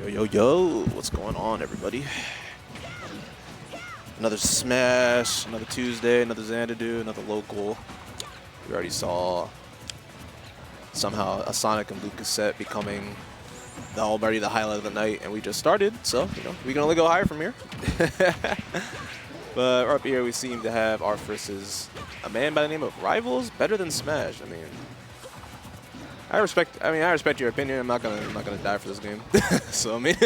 Yo, what's going on, everybody? Another Smash, another Tuesday, another Xanadu, another local. We already saw somehow a Sonic and Lucas set becoming already the highlight of the night, and we just started, so, you know, we can only go higher from here. But up here, we seem to have our versus a man by the name of Rivals, better than Smash. I respect your opinion. I'm not gonna die for this game. So I mean,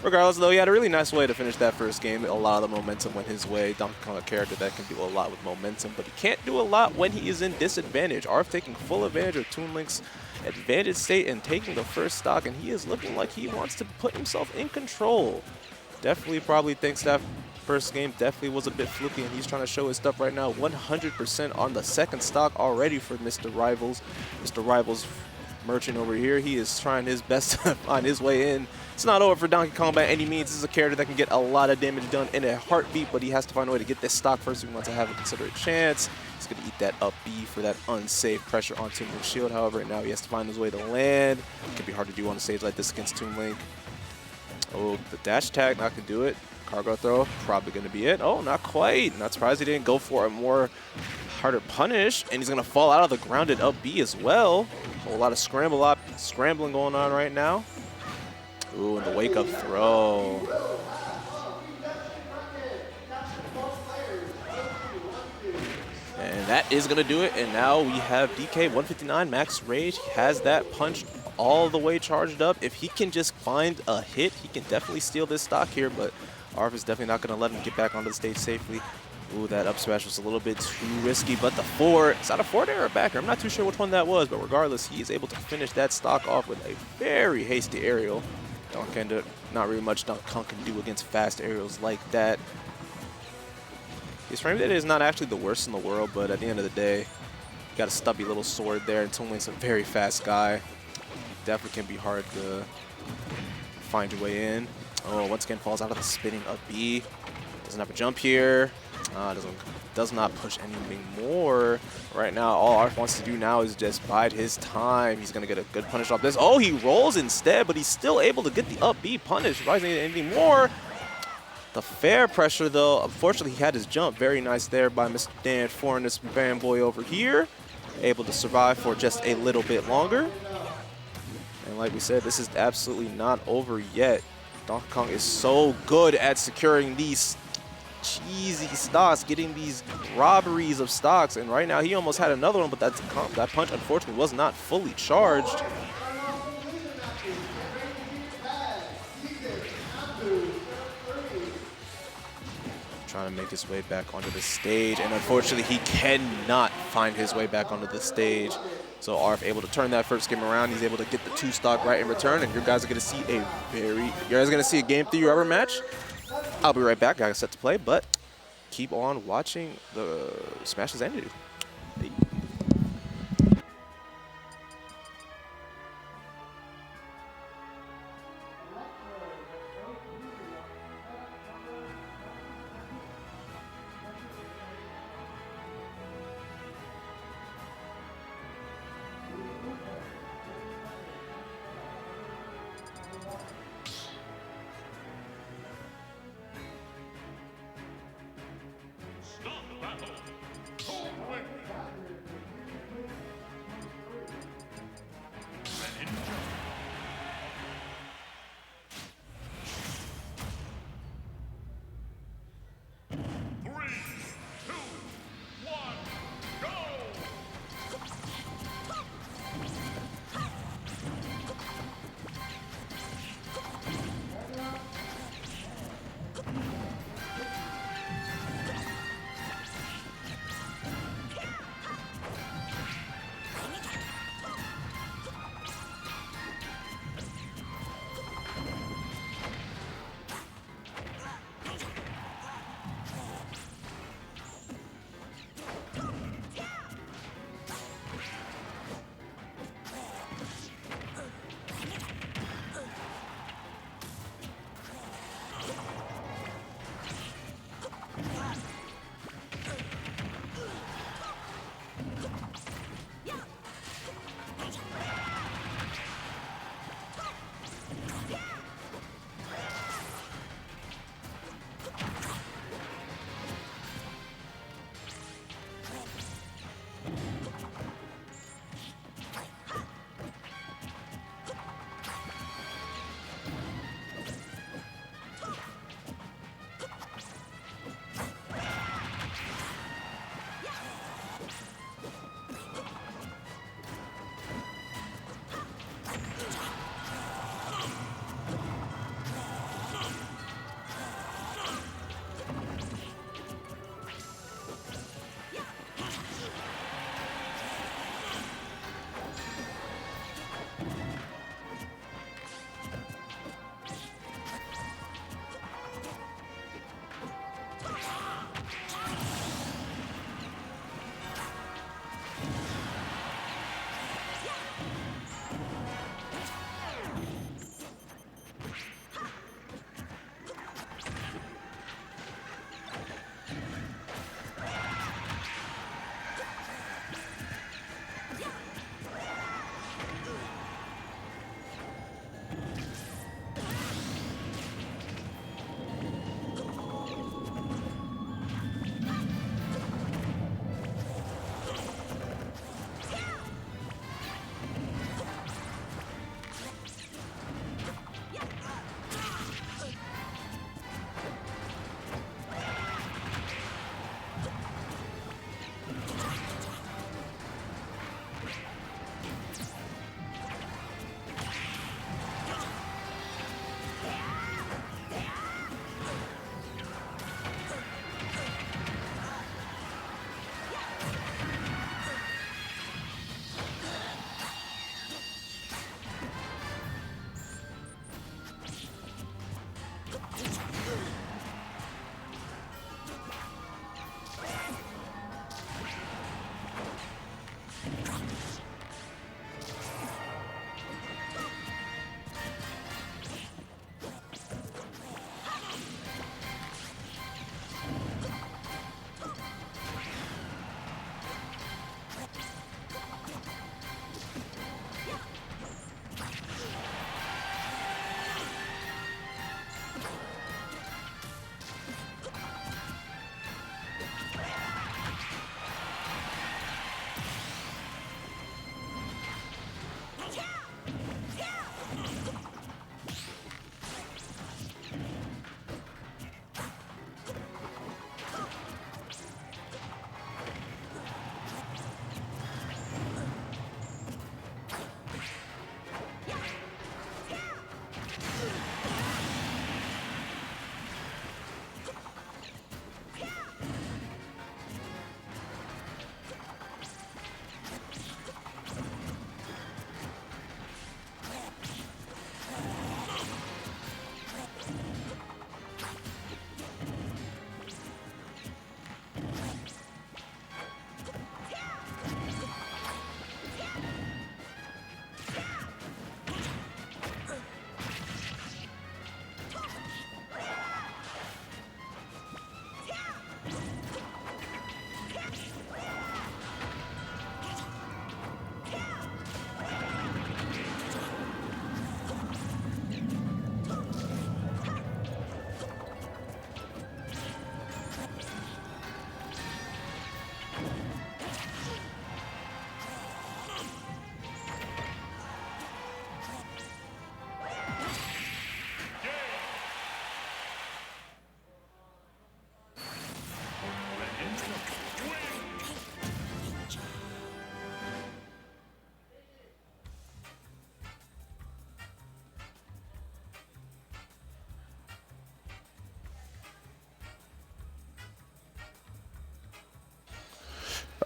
regardless, though, he had a really nice way to finish that first game. A lot of the momentum went his way. Donkey Kong, a character that can do a lot with momentum, but he can't do a lot when he is in disadvantage. aurph taking full advantage of Toon Link's advantage state and taking the first stock, and he is looking like he wants to put himself in control. Definitely, probably thinks that first game definitely was a bit fluky, and he's trying to show his stuff right now. 100% on the second stock already for Mr. Rivals. Mr. Rivals merchant over here, he is trying his best to find his way in. It's not over for Donkey Kong by any means. This is a character that can get a lot of damage done in a heartbeat, but he has to find a way to get this stock first if he wants to have a considerate chance. He's going to eat that up B for that unsafe pressure on Toon Link's shield. However, right now he has to find his way to land. It can be hard to do on a stage like this against Toon Link. Oh, the dash attack, not going to do it. Cargo throw, probably going to be it. Oh, not quite. Not surprised he didn't go for a more harder punish, and he's going to fall out of the grounded up B as well. A whole lot of scrambling going on right now. Ooh, and the wake-up throw. And that is going to do it, and now we have DK 159 max rage. He has that punch all the way charged up. If he can just find a hit, he can definitely steal this stock here, but aurph is definitely not going to let him get back onto the stage safely. Ooh, that up smash was a little bit too risky, but the forward, is that a forward air or a backer? I'm not too sure which one that was, but regardless, he is able to finish that stock off with a very hasty aerial. Not really much Donkey Kong can do against fast aerials like that. His frame rate is not actually the worst in the world, but at the end of the day, you got a stubby little sword there, and Toon Link's a very fast guy. Definitely can be hard to find your way in. Oh, once again falls out of the spinning up B. Doesn't have a jump here. Does not push anything more. Right now, all aurph wants to do now is just bide his time. He's going to get a good punish off this. Oh, he rolls instead, but he's still able to get the up B punish. Rising anything more. The fair pressure, though, unfortunately, he had his jump. Very nice there by Mr. Dan Foreign, this fanboy over here. Able to survive for just a little bit longer. And like we said, this is absolutely not over yet. Donkey Kong is so good at securing these cheesy stocks, getting these robberies of stocks, and right now he almost had another one, but that punch unfortunately was not fully charged. Trying to make his way back onto the stage, and unfortunately he cannot find his way back onto the stage. So aurph able to turn that first game around. He's able to get the 2 stock right in return, and you guys are going to see a game 3 rubber match. I'll be right back. I got set to play, but keep on watching the Smash Xanadu. Hey.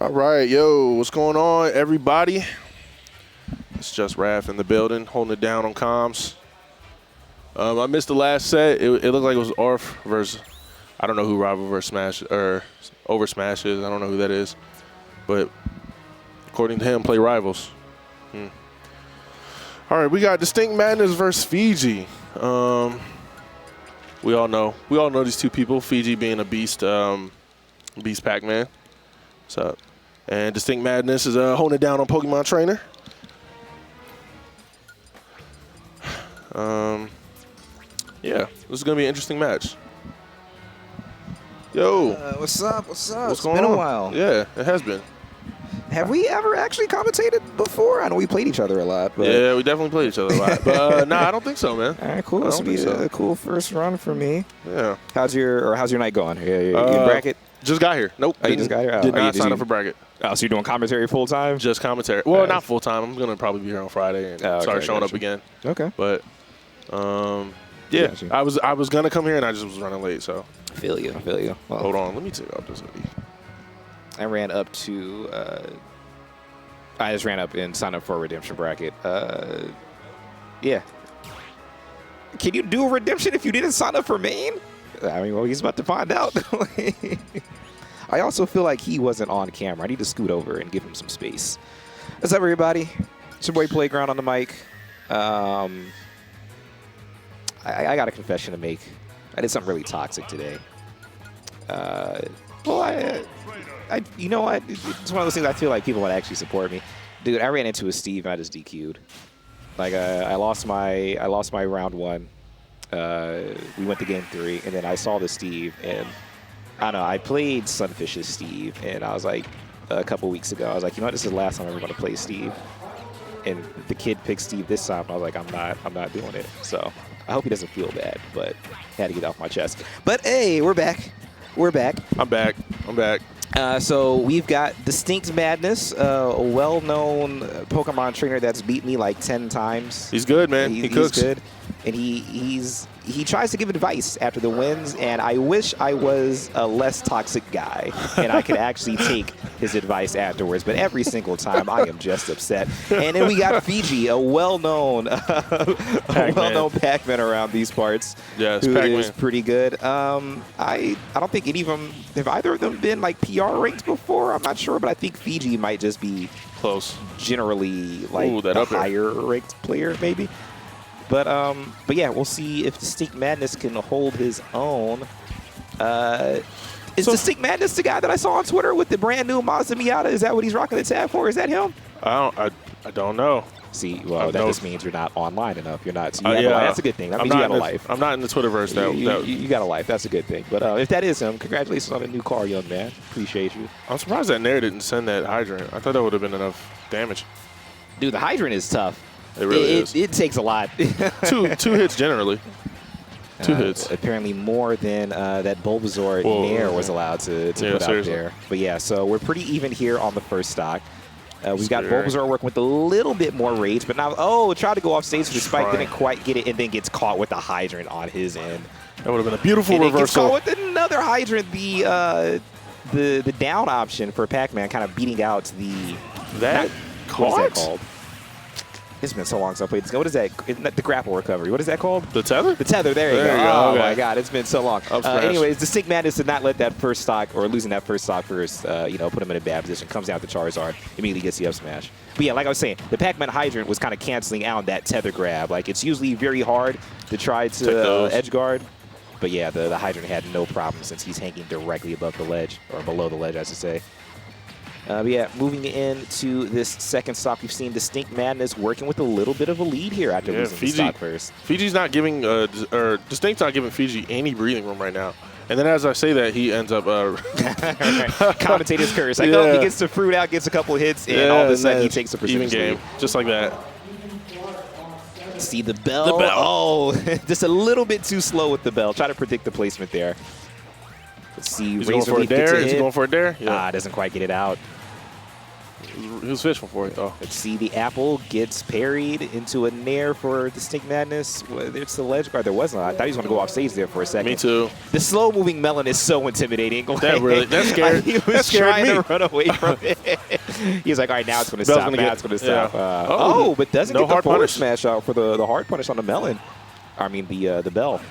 All right, yo, what's going on, everybody? It's just Raph in the building, holding it down on comms. I missed the last set. It looked like it was aurph versus, I don't know who Rival versus Smash or over Smash is. I don't know who that is, but according to him, play rivals. All right, we got DistinctMadness versus Fiji. We all know these two people. Fiji being a beast, beast Pac-Man. What's up? And DistinctMadness is holding it down on Pokemon Trainer. Yeah, this is gonna be an interesting match. Yo, what's up? What's up? What's going on? It's been a while. Yeah, it has been. Have we ever actually commentated before? I know we played each other a lot. But Yeah, we definitely played each other a lot. But nah, I don't think so, man. all right, cool. This will be a cool first run for me. Yeah. How's your night going? You in bracket? Just got here. Nope. Oh, you just got here? Did not sign up for bracket. Oh, so you're doing commentary full time? Just commentary. Well, not full time. I'm gonna probably be here on Friday and start showing up again. Okay. But yeah, Gotcha. I was gonna come here and I just was running late. So Feel you. Well, hold on, let me take off this hoodie. I ran up to. I just ran up and signed up for a redemption bracket. Yeah. Can you do a redemption if you didn't sign up for main? I mean, well, he's about to find out. I also feel like he wasn't on camera. I need to scoot over and give him some space. What's up, everybody? It's your boy Playground on the mic. I got a confession to make. I did something really toxic today. Well, you know what? It's one of those things I feel like people would actually support me. Dude, I ran into a Steve and I just DQ'd. Like, I lost my round one. We went to game 3, and then I saw the Steve, and I don't know, I played Sunfish's Steve, and I was like, a couple weeks ago, I was like, you know what, this is the last time I'm ever going to play Steve. And the kid picked Steve this time, and I was like, I'm not doing it. So I hope he doesn't feel bad, but I had to get it off my chest. But hey, we're back. I'm back. So we've got DistinctMadness, a well-known Pokemon trainer that's beat me like 10 times. He's good, man. He cooks. He's good, and he tries to give advice after the wins. And I wish I was a less toxic guy and I could actually take his advice afterwards. But every single time, I am just upset. And then we got Fiji, a well-known Pac-Man around these parts. Yes, who Pac-Man is pretty good. I don't think any of them have either of them been like PR ranked before. I'm not sure, but I think Fiji might just be close. Generally, like a higher ranked player, maybe. But yeah, we'll see if DistinctMadness can hold his own. Is DistinctMadness the guy that I saw on Twitter with the brand new Mazda Miata? Is that what he's rocking the tab for? Is that him? I don't know. See, well, that just means you're not online enough. You're not. So you have a life. That's a good thing. That means you got a life. I'm not in the Twitterverse. You got a life. That's a good thing. But if that is him, congratulations on a new car, young man. Appreciate you. I'm surprised that Nair didn't send that hydrant. I thought that would have been enough damage. Dude, the hydrant is tough. It really is. It takes a lot. two hits generally. Two hits. Apparently more than that Bulbasaur Nair was allowed to put out there. But yeah, so we're pretty even here on the first stock. We've got Bulbasaur working with a little bit more rage, but now, tried to go off stage for the spike, didn't quite get it, and then gets caught with the hydrant on his end. That would have been a beautiful reversal. Gets caught with another hydrant, the down option for Pac-Man, kind of beating out the... What is that called? It's been so long since I played this game. What is that? The grapple recovery. What is that called? The tether? The tether. There you go. Oh, okay. my God. It's been so long. Anyways, DistinctMadness did not let that first stock, or losing that first stock first, put him in a bad position. Comes down to Charizard. Immediately gets the up smash. But yeah, like I was saying, the Pac-Man hydrant was kind of canceling out that tether grab. Like, it's usually very hard to try to edge guard. But yeah, the hydrant had no problem since he's hanging directly above the ledge, or below the ledge, I should say. But yeah, moving into this second stock, we've seen DistinctMadness working with a little bit of a lead here after losing the stock first. Fiji's not giving, or Distinct's not giving Fiji any breathing room right now. And then as I say that, he ends up... Commentator's curse. Like, he gets the fruit out, gets a couple hits, and all of a sudden he takes a precision game. Just like that. See the bell? The bell. Oh, just a little bit too slow with the bell. Try to predict the placement there. Let's see. He's going for a dare. Is he going for a dare? Yeah. Doesn't quite get it out. He was fishing for it, though. Let's see, the apple gets parried into a nair for DistinctMadness. Well, it's the ledge guard. There was not. I thought he was going to go off stage there for a second. Me too. The slow-moving melon is so intimidating. That's scary. He was trying to run away from it. He's like, all right, now it's going to stop. Now it's going to stop. Yeah. But doesn't no get the hard forward punish. smash out for the hard punish on the melon. I mean, the bell.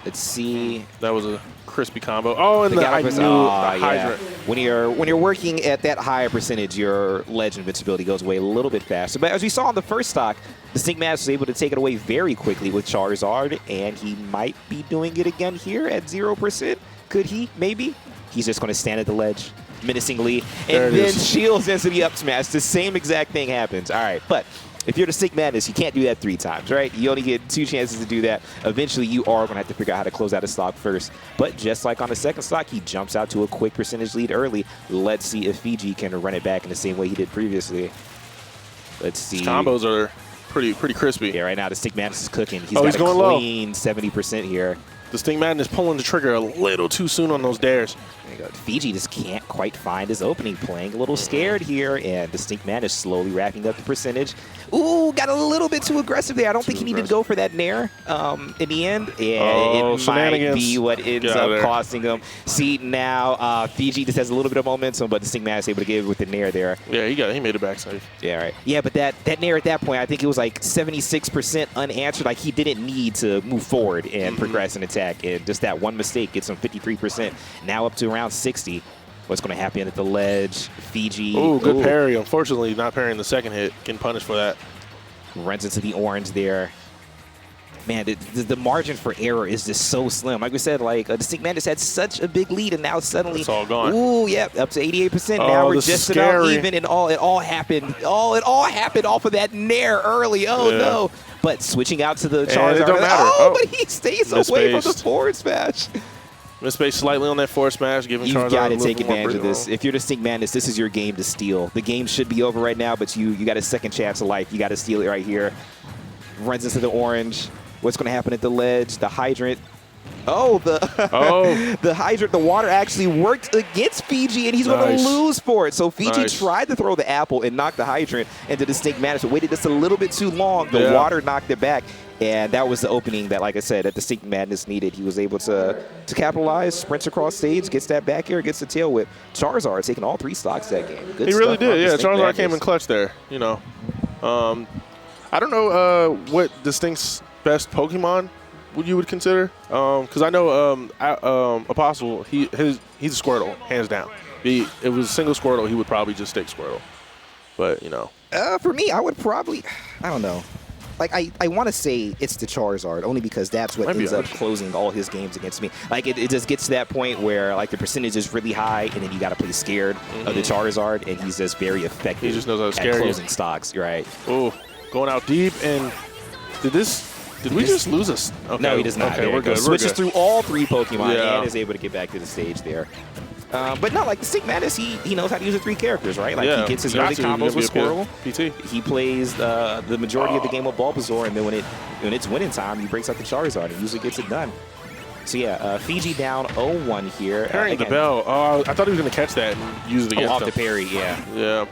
Let's see. That was a crispy combo. Oh, and I knew the hydrant. When you're working at that higher percentage, your ledge invincibility goes away a little bit faster. But as we saw in the first stock, DistinctMadness was able to take it away very quickly with Charizard, and he might be doing it again here at 0%. Could he? Maybe. He's just going to stand at the ledge menacingly, and then shields into the up smash. The same exact thing happens. All right, but if you're DistinctMadness, you can't do that 3 times, right? You only get 2 chances to do that. Eventually, you are going to have to figure out how to close out a stock first. But just like on the second stock, he jumps out to a quick percentage lead early. Let's see if Fiji can run it back in the same way he did previously. Let's see. His combos are pretty crispy. Yeah, right now, DistinctMadness is cooking. He's he's got going a low. clean 70% here. DistinctMadness pulling the trigger a little too soon on those dares. There you go. Fiji just can't quite find his opening, playing a little scared here, and DistinctMadness slowly racking up the percentage. Ooh, got a little bit too aggressive there. I don't think he needed to go for that nair in the end. Yeah, it might be what ends up costing him. See, now Fiji just has a little bit of momentum, but DistinctMadness able to get it with the nair there. Yeah, he made it back safe. Yeah, right. Yeah, but that nair at that point, I think it was like 76% unanswered. Like, he didn't need to move forward and progress and attack. And just that one mistake gets him 53%. Now up to around 60. What's going to happen at the ledge? Fiji. Ooh, good parry. Unfortunately, not parrying the second hit. Getting punished for that. Runs into the orange there. Man, the margin for error is just so slim. Like we said, like DistinctMadness had such a big lead, and now suddenly it's all gone. Ooh, yep, up to 88%. Now we're just about even, and it all happened. It all happened off of that nair early. Oh no! But switching out to the Charizard, it don't matter. But he stays away from the forward smash. Misspaced slightly on that forward smash, giving Charizard You've got to a take little more advantage of this. If you're DistinctMadness, this is your game to steal. The game should be over right now, but you got a second chance of life. You got to steal it right here. Runs into the orange. What's going to happen at the ledge? The hydrant. Oh, the hydrant, the water actually worked against Fiji, and he's going to lose for it. So Fiji tried to throw the apple and knock the hydrant into DistinctMadness, but waited just a little bit too long. The water knocked it back, and that was the opening that, like I said, that DistinctMadness needed. He was able to capitalize, sprints across stage, gets that back air, gets the tail whip. Charizard taking all 3 stocks that game. Good he really did, yeah. Charizard DistinctMadness came in clutch there, you know. I don't know what Distinct's best Pokemon you would consider, because I know Apostle, he's a Squirtle, hands down. If it was a single Squirtle, he would probably just stick Squirtle. But, you know. For me, I would probably, I don't know. Like, I want to say it's the Charizard, only because that's what ends up closing all his games against me. Like, it just gets to that point where, like, the percentage is really high, and then you got to play scared of the Charizard, and he's just very effective he just knows how to at scare closing stocks, right? Ooh, going out deep, and did we just lose us? Okay. No, he does not. Okay, we're good. Switches through all 3 Pokemon and is able to get back to the stage there. But not like DistinctMadness, he knows how to use the 3 characters, right? Like, he gets his early combos with Squirtle. PT. He plays the majority of the game with Bulbasaur, and then when it's winning time, he breaks out the Charizard and usually gets it done. So yeah, Fiji down 0-1 here. Parrying the bell. Oh, I thought he was going to catch that and use it against off him. the parry, yeah.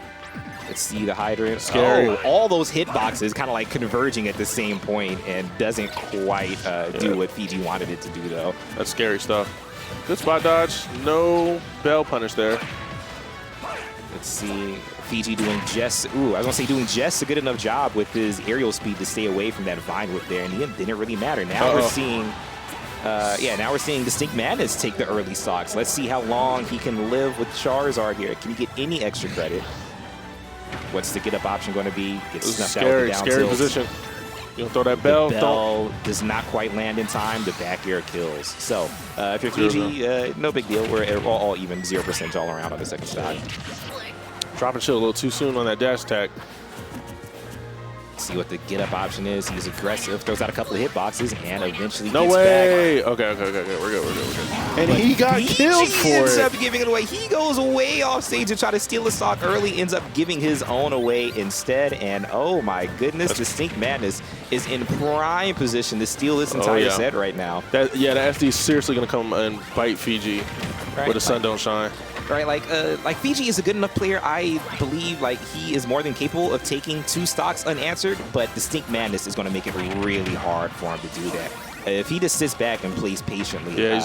Let's see the hydrant. Scary. Oh, all those hitboxes kind of like converging at the same point and doesn't quite do what Fiji wanted it to do, though. That's scary stuff. Good spot dodge. No bell punish there. Let's see. Fiji doing just a good enough job with his aerial speed to stay away from that Vine Whip there, and it didn't really matter. Now we're seeing DistinctMadness take the early stocks. Let's see how long he can live with Charizard here. Can he get any extra credit? What's the get up option going to be? Gets snuffed out with the down scary tilt. position. You don't throw that bell. The bell does not quite land in time. The back air kills. So if you're Fiji, no big deal. We're all even, 0% all around on the second stock. Dropping chill a little too soon on that dash attack. See what the get up option is. He's aggressive, throws out a couple of hitboxes, and eventually no gets way. back. Okay. We're good. And he got killed for ends it. up giving it away. He goes way off stage to try to steal the stock early, ends up giving his own away instead. And oh my goodness, DistinctMadness is in prime position to steal this entire set right now. The SD is seriously going to come and bite Fiji where the sun don't shine. right? Like Fiji is a good enough player. I believe like he is more than capable of taking 2 stocks unanswered, but DistinctMadness is going to make it really hard for him to do that. If he just sits back and plays patiently, he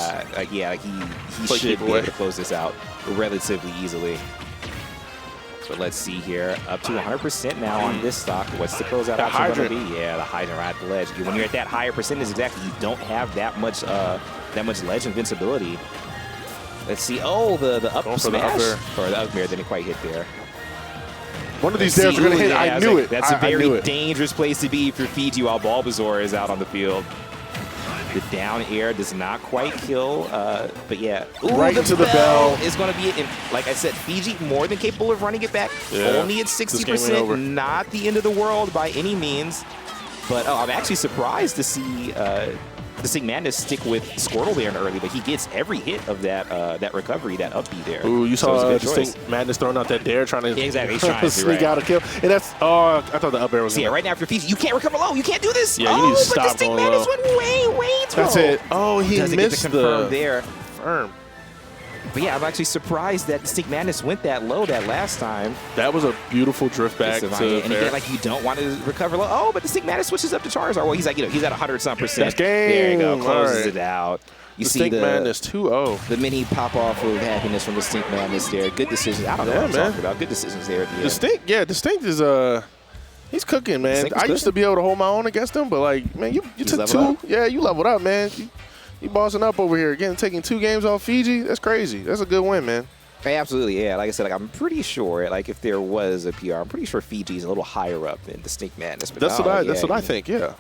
should be able to close this out relatively easily. So let's see here, up to 100% now on this stock. What's the closeout option going to be? Yeah, the hydrant right at the ledge. When you're at that higher percentage, exactly, you don't have that much ledge invincibility. Let's see. Oh, the up smash or the up air didn't quite hit there. One of these dares are going to hit. Yeah, I knew it. That's a very dangerous place to be for Fiji while Bulbasaur is out on the field. The down air does not quite kill, but yeah. Ooh, right into the bell is going to be it. Like I said, Fiji more than capable of running it back. Only at 60%. Not the end of the world by any means. But I'm actually surprised to see DistinctMadness stick with Squirtle there early, but he gets every hit of that recovery, that up B there. Ooh, you saw DistinctMadness throwing out that dare, trying to he's trying to sneak out a kill. And that's I thought the up air was. Yeah, right now for Fiji, you can't recover low. You can't do this. Yeah, you need to stop going low. DistinctMadness went way too low. That's it. Oh, he missed the confirm there. Confirm. But yeah, I'm actually surprised that DistinctMadness went that low that last time. That was a beautiful drift back to and again, like you don't want to recover low. Oh, but DistinctMadness switches up to Charizard. Well, he's like, he's at 100-some%. That's game. There you go, closes it out. You see DistinctMadness 2-0. The mini pop off of happiness from DistinctMadness there. Good decisions. I don't know what I'm talking about. Good decisions there at the end. Distinct is he's cooking, man. I used to be able to hold my own against him, but like, man, you took 2. Yeah, you leveled up, man. You bossing up over here again, taking 2 games off Fiji. That's crazy. That's a good win, man. Hey, absolutely, yeah. Like I said, like I'm pretty sure, like if there was a PR, I'm pretty sure Fiji's a little higher up than DistinctMadness. But that's what I think. Yeah.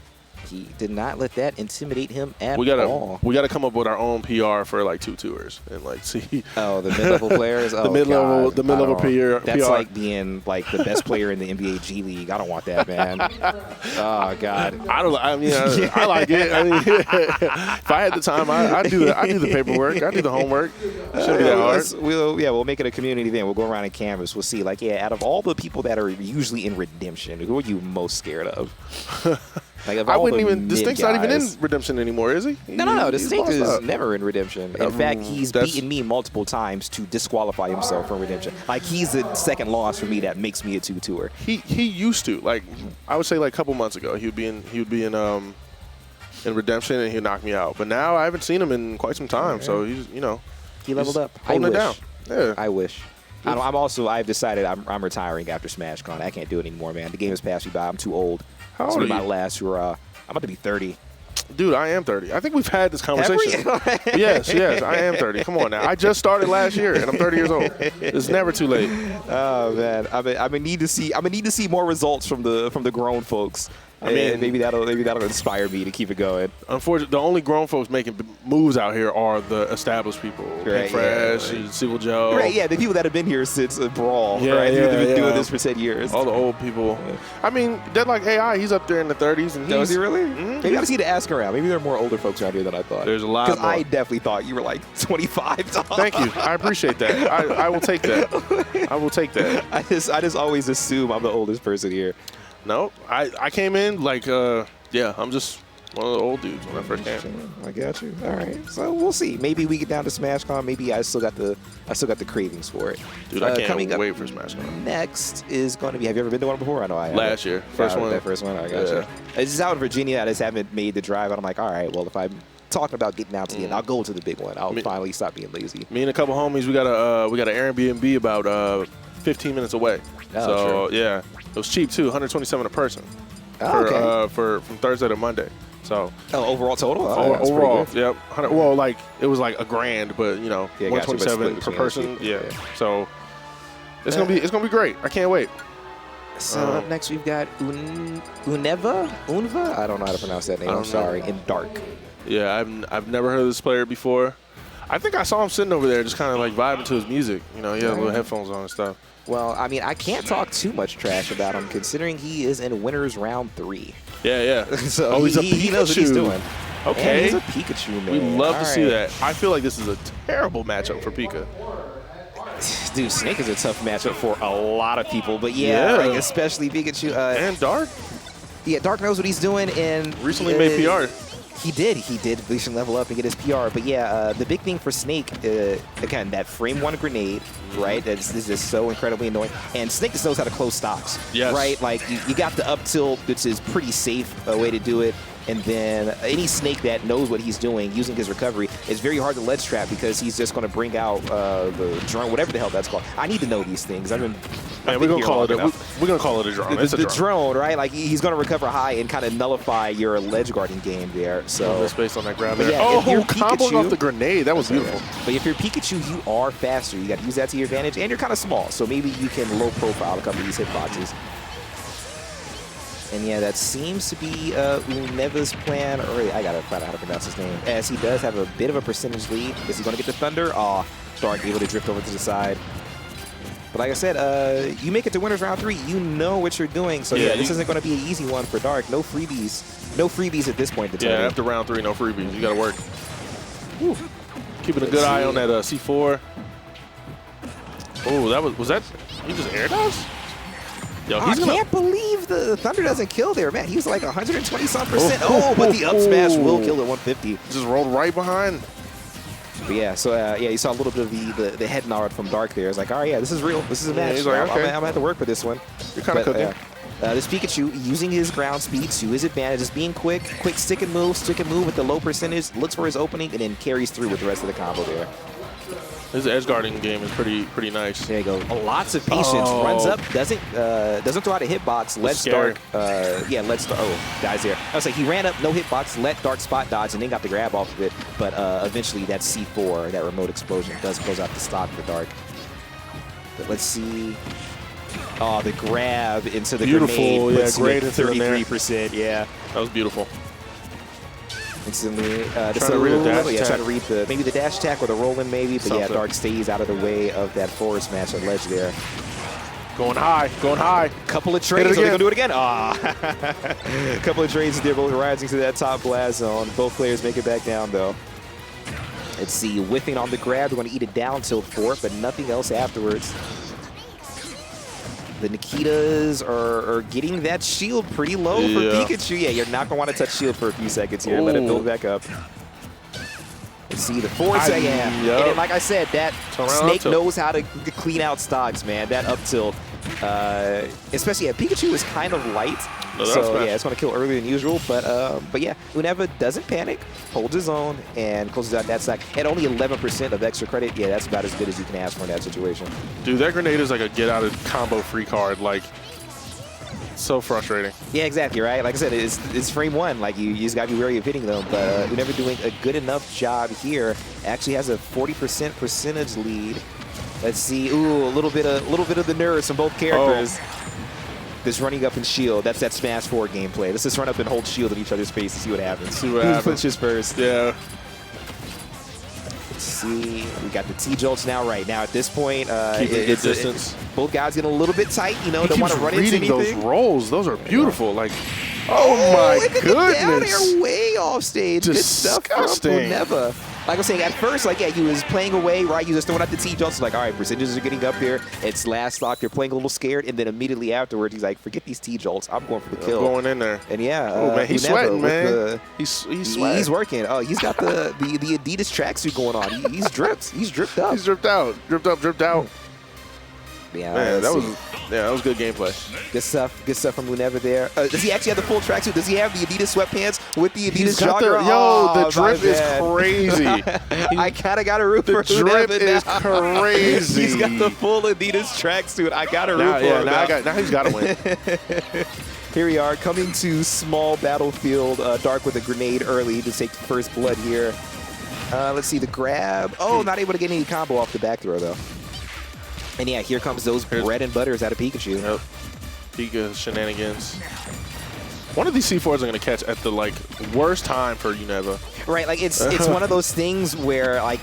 He did not let that intimidate him at all. We gotta come up with our own PR for like 2 tours and like see. Oh, the mid-level players. The mid-level PR. That's like being like the best player in the NBA G League. I don't want that, man. Oh God. I like it. I mean, if I had the time, I do the paperwork. I do the homework. Shouldn't be that hard. We'll make it a community event. We'll go around and canvas. We'll see. Like, out of all the people that are usually in Redemption, who are you most scared of? Like I wouldn't even. Distinct's not even in Redemption anymore, is he? No. Distinct is never in Redemption. In fact, he's beaten me multiple times to disqualify himself from Redemption. Like he's the second loss for me that makes me a 2-2er. He used to, like, I would say like a couple months ago he would be in Redemption and he'd knock me out. But now I haven't seen him in quite some time, so he's he leveled up. Holding it down. Yeah. I wish. I've decided I'm retiring after SmashCon. I can't do it anymore, man. The game has passed me by. I'm too old. How old are you? My last hurrah. I'm about to be 30. Dude, I am 30. I think we've had this conversation. Yes, I am 30. Come on now. I just started last year, and I'm 30 years old. It's never too late. Oh man, I'm gonna need to see more results from the grown folks. I mean, maybe that'll inspire me to keep it going. Unfortunately, the only grown folks making moves out here are the established people. Right, Fresh, Seagull Joe. Right, yeah, the people that have been here since Brawl. Right, they've been doing this for 10 years. All the old people. Yeah. I mean, they're like AI. He's up there in the 30s, and is he really? Maybe I just need to ask around. Maybe there are more older folks around here than I thought. There's a lot. Because I definitely thought you were like 25. Thank you. I appreciate that. I will take that. I will take that. I just always assume I'm the oldest person here. No, I came in like, I'm just one of the old dudes when I first came. I got you. All right, so we'll see. Maybe we get down to SmashCon. Maybe I still got the cravings for it. Dude, I can't wait for SmashCon. Next is going to be. Have you ever been to one before? I know I have. Last year, first one. That first one. I got you. It's just out in Virginia. I just haven't made the drive, and I'm like, all right, well, if I'm talking about getting out to the end, I'll go to the big one. I'll finally stop being lazy. Me and a couple homies, we got an Airbnb about 15 minutes away. Oh, so yeah, it was cheap too, $127 a person for from Thursday to Monday. So overall total? Overall, yep. Well, like it was like $1,000, but $127 per person. Yeah. So it's gonna be great. I can't wait. So up next we've got Uneva. I don't know how to pronounce that name. I'm sorry. In Dark. Yeah, I've never heard of this player before. I think I saw him sitting over there, just kind of like vibing to his music. He had little headphones on and stuff. Well, I mean, I can't talk too much trash about him, considering he is in winners round 3. Yeah. So he's a Pikachu. He knows what he's doing. Okay. And he's a Pikachu, man. We love to see that. I feel like this is a terrible matchup for Pika. Dude, Snake is a tough matchup for a lot of people, but like especially Pikachu. And Dark. Yeah, Dark knows what he's doing, and recently made PR. He did Bleaching level up and get his PR. But yeah, the big thing for Snake, again, that frame 1 grenade, right? This is so incredibly annoying. And Snake just knows how to close stocks, yes. right? Like, you got the up tilt, which is pretty safe way to do it. And then any Snake that knows what he's doing, using his recovery, is very hard to ledge trap because he's just going to bring out the drone, whatever the hell that's called. I need to know these things. Man, we're gonna call it a drone. It's a drone, right? Like he's going to recover high and kind of nullify your ledge guarding game there. So this based on that grab there. Yeah, comboing off the grenade. That was beautiful. But if you're Pikachu, you are faster. You got to use that to your advantage, and you're kind of small, so maybe you can low profile a couple of these hitboxes. And yeah, that seems to be Uneva's plan. Or I gotta find out how to pronounce his name. As he does have a bit of a percentage lead. Is he gonna get the Thunder? Aw, Dark able to drift over to the side. But like I said, you make it to winners round 3, you know what you're doing. So yeah, this isn't gonna be an easy one for Dark. No freebies. No freebies at this point. Yeah, after round 3, no freebies. You gotta work. Woo. Keeping a good eye on that C4. Oh, was that? He just air dodged? Yo, I can't believe the Thunder doesn't kill there, man. He's like 120-some%. Oh, but the up smash will kill at 150. Just rolled right behind. But yeah, so yeah, you saw a little bit of the head nod from Dark there. It's like, all right, yeah, this is real. This is a match. He's like, okay. I'm gonna have to work for this one. You're kind of cooking. This Pikachu using his ground speed to his advantage, just being quick stick and move with the low percentage, looks for his opening, and then carries through with the rest of the combo there. His edge guarding game is pretty nice. There you go. Lots of patience. Runs up, doesn't throw out a hitbox. Lets Dark. Lets Dark. Oh, dies there. I was like, he ran up, no hitbox, let Dark spot dodge, and then got the grab off of it. But eventually, that C4, that remote explosion, does close out the stock for Dark. But let's see. Oh, the grab into the grenade. Yeah, great. 33%. Yeah, that was beautiful. Instantly, try to read a dash attack. Try to read maybe the dash attack or the roll-in maybe, but yeah, Dark stays out of the way of that forward smash on ledge there. Going high. Couple of trades. Are they gonna do it again? Ah, couple of trades. They're both rising to that top blast zone. Both players make it back down though. Let's see, whiffing on the grab. We're gonna eat a down tilt for it, but nothing else afterwards. The Nikitas are getting that shield pretty low for Pikachu. Yeah, you're not going to want to touch shield for a few seconds here. Let it build back up. Let's see, the forward second. And then, like I said, that Snake knows how to clean out stocks, man. That up tilt. Especially, Pikachu is kind of light. So, yeah, it's going to kill earlier than usual. But yeah, Uneva doesn't panic, holds his own, and closes out that stack. At only 11% of extra credit, yeah, that's about as good as you can ask for in that situation. Dude, that grenade is like a get-out-of-combo free card. Like, so frustrating. Yeah, exactly, right? Like I said, it's frame 1. Like, you just got to be wary of hitting them. But Uneva doing a good enough job here. Actually has a 40% percentage lead. Let's see. Ooh, a little bit of the nerves from both characters. This running up and shield, that's that Smash 4 gameplay. Let's just run up and hold shield in each other's face and see what happens. Who flinches first? Yeah. Let's see. We got the T-Jolts now. Right now, at this point, it's distance. Both guys getting a little bit tight. You know, don't want to run into anything. Those rolls, those are beautiful. Like, oh my goodness! Down there, way off stage. Disgusting. Good stuff from Uneva. Like I was saying, at first, like, yeah, he was playing away, right? You just throwing out the T-jumps, like, all right, percentages are getting up here. It's last stock. You're playing a little scared, and then immediately afterwards, he's like, forget these T-jolts. I'm going for the kill. Going in there. And yeah, oh man, he's sweating, man. He's sweating. He's working. Oh, he's got the Adidas tracksuit going on. He's dripped. He's dripped up. He's dripped out. Dripped out. Yeah, man, that was good gameplay. Good stuff from Uneva there. Does he actually have the full tracksuit? Does he have the Adidas sweatpants with the Adidas jogger? The drip is crazy. I kind of got to root for Uneva. The drip is crazy. He's got the full Adidas tracksuit. I got to root for him now he's got to win. Here we are, coming to small battlefield. Dark with a grenade early to take the first blood here. Let's see the grab. Oh, not able to get any combo off the back throw, though. And yeah, here comes those bread and butters out of Pikachu. Yep. Pika shenanigans. One of these C4s are going to catch at the, like, worst time for Uneva. Right, like, it's one of those things where, like,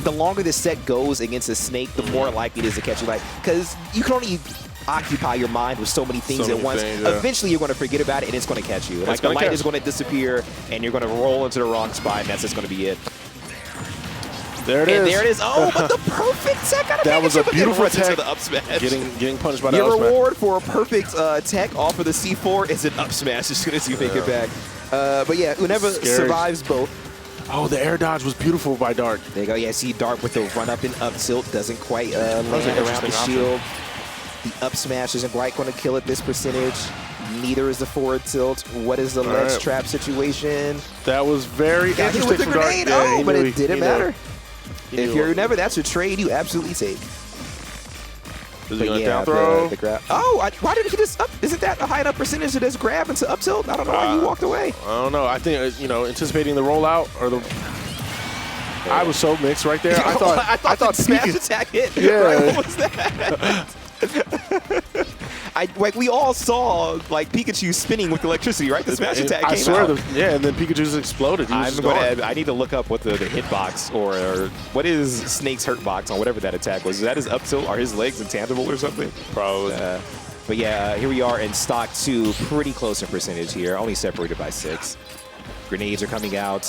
the longer this set goes against a Snake, the more likely it is to catch you. Like, because you can only occupy your mind with so many things at once. Eventually, you're going to forget about it, and it's going to catch you. Like, the light is going to disappear, and you're going to roll into the wrong spot, and that's just going to be it. There it is. There it is. Oh, but the perfect tech out of Pikachu. That was a beautiful tech. The up smash. Getting punished by the Your up smash. reward for a perfect tech off of the C4 is an up smash as soon as you make it back. But yeah, Uneva survives both. Oh, the air dodge was beautiful by Dark. There you go. Yeah, see Dark with the run up and up tilt doesn't quite land an around the interesting shield. The up smash isn't quite going to kill at this percentage. Neither is the forward tilt. What is the ledge trap situation? That was very Got hit interesting with the from Dark. grenade. Yeah, Oh, but it didn't matter. If you're Uneva, that's a trade you absolutely take. Is he going to down throw? The grab. Oh, why did he just up? Isn't that a high enough percentage to just grab into up tilt? I don't know why you walked away. I don't know. I think, you know, anticipating the rollout or the... I was so mixed right there. I thought the smash attack hit. Yeah. Right, what was that? Like we all saw like Pikachu spinning with electricity, right? The smash attack came out. Yeah, and then Pikachu just exploded. I need to look up what the hitbox or what is Snake's hurtbox on whatever that attack was. Is that his up tilt? Are his legs intangible or something? Probably. But yeah, here we are in stock 2, pretty close in percentage here, only separated by 6. Grenades are coming out.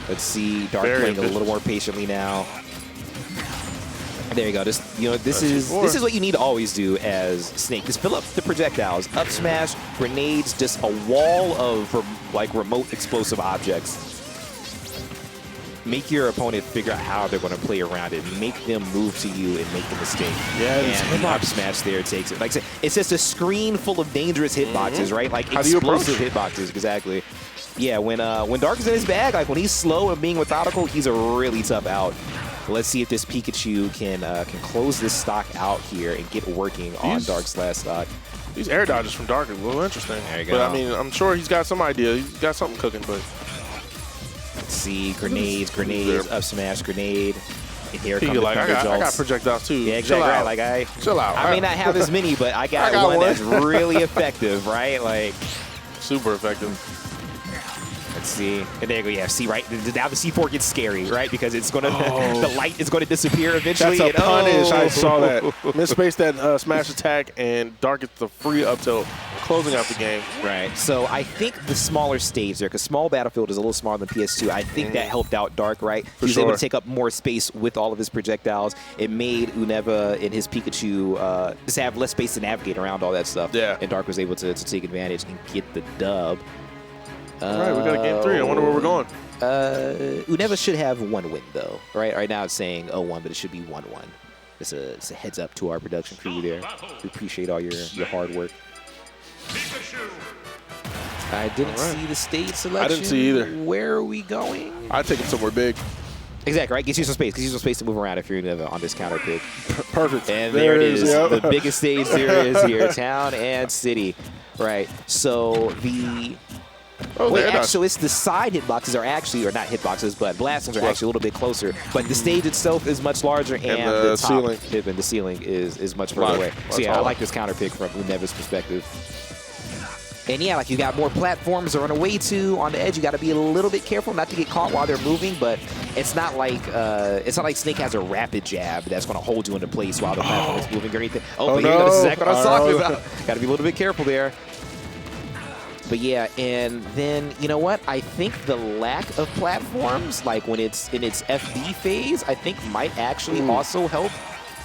Let's see, Dark playing a little more patiently now. There you go. This is what you need to always do as Snake. Just fill up the projectiles, up smash, grenades, just a wall of like remote explosive objects. Make your opponent figure out how they're going to play around it. Make them move to you and make the mistake. Yeah, and the up smash there takes it. Like I said, it's just a screen full of dangerous hitboxes, right? Like explosive hitboxes, exactly. Yeah, when Dark is in his bag, like when he's slow and being methodical, he's a really tough out. Let's see if this Pikachu can close this stock out here and get working on Dark's last stock. These air dodges from Dark are a little interesting. There you go. But I mean, I'm sure he's got some idea. He's got something cooking, but... Let's see, grenades, up smash, grenade. And here comes like, I got projectiles too. Yeah, exactly. Right. Like chill out. I may not have as many, but I got one that's really effective, right? Like super effective. Let's see. And there you go. Yeah, see, right? Now the C4 gets scary, right? Because it's going to, the light is going to disappear eventually. That's a punish. I saw that. Misspaced that smash attack, and Dark gets the free up tilt, closing out the game. Right. So I think the smaller stage there, because small battlefield is a little smaller than PS2, I think that helped out Dark, right? He was able to take up more space with all of his projectiles. It made Uneva and his Pikachu just have less space to navigate around all that stuff. Yeah. And Dark was able to take advantage and get the dub. All right, we got a game 3. I wonder where we're going. Uneva should have 1 win, though. Right now it's saying 0-1, but it should be 1-1. It's a heads up to our production crew there. We appreciate all your hard work. I didn't see the stage selection. I didn't see either. Where are we going? I'd take him somewhere big. Exactly, right? Gives you some space. Gives you some space to move around if you're Uneva on this counter pick. Perfect. And there it is. Yep. The biggest stage there is here. Town and City. Right. So the... so it's the side hitboxes are actually, or not hitboxes, but blastings are actually a little bit closer. But the stage itself is much larger, and the top ceiling. The ceiling is much further away. So yeah, I like this counter pick from Uneva's perspective. And yeah, like you got more platforms to run away to on the edge. You got to be a little bit careful not to get caught while they're moving. But it's not like Snake has a rapid jab that's going to hold you into place while the platform is moving or anything. But here goes exactly what I was talking about. Got to be a little bit careful there. But yeah, and then, you know what? I think the lack of platforms, like when it's in its FD phase, I think might actually also help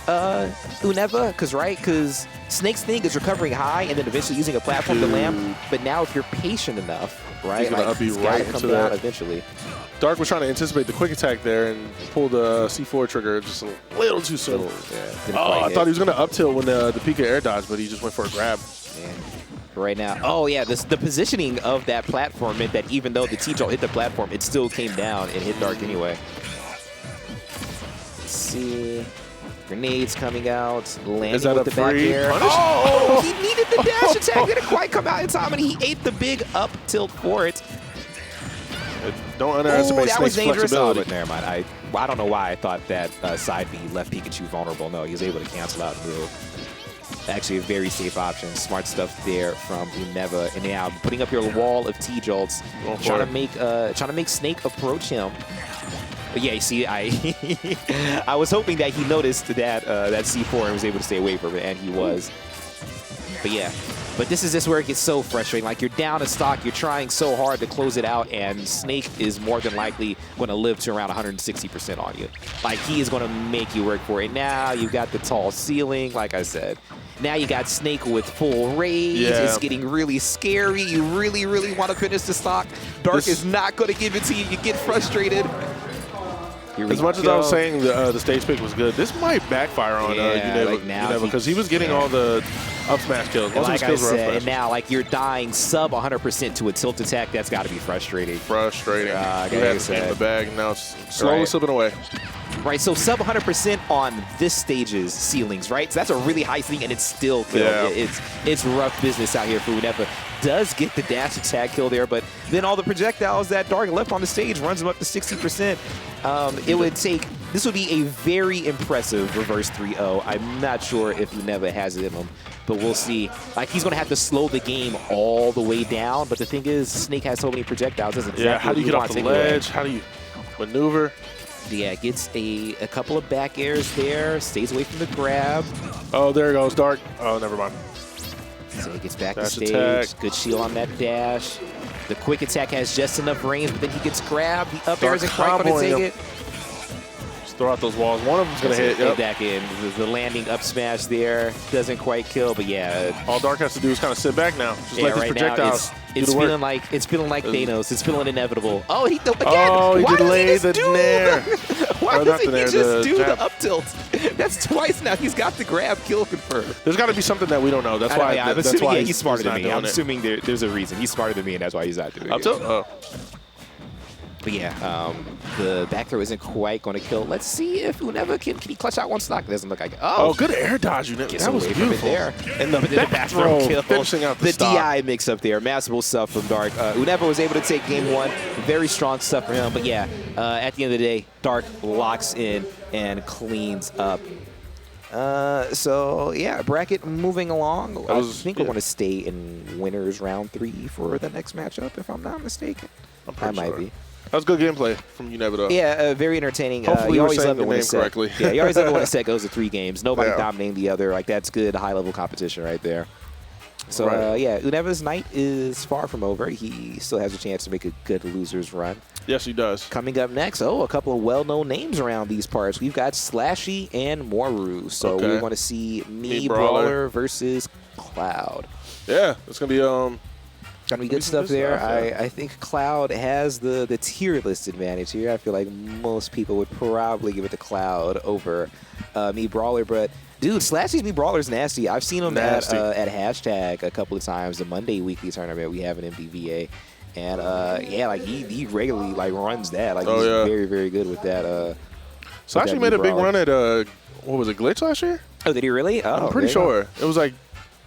Uneva. Because Snake's thing is recovering high and then eventually using a platform to land. But now if you're patient enough, right, he's got to come down eventually. Dark was trying to anticipate the quick attack there and pulled the C4 trigger just a little too soon. I thought he was going to up tilt when the Pika air dodge, but he just went for a grab. Yeah. Right now, the positioning of that platform meant that even though the T-Jolt hit the platform, it still came down and hit Dark anyway. Let's see. Grenades coming out, landing with the back air. Oh, he needed the dash attack. Didn't quite come out in time, and he ate the big up tilt for it. Don't underestimate Snake's flexibility. But never mind. I don't know why I thought that side B left Pikachu vulnerable. No, he was able to cancel out and move. Actually a very safe option. Smart stuff there from Uneva. And now putting up your wall of T-Jolts, trying to make Snake approach him. But yeah, you see, I was hoping that he noticed that C4 and was able to stay away from it, and he was. But yeah. But this is just where it gets so frustrating. Like, you're down a stock, you're trying so hard to close it out, and Snake is more than likely going to live to around 160% on you. Like, he is going to make you work for it. Now you've got the tall ceiling, like I said. Now you got Snake with full rage. Yeah. It's getting really scary. You really, really want to finish the stock. Dark is not going to give it to you. You get frustrated. As much as I was saying the stage pick was good, this might backfire on Uneva because he was getting all the up smash kills. Most of his kills were up smash. And now, like, you're dying sub 100% to a tilt attack. That's got to be frustrating. Frustrating. You had to in the bag, and now it's slowly slipping away. Right, so sub 100% on this stage's ceilings, right? So that's a really high ceiling, and it's still kill. Yeah. It's rough business out here for Uneva. Does get the dash attack kill there, but then all the projectiles that Dark left on the stage runs him up to 60%. It would take, this would be a very impressive reverse 3-0. I'm not sure if Uneva has it in him, but we'll see. Like, he's going to have to slow the game all the way down, but the thing is, Snake has so many projectiles. That's exactly how do you get off the ledge? How do you maneuver? Yeah, gets a couple of back airs there, stays away from the grab. Oh, there goes Dark. Oh, never mind. So he gets back dash to stage. Attack. Good shield on that dash. The quick attack has just enough range, but then he gets grabbed. The up air isn't quite going to take it. Just throw out those walls. One of them's going to hit. Yep. Back in. The landing up smash there doesn't quite kill, but yeah. All Dark has to do is kind of sit back now. Just let these projectiles it's feeling like Thanos. It's feeling inevitable. Oh, he again. Oh, he delayed the nair. Why doesn't he just do the up tilt? That's twice now. He's got the grab kill confirmed. There's got to be something that we don't know. That's why. I'm that's assuming why he's smarter than me. I'm assuming there's a reason. He's smarter than me, and that's why he's not doing it. Up tilt? Oh. But yeah, the back throw isn't quite going to kill. Let's see if Uneva can he clutch out one stock. It doesn't look like it. Oh, good air dodge, Uneva. That was beautiful. There. And the back throw kill. Finishing out the DI mix up there. Massive stuff from Dark. Uneva was able to take game one. Very strong stuff for him. But yeah, at the end of the day, Dark locks in and cleans up. So yeah, bracket moving along. I think we're going to stay in winners round 3 for the next matchup, if I'm not mistaken. I might be. That was good gameplay from Uneva, though. Yeah, very entertaining. Hopefully we're saying the name correctly. Yeah, you always love it when a set goes to 3 games. Nobody dominating the other. Like, that's good high-level competition right there. So, yeah, Uneva's night is far from over. He still has a chance to make a good loser's run. Yes, he does. Coming up next, a couple of well-known names around these parts. We've got SLASHY and Moeru. So we want to see Mii Brawler versus Cloud. Yeah, it's going to be... Gonna be good stuff there. I think Cloud has the tier list advantage here. I feel like most people would probably give it to Cloud over Mii Brawler, but dude, SLASHY's Mii Brawler's nasty. I've seen him at hashtag a couple of times. The Monday weekly tournament we have in MBVA, and yeah, like he regularly like runs that. Like he's very, very good with that. SLASHY made a big run at what was it, Glitch last year? Oh, did he really? Oh, I'm pretty sure it was like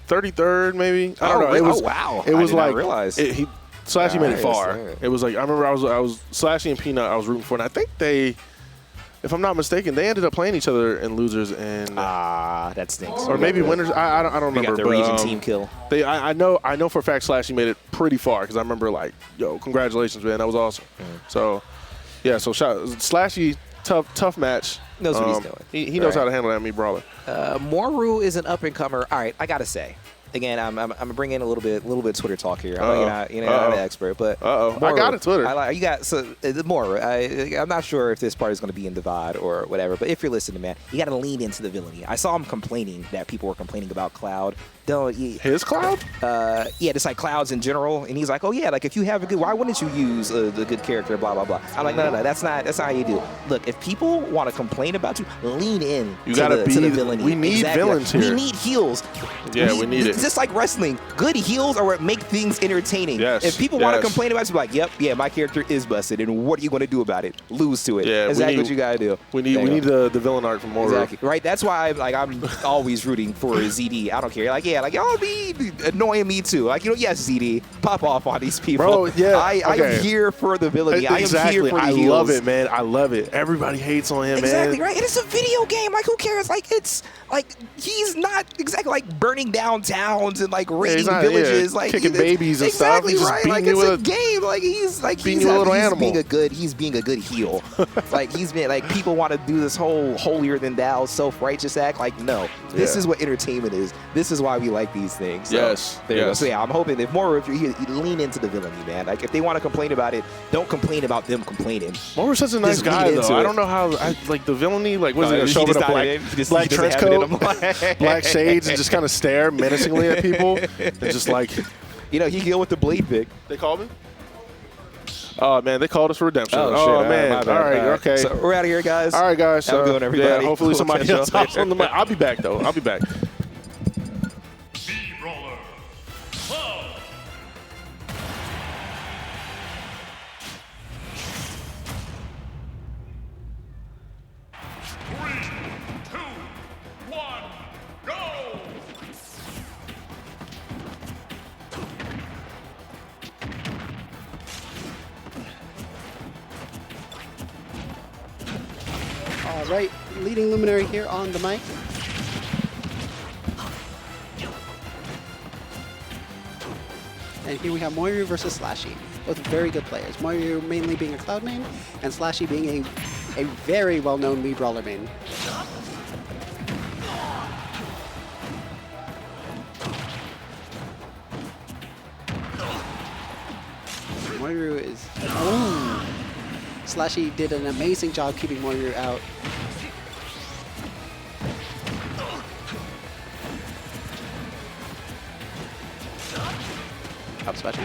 33rd, maybe. I don't know. It was, wow. It was like SLASHY made it far. It was like I remember I was SLASHY and Peanut. I was rooting for, and I think they, if I'm not mistaken, they ended up playing each other in losers and that stinks. Or maybe winners. I don't remember. We got the region team kill. I know for a fact SLASHY made it pretty far because I remember like, yo, congratulations, man, that was awesome. So yeah, so SLASHY, tough match. Knows what he's doing. He knows how to handle that Mii Brawler. Moeru is an up-and-comer. All right, I got to say. Again, I'm bringing in a little bit Twitter talk here. I know you're not an expert, but Moeru, I got it, Twitter. You got Moeru. I'm not sure if this part is going to be in the VOD or whatever, but if you're listening, man, you got to lean into the villainy. I saw him complaining that people were complaining about Cloud. His Cloud? Yeah, just like Clouds in general, and he's like, oh yeah, like if you have a good, why wouldn't you use the good character? Blah blah blah. I'm like, no, that's not how you do it. Look, if people want to complain about you, lean in. You gotta be the villainy. We need villains here. We need heels. Yeah, we need it. Just like wrestling, good heels are what make things entertaining. Yes. If people want to complain about you, like, yep, yeah, my character is busted, and what are you going to do about it? Lose to it. Yeah, exactly what you gotta do. We need the villain arc from Moeru. Exactly. Right. That's why I'm always rooting for ZD. I don't care. Like y'all be annoying me too. Like, yes, ZD, pop off on these people. Bro, yeah. I am here for the villainy. Exactly. I am here for the heels. I love it, man. I love it. Everybody hates on him, man. Exactly, right? And it's a video game. Like, who cares? Like, it's like he's not exactly like burning down towns and like raiding villages, like kicking babies and stuff. Exactly, right? Like, it's a game. Like, he's being a little animal. He's being a good heel. Like, he's been like, people want to do this whole holier than thou self-righteous act. Like, no, this is what entertainment is. This is why we we like these things. So, Yes. there you go. Yes. So yeah, I'm hoping if Moeru, if you lean into the villainy, man. Like if they want to complain about it, don't complain about them complaining. Moeru's such a nice Just guy, lean though. into I it. don't know how, like the villainy, like what is No, it? he Show up in just a not- black, he just- black he doesn't trench have it in coat, him. black shades, and just kind of stare menacingly at people, and just like You know, he can go with the blade Vic. they called me. Oh man, they called us for redemption. Oh, Oh, shit. All man, right, my all bad. right, okay. So we're out of here, guys. All right, guys. Have a good one, everybody. Yeah, hopefully We'll somebody catch else y'all hops on the mic. I'll be back though. I'll be back. Mii Brawler. Club. Three, two, one, go! All right, leading luminary here on the mic. And here we have Moeru versus SLASHY, both very good players. Moeru mainly being a Cloud main, and SLASHY being a very well-known Mii Brawler main. Moeru is... Oh! SLASHY did an amazing job keeping Moeru out. Up special.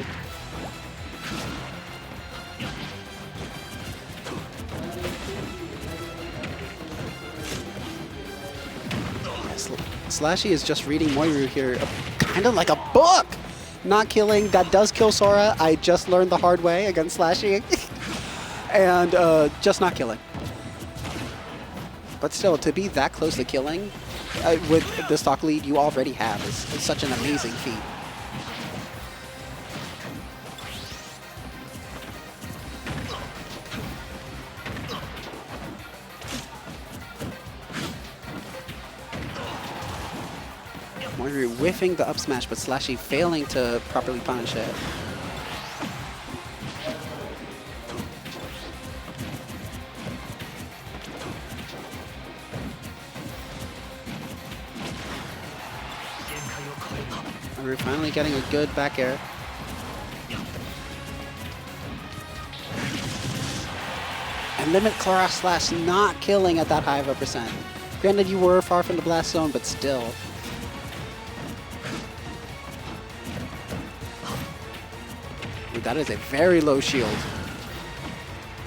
SLASHY is just reading Moeru here, kind of like a book! Not killing, that does kill Sora. I just learned the hard way against SLASHY. And just not killing. But still, to be that close to killing with the stock lead you already have is such an amazing feat. Moeru whiffing the up smash, but SLASHY failing to properly punish it. We're finally getting a good back air. And limit cross slash not killing at that high of a percent. Granted, you were far from the blast zone, but still. Ooh, that is a very low shield.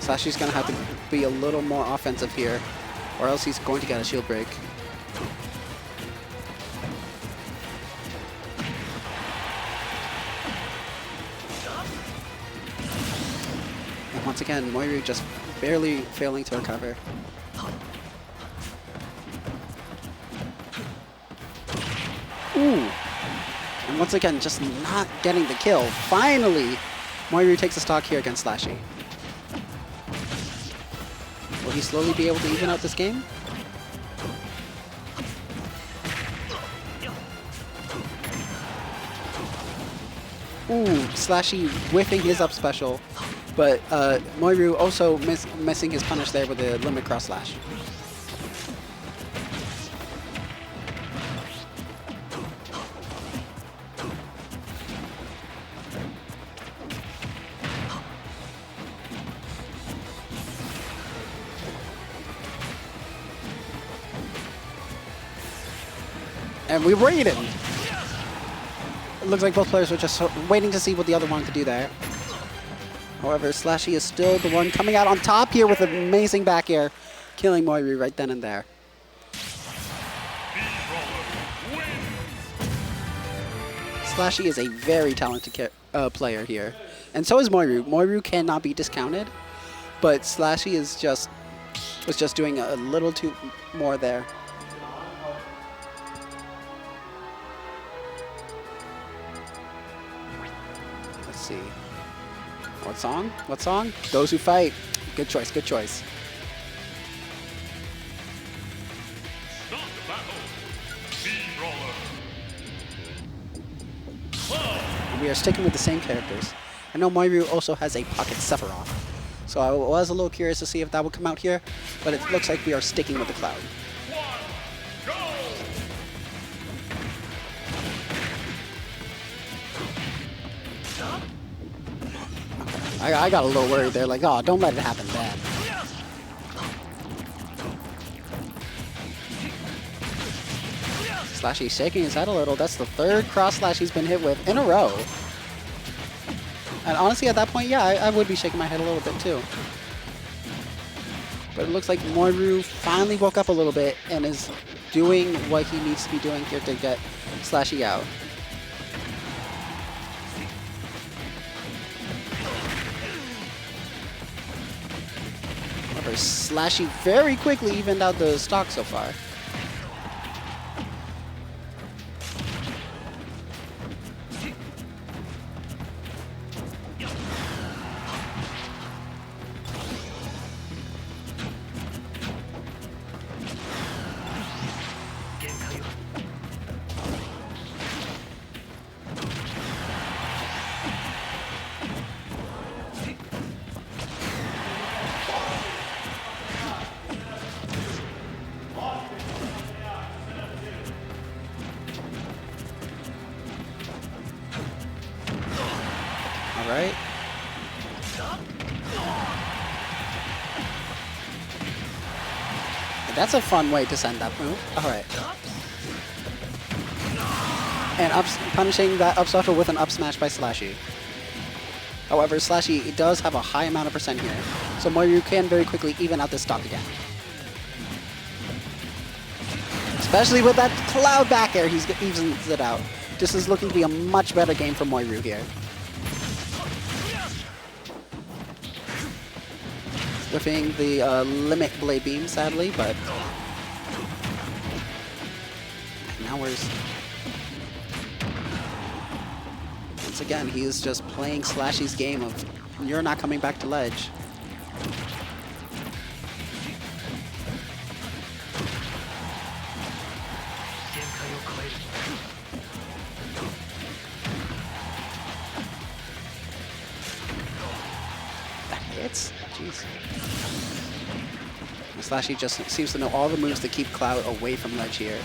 SLASHY's gonna have to be a little more offensive here, or else he's going to get a shield break. Once again, Moeru just barely failing to recover. Ooh! And once again, just not getting the kill. Finally, Moeru takes a stock here against SLASHY. Will he slowly be able to even out this game? Ooh, SLASHY whiffing his up special. But Moeru also missing his punish there with the limit cross slash. And we waited. It looks like both players were just waiting to see what the other one could do there. However, SLASHY is still the one coming out on top here with an amazing back air, killing Moeru right then and there. SLASHY is a very talented player here, and so is Moeru. Moeru cannot be discounted, but SLASHY was just doing a little too more there. Let's see. What song? What song? Those Who Fight. Good choice, good choice. Start the battle. Mii Brawler. And we are sticking with the same characters. I know Moeru also has a pocket Sephiroth, so I was a little curious to see if that would come out here, but it looks like we are sticking with the Cloud. One, go! I got a little worried there, like, oh, don't let it happen bad. Slashy shaking his head a little. That's the third cross slash he's been hit with in a row. And honestly, at that point, yeah, I would be shaking my head a little bit too. But it looks like Moeru finally woke up a little bit and is doing what he needs to be doing here to get Slashy out. However, Slashy very quickly evened out the stock so far. Right? That's a fun way to send that move. All right. And punishing that up special with an up smash by Slashy. However, Slashy does have a high amount of percent here, so Moeru can very quickly even out this stock again. Especially with that cloud back air, he evens it out. This is looking to be a much better game for Moeru here. Whipping the limit blade beam, sadly, but now once again, he is just playing Slashy's game of you're not coming back to ledge. That hits? Jeez. Slashy just seems to know all the moves to keep Cloud away from ledge here.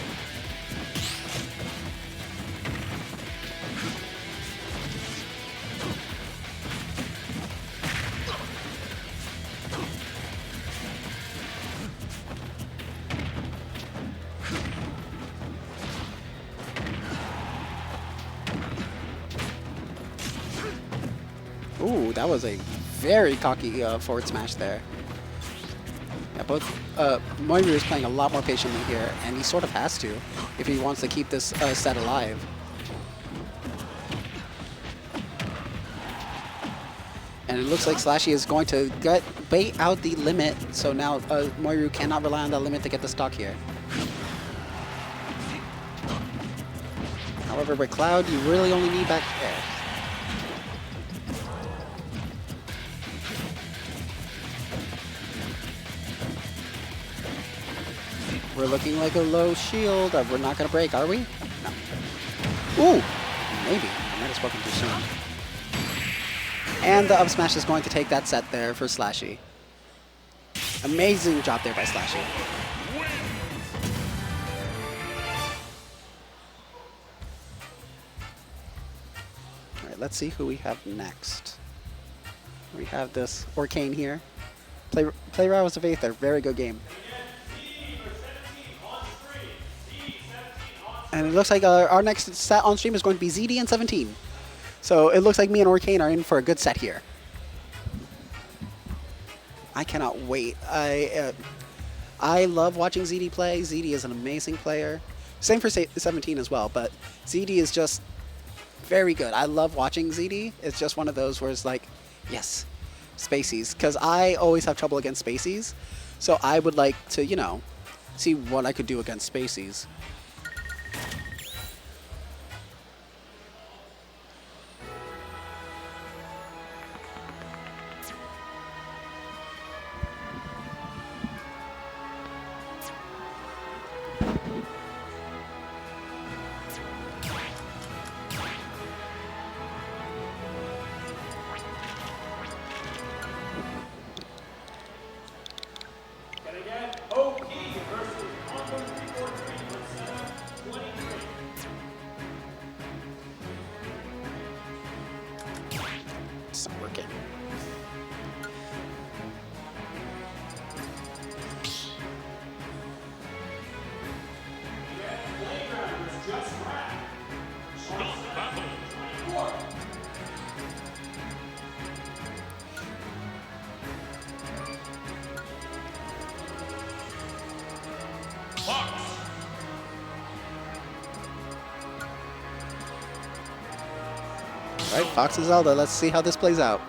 Ooh, that was a very cocky forward smash there. Yeah, both Moeru is playing a lot more patiently here, and he sort of has to if he wants to keep this set alive. And it looks like Slashy is going to bait out the limit, so now Moeru cannot rely on that limit to get the stock here. However, with Cloud, you really only need back air. We're looking like a low shield. We're not going to break, are we? No. Ooh! Maybe. I might have spoken too soon. And the up smash is going to take that set there for Slashy. Amazing job there by Slashy. All right, let's see who we have next. We have this Orcane here. Play Rouse of Aether. Very good game. And it looks like our next set on stream is going to be ZD and 17. So it looks like me and Orcane are in for a good set here. I cannot wait. I love watching ZD play. ZD is an amazing player. Same for 17 as well, but ZD is just very good. I love watching ZD. It's just one of those where it's like, yes, Spaceys. Because I always have trouble against Spaceys. So I would like to, you know, see what I could do against Spaceys. It's not working. All right, Fox and Zelda. Let's see how this plays out.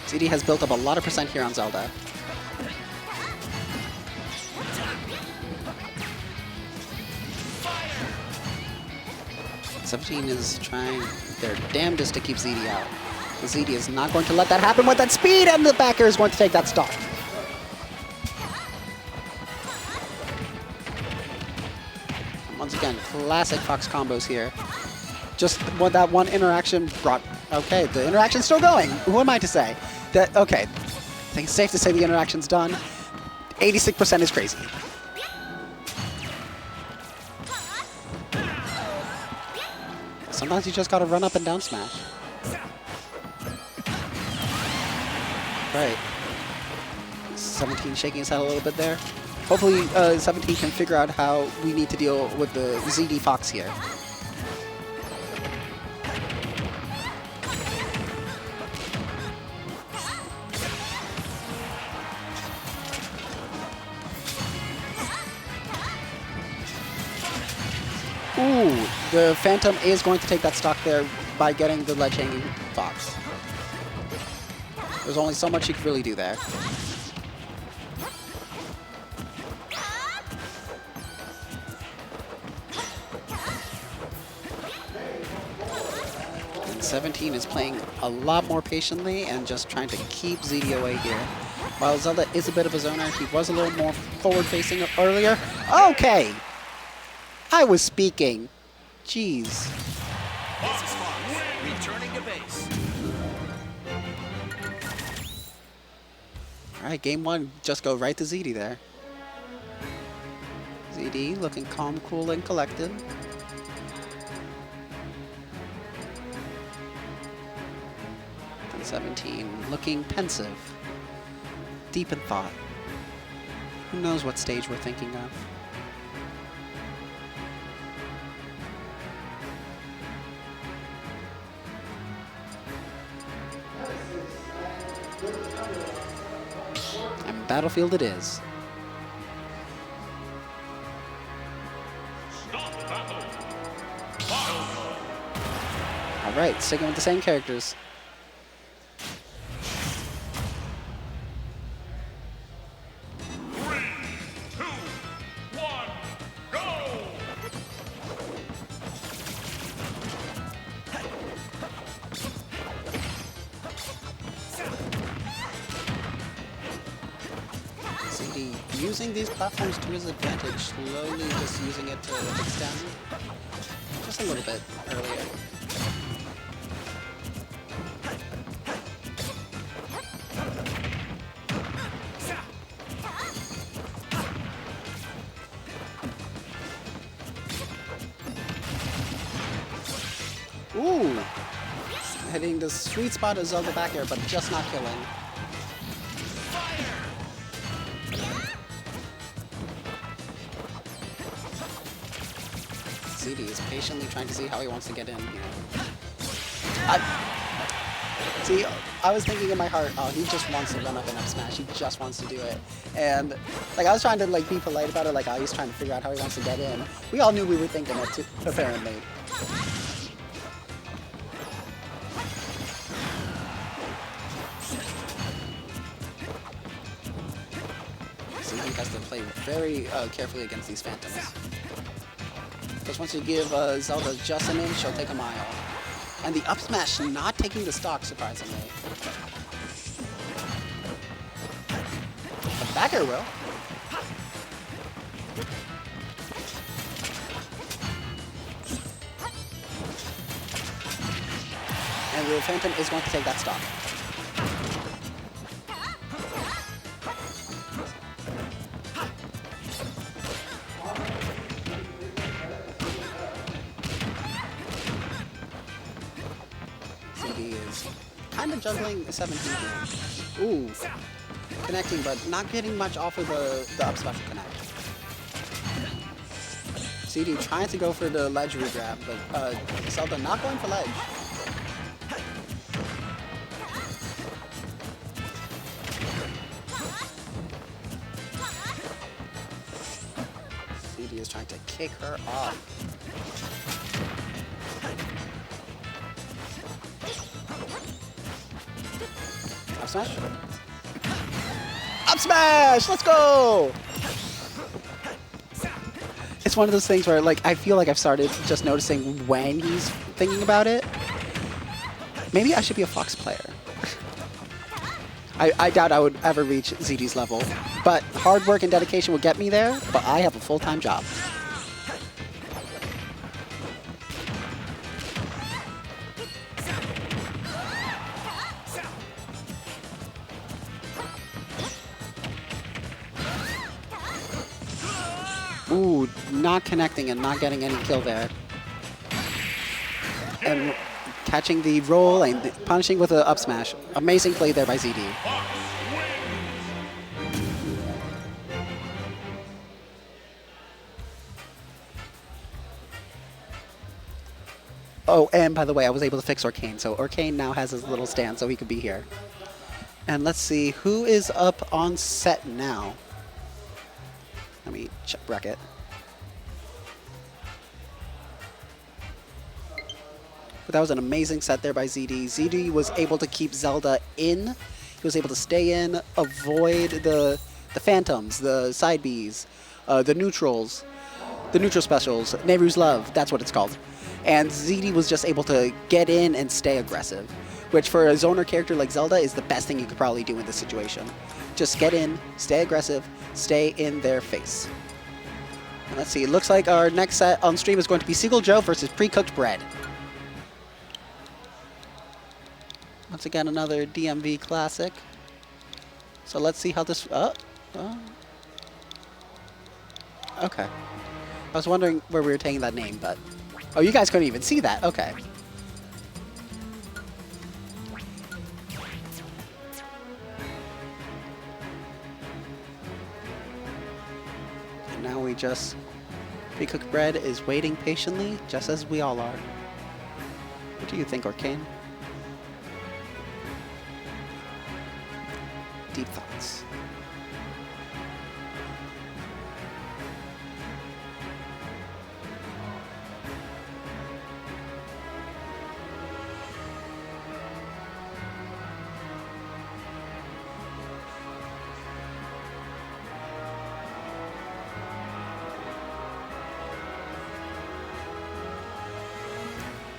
ZD has built up a lot of percent here on Zelda. '17 is trying their damnedest to keep ZD out. But ZD is not going to let that happen with that speed, and the back air is going to take that stock. Once again, classic Fox combos here. Just what that one interaction brought. Okay, the interaction's still going. Who am I to say? That okay, I think it's safe to say the interaction's done. 86% is crazy. Sometimes you just gotta run up and down smash. Right. 17 shaking his head a little bit there. Hopefully 17 can figure out how we need to deal with the ZD Fox here. Ooh, the Phantom is going to take that stock there by getting the ledge hanging Fox. There's only so much you can really do there. And 17 is playing a lot more patiently and just trying to keep ZD away here. While Zelda is a bit of a zoner, he was a little more forward-facing earlier. Okay! I was speaking. Jeez. This is Fox, returning to base. All right, game one, just go right to ZD there. ZD looking calm, cool, and collected. And 17 looking pensive, deep in thought. Who knows what stage we're thinking of? And Battlefield it is. All right, sticking with the same characters. Using these platforms to his advantage, slowly just using it to extend just a little bit earlier. Ooh! Hitting the sweet spot of Zelda back air, but just not killing. ZD is patiently trying to see how he wants to get in here. See, I was thinking in my heart, oh, he just wants to run up and up smash. He just wants to do it. And like I was trying to like be polite about it, like oh, he's trying to figure out how he wants to get in. We all knew we were thinking it too, apparently. ZD has to play very carefully against these Phantoms. Because once you give Zelda just an inch, she'll take a mile. And the up smash not taking the stock, surprisingly. The back air will. And the Phantom is going to take that stock. CD is kind of juggling 17 here. Ooh. Connecting, but not getting much off of the up special connect. CD trying to go for the ledge regrab, but Zelda not going for ledge. CD is trying to kick her off. Up smash? Up smash! Let's go! It's one of those things where, like, I feel like I've started just noticing when he's thinking about it. Maybe I should be a Fox player. I doubt I would ever reach ZD's level, but hard work and dedication will get me there, but I have a full-time job. Ooh, not connecting and not getting any kill there. And catching the roll and punishing with an up smash. Amazing play there by ZD. Oh, and by the way, I was able to fix Arcane, so Arcane now has his little stand, so he could be here. And let's see, who is up on set now? Let me check bracket. But that was an amazing set there by ZD. ZD was able to keep Zelda in. He was able to stay in, avoid the phantoms, the side Bs, the neutrals, the neutral specials, Nehru's Love, that's what it's called. And ZD was just able to get in and stay aggressive, which for a zoner character like Zelda is the best thing you could probably do in this situation. Just get in, stay aggressive, stay in their face. And let's see, it looks like our next set on stream is going to be Seagull Joe versus PreCookedBread. Once again, another DMV classic. So let's see how this... Okay. I was wondering where we were taking that name, but... Oh, you guys couldn't even see that. Okay. And now we just... PreCookedBread is waiting patiently, just as we all are. What do you think, Arcane? Deep thoughts.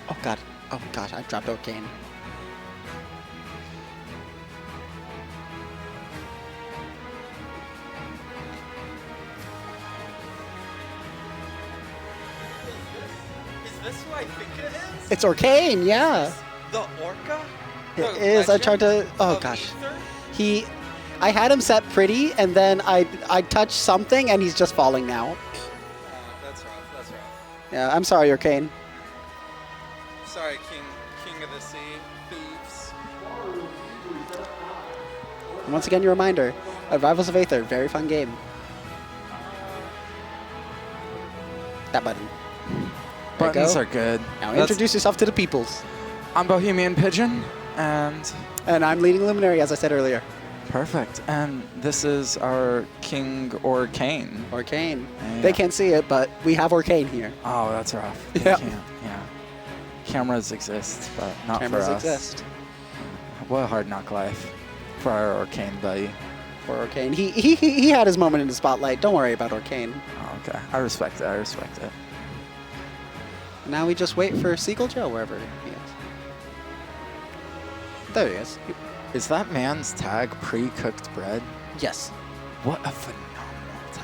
Oh god. Oh gosh, I dropped Arcane. Is this who I think it is? It's Arcane, yeah. The Orca? It The is. I tried to. legend Oh of gosh. Ether? I had him set pretty, and then I touched something, and he's just falling now. That's rough. That's rough. Yeah, I'm sorry, Arcane. Sorry, King of the Sea, thieves. And once again, your reminder: Rivals of Aether, very fun game. That button. There you Buttons go. are good. Now That's- introduce yourself to the peoples. I'm Bohemian Pigeon, and And I'm leading Luminary, as I said earlier. perfect. And this is our King Arcane. Arcane. Yeah. They can't see it, but we have Arcane here. Oh, that's rough. They Yeah. can't. Yeah. Cameras exist, but not Cameras for us. exist What a hard knock life for our Arcane buddy. for Arcane. He had his moment in the spotlight. Don't worry about Arcane. Oh, okay. I respect it. I respect it. Now we just wait for Seagull Joe wherever he is. There he is. Is that man's tag PreCookedBread? Yes. What a phenomenal tag.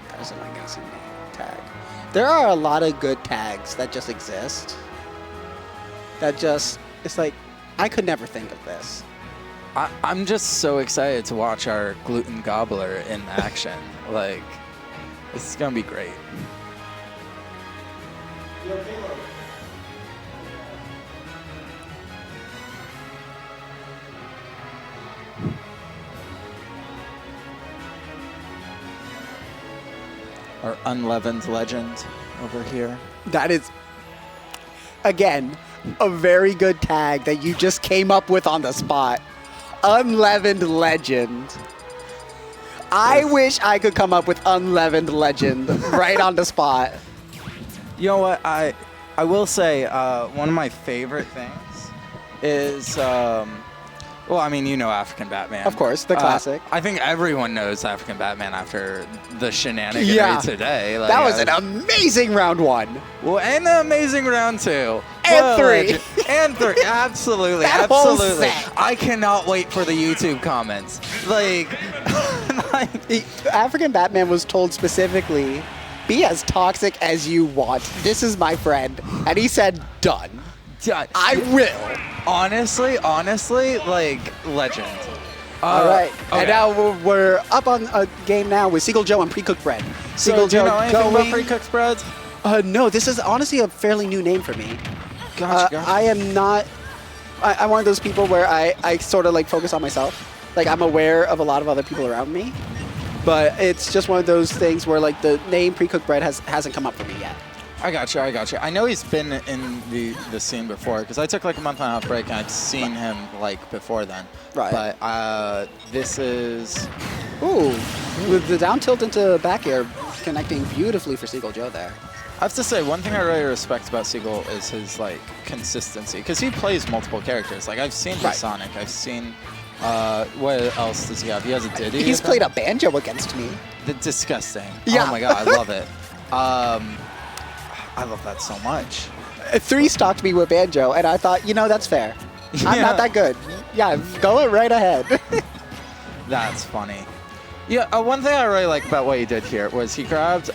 That is an amazing tag. There are a lot of good tags that just exist. That just, it's like, I could never think of this. I'm just so excited to watch our gluten gobbler in action. Like, this is gonna be great. Our unleavened legend over here. That is, again, a very good tag that you just came up with on the spot. Unleavened legend. I wish I could come up with unleavened legend right on the spot. You know what? I will say one of my favorite things is, well, I mean, you know Africanbatman. Of course, the classic. I think everyone knows Africanbatman after the shenaniganry Yeah. today. Like, That was an amazing round 1. Well, and an amazing round 2. And What a 3. legend. And 3. Absolutely. That whole absolutely. set. I cannot wait for the YouTube comments. Like, Africanbatman was told specifically, be as toxic as you want. This is my friend. And he said, done. I will. Honestly, like, legend. All right. Okay. And now we're up on a game now with Seagull Joe and PreCookedBread. So, Seagull do you Joe know anything about going. PreCookedBread? No, this is honestly a fairly new name for me. Gotcha. I am not. I'm one of those people where I sort of like focus on myself. Like I'm aware of a lot of other people around me, but it's just one of those things where like the name PreCookedBread hasn't come up for me yet. I got you. I know he's been in the scene before because I took like a month-and-a-half break and I'd seen him like before then. Right. But this is. Ooh, with the down tilt into back air connecting beautifully for Seagull Joe there. I have to say, one thing I really respect about Seagull is his like consistency because he plays multiple characters. Like I've seen Right. Sonic, I've seen. What else does he have? He has a Diddy. He's played a banjo against me. Disgusting. Yeah. Oh my god, I love it. I love that so much. 3 stalked me with banjo, and I thought, you know, that's fair. I'm Yeah. not that good. Yeah, go right ahead. That's funny. Yeah, one thing I really like about what he did here was he grabbed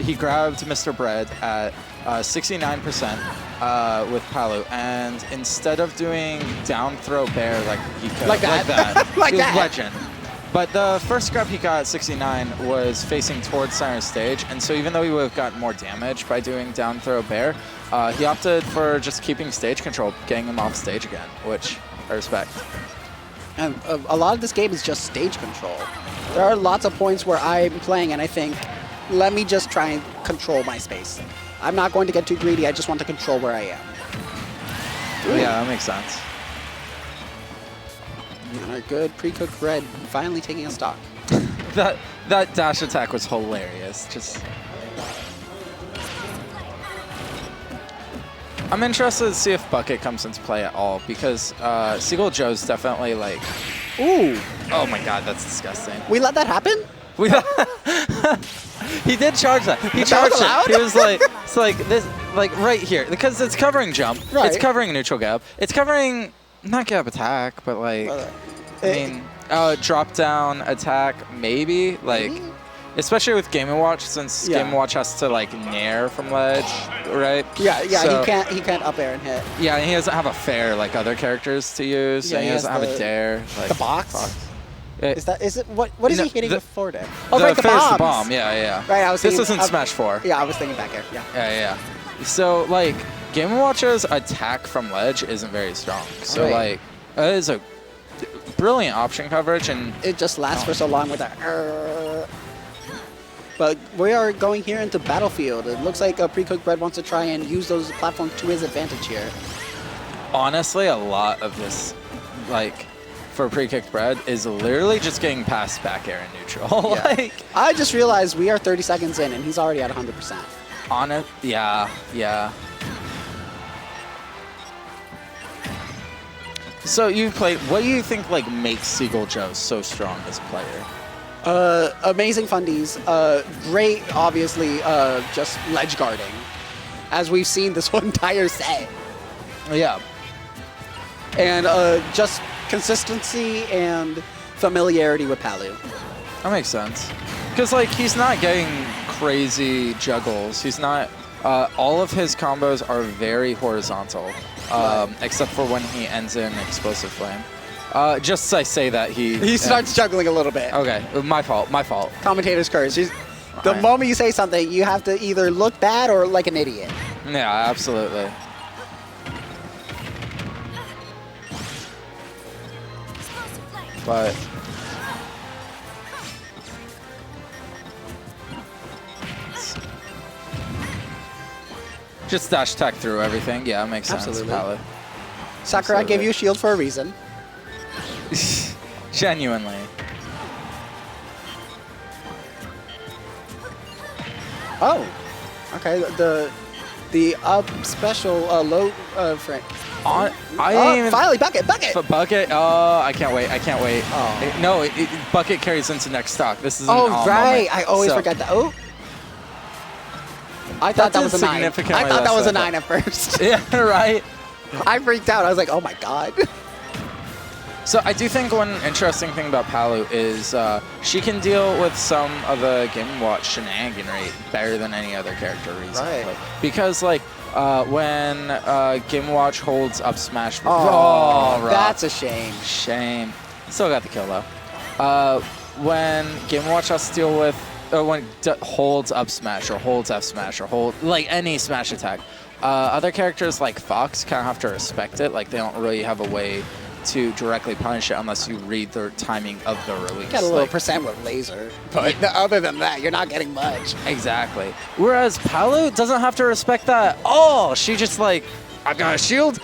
Mr. Bread at 69% with Palu, and instead of doing down throw bear like he could Like that. Like he was that. legend. But the first grab he got at 69 was facing towards center stage, and so even though he would have gotten more damage by doing down throw bear, he opted for just keeping stage control, getting him off stage again, which I respect. And a lot of this game is just stage control. There are lots of points where I'm playing and I think, let me just try and control my space. I'm not going to get too greedy, I just want to control where I am. Yeah, that makes sense. And our good PreCookedBread finally taking a stock. That dash attack was hilarious. Just. I'm interested to see if Bucket comes into play at all because Seagull Joe's definitely like. Ooh, Oh my god, that's disgusting. we let that happen? He did charge that. He That was charged allowed? it. He was like, it's like this, like right here because it's covering jump. Right. It's covering neutral gap. It's covering not gap attack, but like. I mean, drop down attack, maybe. Like, especially with Game & Watch, since Yeah. Game & Watch has to, like, nair from ledge, right? Yeah, So- he can't up air and hit. Yeah, and he doesn't have a fair like other characters to use, Yeah, and he he has doesn't have a the- dare. Like, The box? It- Is it what is No, he hitting the- with forward air? Oh, the right, the fair's bombs. the bomb, yeah. Right, I was This thinking isn't Smash 4. Yeah, I was thinking back air. Yeah. Yeah. So, like, Game & Watch's attack from ledge isn't very strong. So, Right. like, it is a brilliant option coverage, and It just lasts for so long with that. But we are going here into Battlefield. It looks like PreCookedBread wants to try and use those platforms to his advantage here. honestly, a lot of this, like, for PreCookedBread is literally just getting past back air and neutral. Yeah. Like, I just realized we are 30 seconds in and he's already at 100%. on it, yeah. So you've played. What do you think like makes Seagull Joe so strong as a player? Amazing fundies. Great, obviously, just ledge guarding, as we've seen this whole entire set. Yeah. And just consistency and familiarity with Palu. That makes sense. Because like he's not getting crazy juggles. He's not All of his combos are very horizontal, except for when he ends in Explosive Flame. Just I say that He starts juggling a little bit. Okay, my fault, my fault. Commentator's curse. The Right. moment you say something, you have to either look bad or like an idiot. Yeah, absolutely. But just dash attack through everything. Yeah, it makes sense. Absolutely. Valid. Sakurai gave you a shield for a reason. Genuinely. Oh, okay. The up special low frame. I didn't even. Finally, bucket. But bucket. Oh, I can't wait. I can't wait. Oh. No, bucket carries into next stock. This is an Oh, all right. moment. I always So- forget that. Oh. I thought that was a 9. significantly I thought that less was a than 9 at first. Yeah, right. I freaked out. I was like, oh my god. So I do think one interesting thing about Palu is she can deal with some of the Game & Watch shenaniganry better than any other character recently. Right. Because like when Game & Watch holds up smash. Oh, rough. that's a shame. Shame. Still got the kill though. When Game & Watch has to deal with when holds up smash or holds F smash or hold like any smash attack, other characters like Fox kind of have to respect it. Like they don't really have a way to directly punish it unless you read the timing of the release. Got a little Like, percent with laser, but other than that, you're not getting much. exactly. Whereas Palu doesn't have to respect that. Oh, she just like, I got a shield.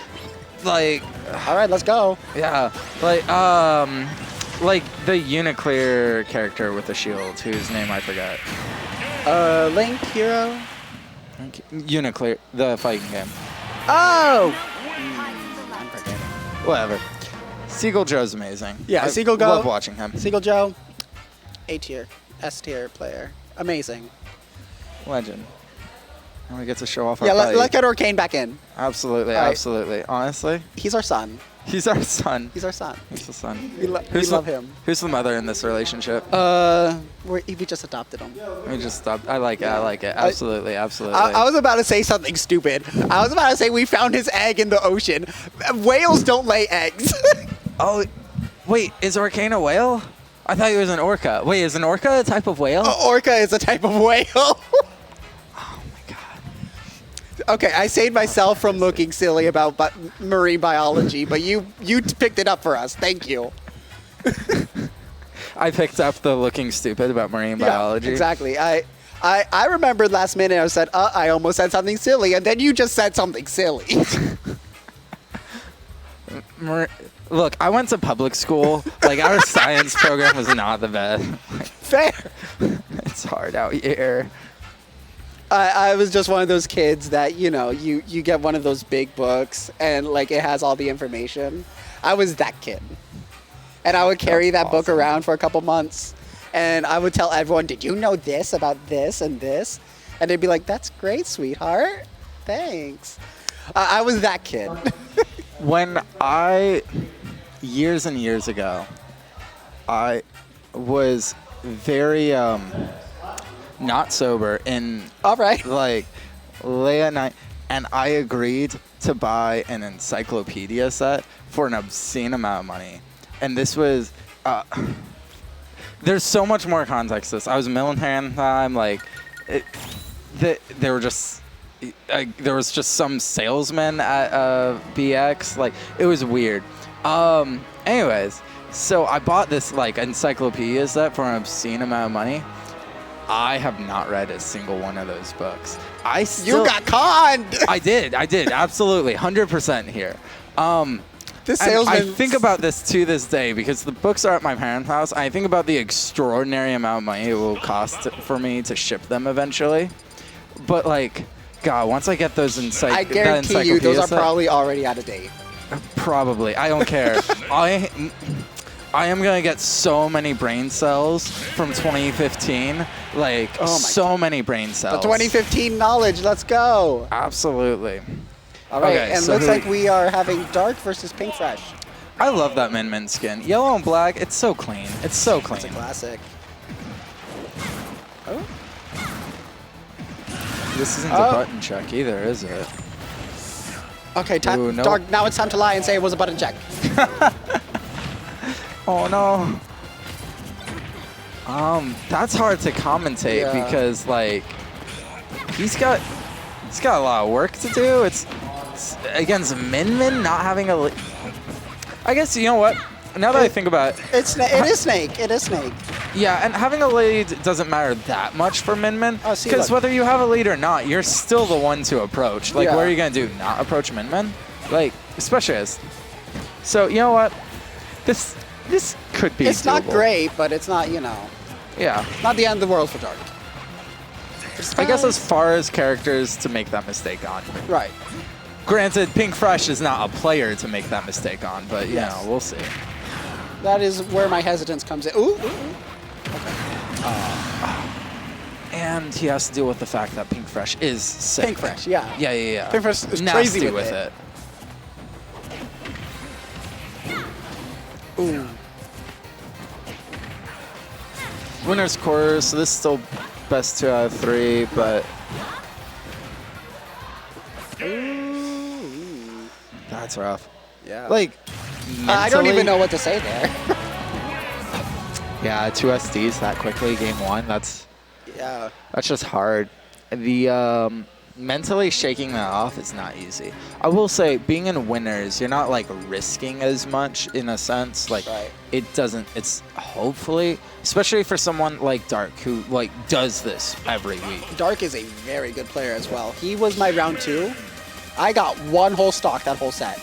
Like, All right, let's go. yeah, like the Uniclear character with the shield, whose name I forgot. Link, hero. Uniclear, the fighting game. Oh! I'm forgetting. Whatever. Seagull Joe's amazing. Yeah, I Seagull Go. love watching him. Seagull Joe, A tier, S tier player. Amazing. Legend. And we get to show off our Yeah, fight. let's get Arcane back in. Absolutely, All right. absolutely. Honestly, He's our son. he's our son. He's our son. He's the son. We love him. Who's the mother in this relationship? We just adopted him. We just stopped. I like it. I like it. Absolutely, absolutely. I was about to say something stupid. I was about to say we found his egg in the ocean. Whales don't lay eggs. Oh, wait, is Arcane a whale? I thought he was an orca. Wait, is an orca a type of whale? Orca is a type of whale. Oh my god. Okay, I saved myself from looking silly about marine biology, but you picked it up for us. Thank you. I picked up the looking stupid about marine biology. Yeah, exactly. I remembered last minute. I said, I almost said something silly, and then you just said something silly. Look, I went to public school. Like, our science program was not the best. Fair. It's hard out here. I was just one of those kids that, you know, you get one of those big books and, like, it has all the information. I was that kid. And I would carry that book around for a couple months. And I would tell everyone, did you know this about this and this? And they'd be like, that's great, sweetheart. Thanks. I was that kid. When years and years ago, I was very not sober in All right. like late at night, and I agreed to buy an encyclopedia set for an obscene amount of money. And this was there's so much more context to this. I was military at the time, like they were just there was just some salesman at BX. Like, it was weird. Anyways, so I bought this like encyclopedia set for an obscene amount of money. I have not read a single one of those books. You got conned. I did, absolutely, 100% here. This And salesman. I think about this to this day because the books are at my parents' house. I think about the extraordinary amount of money it will cost for me to ship them eventually. But like, God, once I get those I guarantee you, those are probably already out of date. Probably. I don't care. I am going to get so many brain cells from 2015. Like, Oh my so many brain The cells. 2015 knowledge. Let's go. Absolutely. All right, Okay, and so looks who- like we are having dark versus pink fresh. I love that Min Min skin. Yellow and black, it's so clean. It's so clean. It's a classic. Oh. This isn't a button check either, is it? Okay, Ooh, no. Dark, now it's time to lie and say it was a button check. Oh no. That's hard to commentate because like he's got a lot of work to do. It's against Min not having a. I guess you know what. Now that I think about it, it is Snake. It is Snake. Yeah, and having a lead doesn't matter that much for Min Oh, see, because look. whether you have a lead or not, you're still the one to approach. Like, Yeah. what are you gonna do? Not approach Min? Like, especially as. So you know what? This could be. It's not doable. great, but it's not, you know, Yeah. not the end of the world for Dark. I guess as far as characters to make that mistake on. Right. Granted, Pink Fresh is not a player to make that mistake on, but you Yes. know, we'll see. That is where my hesitance comes in. Ooh. And he has to deal with the fact that Pink Fresh is sick. Pink Fresh, yeah. Yeah. Pink Fresh is Nasty crazy with it. Ooh. Winner's quarters, so this is still best 2 out of 3, but that's rough. Yeah. Like, I don't even mentally- know what to say there. Yeah, 2 SDs that quickly, game 1. That's Yeah. just hard. The mentally shaking that off is not easy. I will say, being in winners, you're not like risking as much in a sense. Like, Right. it doesn't. It's hopefully, especially for someone like Dark who like does this every week. Dark is a very good player as well. He was my round 2. I got one whole stock that whole set.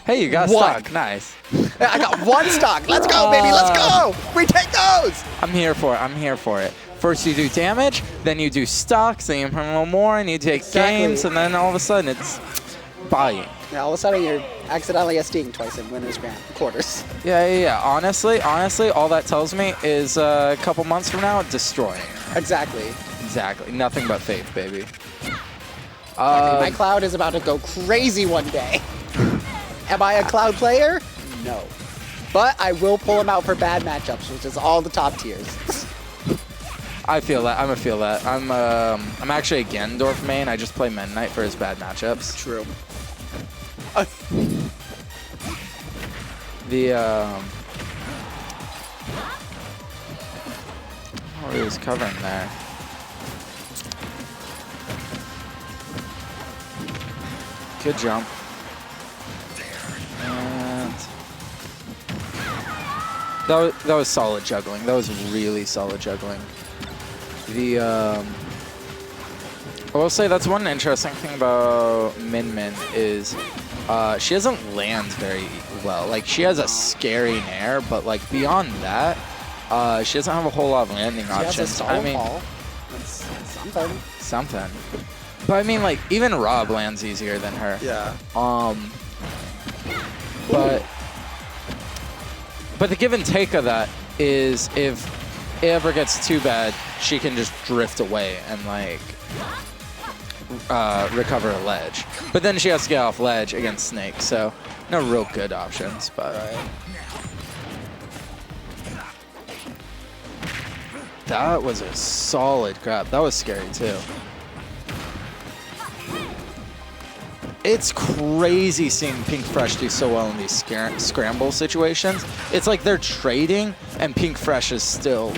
Hey, you got One. stock. Nice. I got one stock. Let's go, baby. Let's go. We take those. I'm here for it. I'm here for it. First you do damage, then you do stocks, then you put a little more, and you take Exactly. games, and then all of a sudden it's buying. Yeah, all of a sudden you're accidentally SDing twice in winners grand quarters. Yeah. Honestly, all that tells me is a couple months from now, destroying. Exactly. Exactly. Nothing but faith, baby. My Cloud is about to go crazy one day. Am I a Cloud player? No. But I will pull him out for bad matchups, which is all the top tiers. I feel that. I'm gonna feel that. I'm actually a Gendorf main. I just play Mend Knight for his bad matchups. True. The oh, he was covering there. Good jump. And that was solid juggling. That was really solid juggling. The I will say that's one interesting thing about Min is she doesn't land very well. Like, she has a scary nair, but like beyond that, she doesn't have a whole lot of landing She has a options. stall I mean, fall. That's something. something. But I mean, like, even Rob lands easier than her. Yeah. But the give and take of that is if it ever gets too bad, she can just drift away and like recover a ledge. But then she has to get off ledge against Snake, so no real good options. But that was a solid grab. That was scary too. It's crazy seeing Pink Fresh do so well in these scramble situations. It's like they're trading, and Pink Fresh is still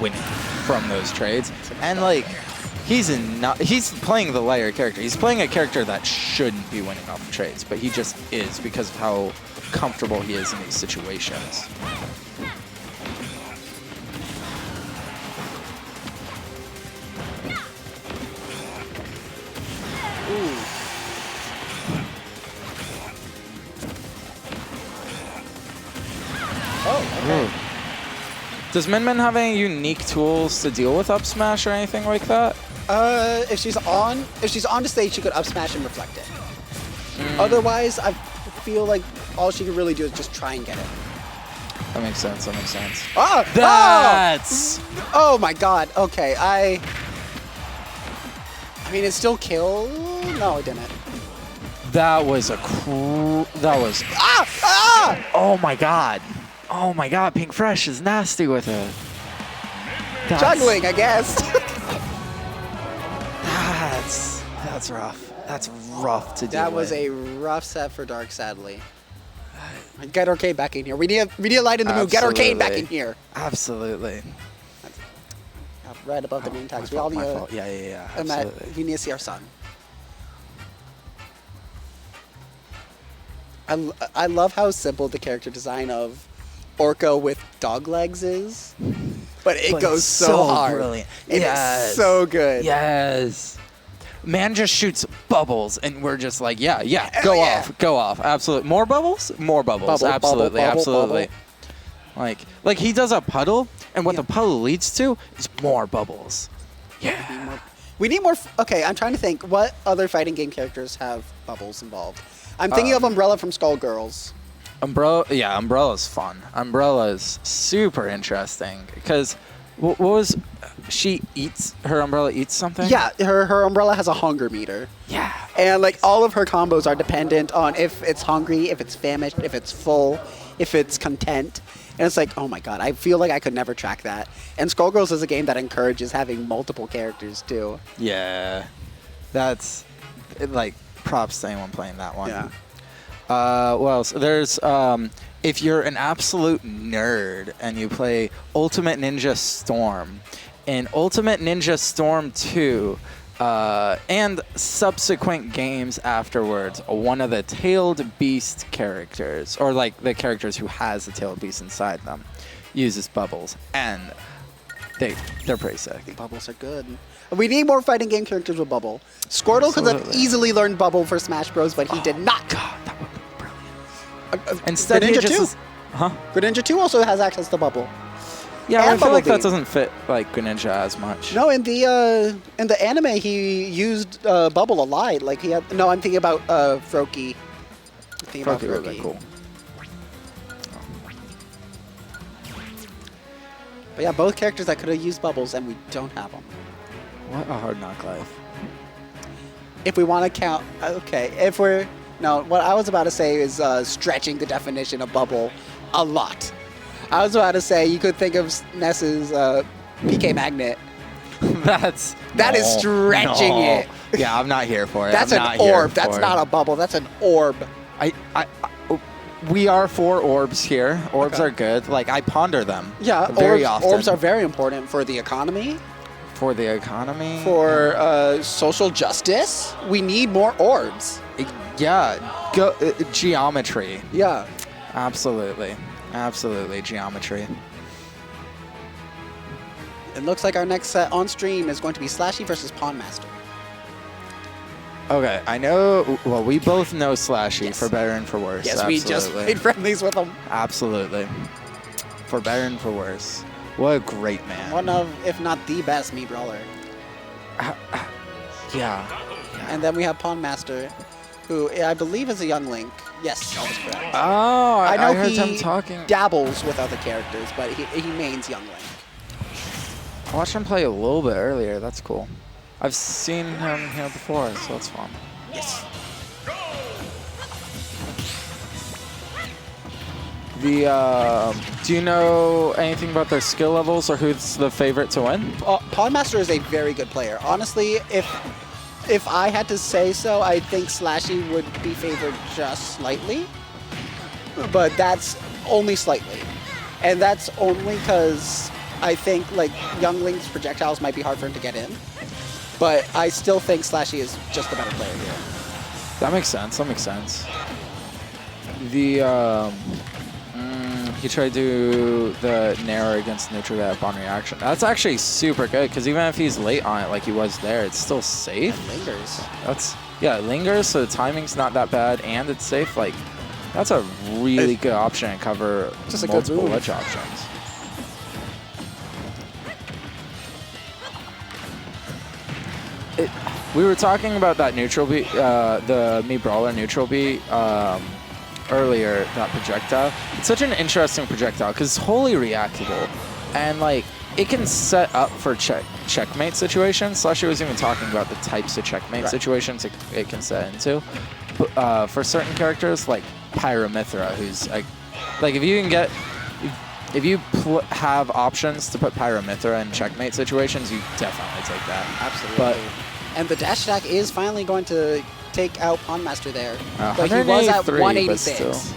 winning from those trades. And like, he's playing the lighter character. He's playing a character that shouldn't be winning off of trades, but he just is because of how comfortable he is in these situations. Oh, okay. Does Min have any unique tools to deal with up smash or anything like that? If she's on the stage, she could up smash and reflect it. Otherwise, I feel like all she can really do is just try and get it. That makes sense. That makes sense. Oh, That's oh my God. Okay, I mean, it still killed. No, it didn't. that was a that was. Oh my God. Oh my God. Pink Fresh is nasty with it. That's- Juggling, I guess. That's rough. That's rough to deal That was with. a rough set for Dark, sadly. Get Arcade back in here. We need a light in the mood. Get Arcade back in here. Absolutely. Right above the name tags. We My all need fault. to. Yeah. Absolutely. We need to see our son. I love how simple the character design of Orko with dog legs is, but it goes so hard. Brilliant. It is so good. Yes. Man just shoots bubbles, and we're just like, yeah, go off. Absolutely. More bubbles? More bubbles. Bubble, absolutely, bubble, absolutely. bubble. Like he does a puddle, and what the puddle leads to is more bubbles. Yeah. We need more. Okay, I'm trying to think. What other fighting game characters have bubbles involved? I'm thinking of Umbrella from Skullgirls. Umbrella's fun. Umbrella's super interesting because what was she eats? Her umbrella eats something. Yeah, her umbrella has a hunger meter. Yeah. And like all of her combos are dependent on if it's hungry, if it's famished, if it's full, if it's content. And it's like, oh my god, I feel like I could never track that. And Skullgirls is a game that encourages having multiple characters too. Yeah. That's like props to anyone playing that one. Yeah. Well, so there's if you're an absolute nerd and you play Ultimate Ninja Storm, in Ultimate Ninja Storm 2 and subsequent games afterwards, one of the tailed beast characters, or like the characters who has a tailed beast inside them, uses bubbles, and they're pretty sick. Bubbles are good. We need more fighting game characters with bubble. Squirtle could have Absolutely. easily learned bubble for Smash Bros, but he did not. God, that would be brilliant. Instead, he Greninja just 2. is, huh? Greninja 2 also has access to bubble. Yeah, And I feel like Bumblebee. that doesn't fit like Greninja as much. No, in the anime he used bubble a lot. Like he had. No, I'm thinking about Froakie. I'm thinking about Froakie would be Froakie. cool. But yeah, both characters that could have used bubbles, and we don't have them. What a hard knock life. If we want to count, okay. If we're no, what I was about to say is stretching the definition of bubble a lot. I was about to say you could think of Ness's PK magnet. That is stretching it. Yeah, I'm not here for it. That's I'm an not here orb. That's for not it. a bubble. That's an orb. We are for orbs here. Orbs Okay. are good. Like I ponder them. Yeah, very orbs, often. orbs are very important for the economy, for the economy. for social justice. We need more orbs. Yeah, geometry. Yeah. Absolutely, geometry. It looks like our next set on stream is going to be SLASHY versus PawnMaster. Okay, I know. Well, we both know SLASHY Yes. for better and for worse. Yes, Absolutely. we just made friendlies with him. Absolutely. For better and for worse. What a great man. One of, if not the best, Mii Brawler. Yeah. And then we have PawnMaster, who I believe is a young Link. Yes, that is correct. Oh, I know heard he him talking. dabbles with other characters, but he mains young Link. I watched him play a little bit earlier. That's cool. I've seen him here before, so that's fun. Yes. Do you know anything about their skill levels or who's the favorite to win? PawnMaster is a very good player. Honestly, if I had to say so, I think SLASHY would be favored just slightly. But that's only slightly. And that's only because I think like young Link's projectiles might be hard for him to get in. But I still think SLASHY is just the better player here. That makes sense. That makes sense. He tried to do the Nair against neutral upon reaction. That's actually super good because even if he's late on it like he was there, it's still safe. It lingers. Yeah, it lingers, so the timing's not that bad and it's safe. Like, that's a really good option to cover Just a good multiple move. ledge options. We were talking about that neutral beat, the Mii Brawler neutral beat earlier, that projectile. It's such an interesting projectile because it's wholly reactable. And like, it can set up for checkmate situations. SLASHY was even talking about the types of checkmate situations it can set into. But, for certain characters, like Pyramithra, who's like if you can get, if you have options to put Pyramithra in checkmate situations, you definitely take that. Absolutely. But And the dash attack is finally going to take out PawnMaster there. But he was at 183, 186. but still.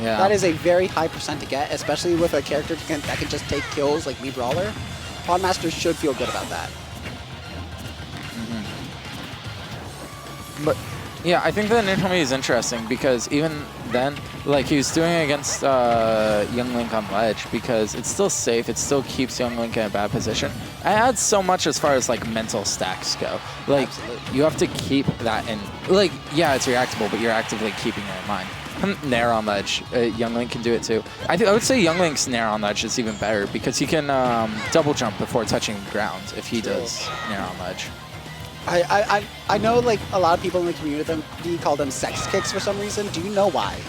Yeah. That is a very high percent to get, especially with a character that can just take kills like Mii Brawler. PawnMaster should feel good about that. But yeah, I think the neutral Mii is interesting because even then, like he was doing it against Young Link on ledge because it's still safe. It still keeps Young Link in a bad position. It adds so much as far as like mental stacks go. Like you have to keep that in. Like yeah, it's reactable, but you're actively keeping it in mind. Nair on ledge, Young Link can do it too. I would say Young Link's Nair on ledge is even better because he can double jump before touching the ground if he does Nair on ledge. I know like a lot of people in the community call them sex kicks for some reason. Do you know why?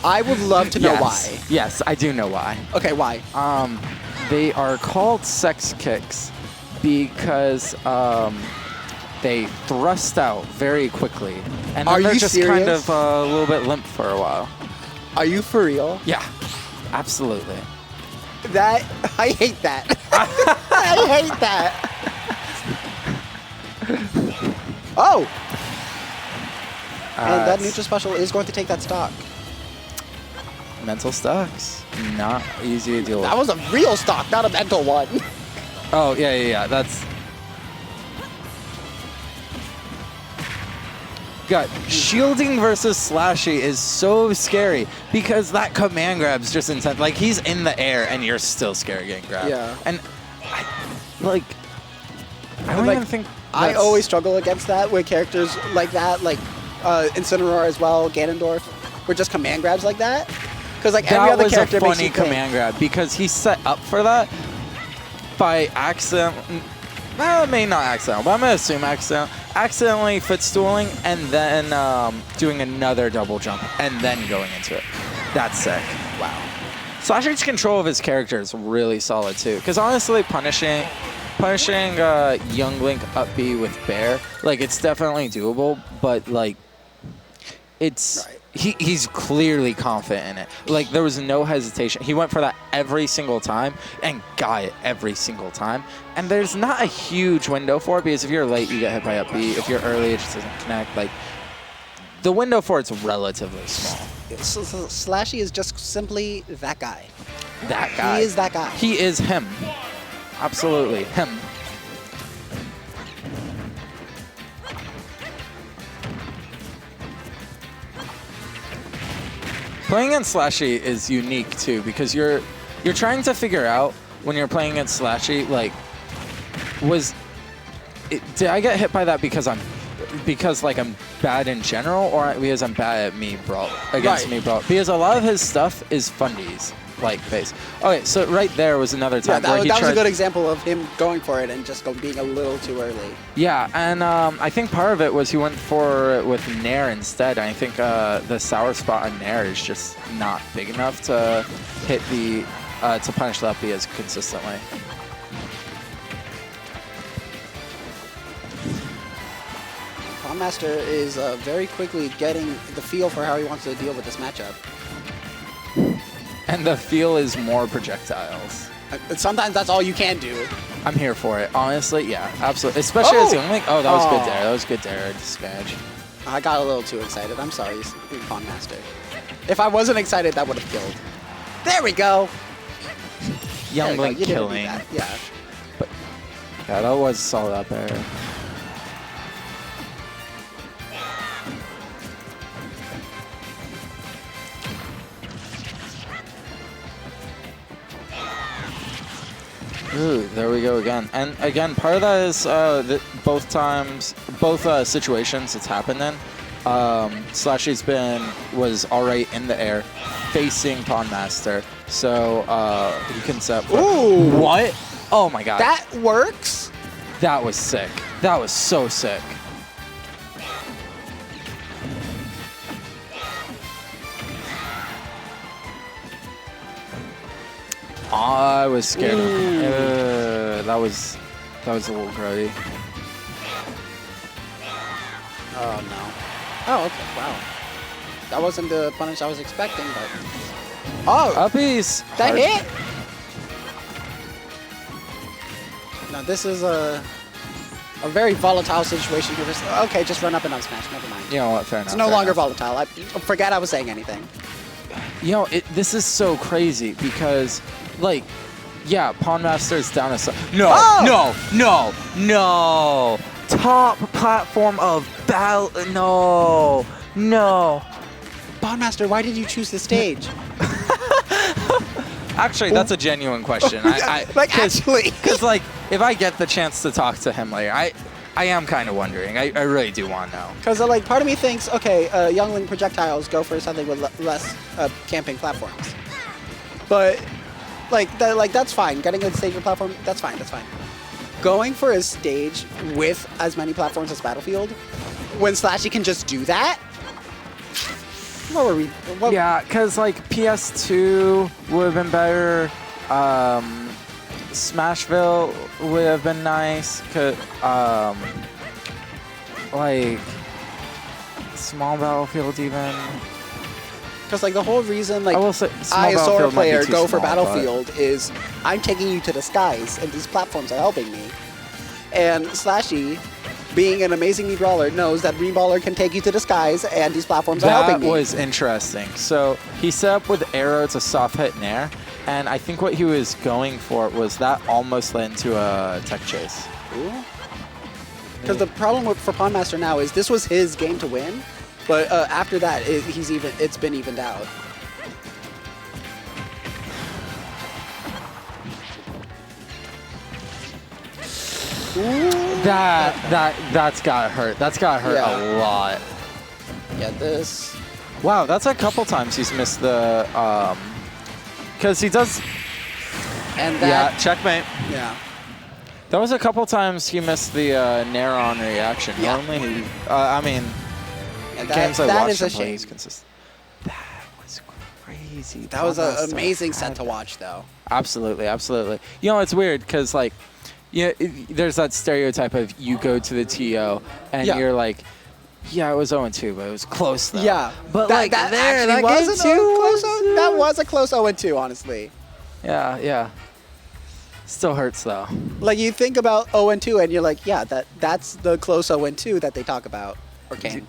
I would love to know why. Yes, I do know why. Okay, why? They are called sex kicks because they thrust out very quickly. And then they're just kind of a little bit limp for a while. Are you for real? Yeah, absolutely. I hate that. I hate that. Oh! And that neutral special is going to take that stock. Mental stocks, not easy to deal with. That was a real stock, not a mental one. Oh, yeah. That's... God, shielding versus Slashy is so scary because that command grab's just intense. Like, he's in the air and you're still scared of getting grabbed. Yeah. And, I don't even think... I always struggle against that with characters like that, like Incineroar as well, Ganondorf, were just command grabs like that. Because like every other character that was makes a you funny command grab because he set up for that by accident. Well, maybe not accidental, but I'm gonna assume accidentally footstooling and then doing another double jump and then going into it. That's sick. Wow. Slashy's control of his character is really solid too. Because honestly, punishing Young Link up B with Bear, like it's definitely doable, but like it's he's clearly confident in it. Like there was no hesitation. He went for that every single time and got it every single time. And there's not a huge window for it because if you're late, you get hit by up B. If you're early, it just doesn't connect. Like the window for it's relatively small. Slashy is just simply that guy. That guy. He is that guy. He is him. Absolutely, him. Playing against Slashy is unique too because you're trying to figure out when you're playing against Slashy, like, did I get hit by that because I'm bad in general or because I'm bad at Mii Brawler against Mii Brawler? Because a lot of his stuff is fundies. Like base. Okay, so right there was another time where he tried. That was a good example of him going for it and just being a little too early. Yeah, and I think part of it was he went for it with Nair instead. I think the sour spot on Nair is just not big enough to hit the to punish the up B as consistently. PawnMaster is very quickly getting the feel for how he wants to deal with this matchup. And the feel is more projectiles. Sometimes that's all you can do. I'm here for it. Honestly, yeah, absolutely. Especially as Young Link. Oh, that was good there. That was good there. Disadvantage. I got a little too excited. I'm sorry, PawnMaster. If I wasn't excited, that would have killed. There we go. Young Link killing. Yeah. But yeah, that was solid up there. Ooh, there we go again. And again, part of that is both situations it's happened in. Slashy's was already in the air, facing PawnMaster, so he can set. Ooh! What? Oh my god. That works? That was sick. That was so sick. I was scared of him. That was a little grody. Oh no. Oh, okay. Wow. That wasn't the punish I was expecting, but. Oh! Uppies! That hit? Now this is a a very volatile situation here. Okay, just run up and up smash. Never mind. You know what? Fair enough. It's no fair longer enough. volatile. I forget I was saying anything. You know, this is so crazy because, like, yeah, PawnMaster's down a no, no. Top platform of battle. No. PawnMaster, why did you choose the stage? Actually, that's a genuine question. Actually. Because, like, if I get the chance to talk to him later, I am kind of wondering. I really do want to know. Because, like, part of me thinks, okay, Youngling projectiles go for something with less camping platforms. But, that's fine. Getting a stage with platform, that's fine. Going for a stage with as many platforms as Battlefield, when SLASHY can just do that? What were we? Yeah, because, like, PS2 would have been better. Smashville would have been nice. Like, small Battlefield even. Because, like, the whole reason, like, I will say, I, as Sora Battlefield might be player, too go for small, Battlefield is I'm taking you to the skies, and these platforms are helping me. And SLASHY, being an amazing Mii Brawler, knows that Mii Brawler can take you to the skies, and these platforms are helping me. That was interesting. So he set up with arrow to soft hit nair, and I think what he was going for was that almost led into a tech chase. Because the problem for PawnMaster now is this was his game to win, but after that, it's been evened out. That's gotta hurt. That's gotta hurt a lot. Yeah, this. Wow, that's a couple times he's missed the because he does. And that. Yeah, checkmate. Yeah. That was a couple times he missed the nair on reaction. Yeah. Normally, I mean, And games I that watched is a him play, shame. he's consistent. That was crazy. That was an PawnMaster amazing set had to that. watch, though. Absolutely, absolutely. You know, it's weird because, like, there's that stereotype of you go to the TO and you're like, yeah, it was 0-2, but it was close, though. Yeah. But, that, like, that there, actually that was game a close. too. That was a close 0-2, honestly. Yeah. Still hurts, though. Like, you think about 0-2, and you're like, yeah, that's the close 0-2 that they talk about. Or Kane.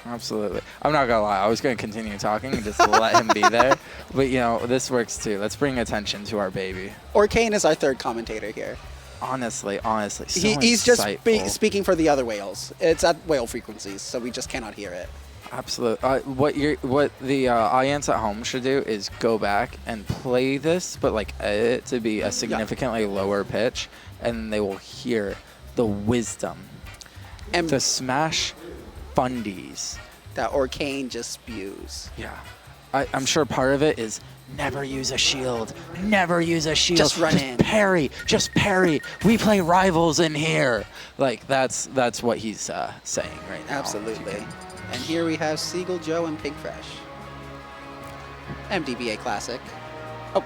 Absolutely. I'm not gonna lie. I was gonna continue talking just to let him be there, but you know this works too. Let's bring attention to our baby. Or Kane is our third commentator here. Honestly, so He's just insightful. speaking for the other whales. It's at whale frequencies, so we just cannot hear it. Absolutely. What the audience at home should do is go back and play this, but like edit to be a significantly lower pitch, and they will hear the wisdom, And the smash fundies that Orcane just spews. Yeah. I'm sure part of it is never use a shield. Never use a shield. Just run in. Just parry. We play rivals in here. Like, that's what he's saying right now. Absolutely. And here we have Seagull, Joe, and Pig Fresh. MDBA Classic. Oh.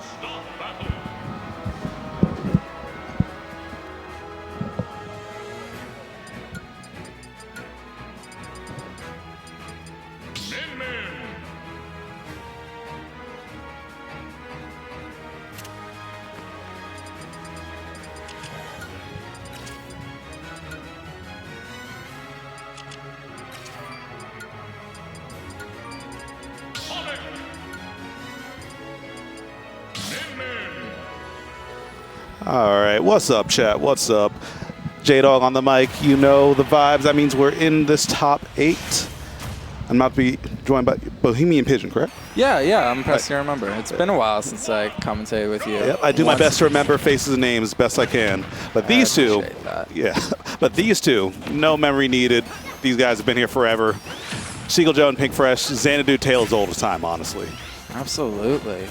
All right, what's up, chat? What's up? J-Dog on the mic. You know the vibes. That means we're in this top 8. I'm about to be joined by Bohemian Pigeon, correct? Yeah, I'm impressed you remember. It's been a while since I commentated with you. Yep, I do my best to remember faces and names as best I can. But these two, but these two, no memory needed. These guys have been here forever. Seagull Joe and Pink Fresh, Xanadu tale as old as time, honestly. Absolutely.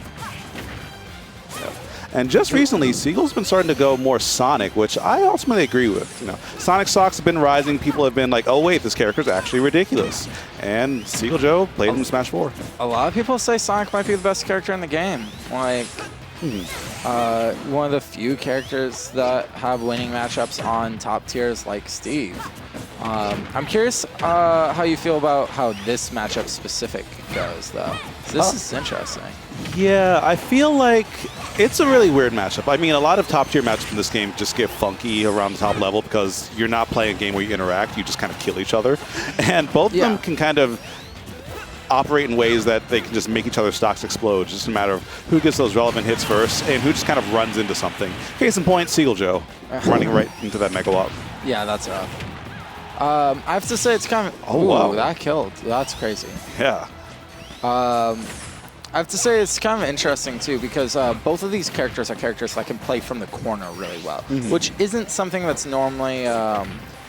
And just recently, Seagull's been starting to go more Sonic, which I ultimately agree with. You know, Sonic stocks have been rising. People have been like, "Oh wait, this character's actually ridiculous." And Seagull Joe played him in Smash 4. A lot of people say Sonic might be the best character in the game. Like, one of the few characters that have winning matchups on top tiers like Steve. I'm curious how you feel about how this matchup specific goes, though. This is interesting. Yeah, I feel like it's a really weird matchup. I mean, a lot of top-tier matchups in this game just get funky around the top level because you're not playing a game where you interact. You just kind of kill each other. And both of them can kind of operate in ways that they can just make each other's stocks explode. It's just a matter of who gets those relevant hits first and who just kind of runs into something. Case in point, Seagull Joe running right into that Megawatt. Yeah, that's rough. I have to say it's kind of... Oh, wow. That killed. That's crazy. Yeah. I have to say it's kind of interesting, too, because both of these characters are characters that can play from the corner really well, which isn't something that's normally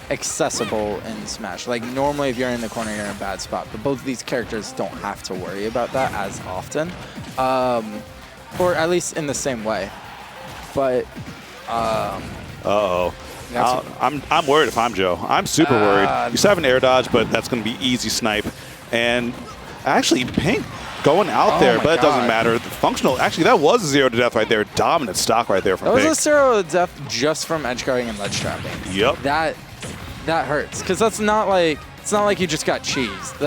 accessible in Smash. Like, normally if you're in the corner, you're in a bad spot, but both of these characters don't have to worry about that as often, or at least in the same way. But... Uh-oh. I'm worried if I'm Joe. I'm super worried. You still have an air dodge, but that's going to be easy snipe. And actually, Pink going out there, but it doesn't matter. The functional, actually, that was a 0 to death right there. Dominant stock right there from Pink. That was a 0 to death just from edge guarding and ledge trapping. Yep. That hurts because that's not like it's not like you just got cheesed.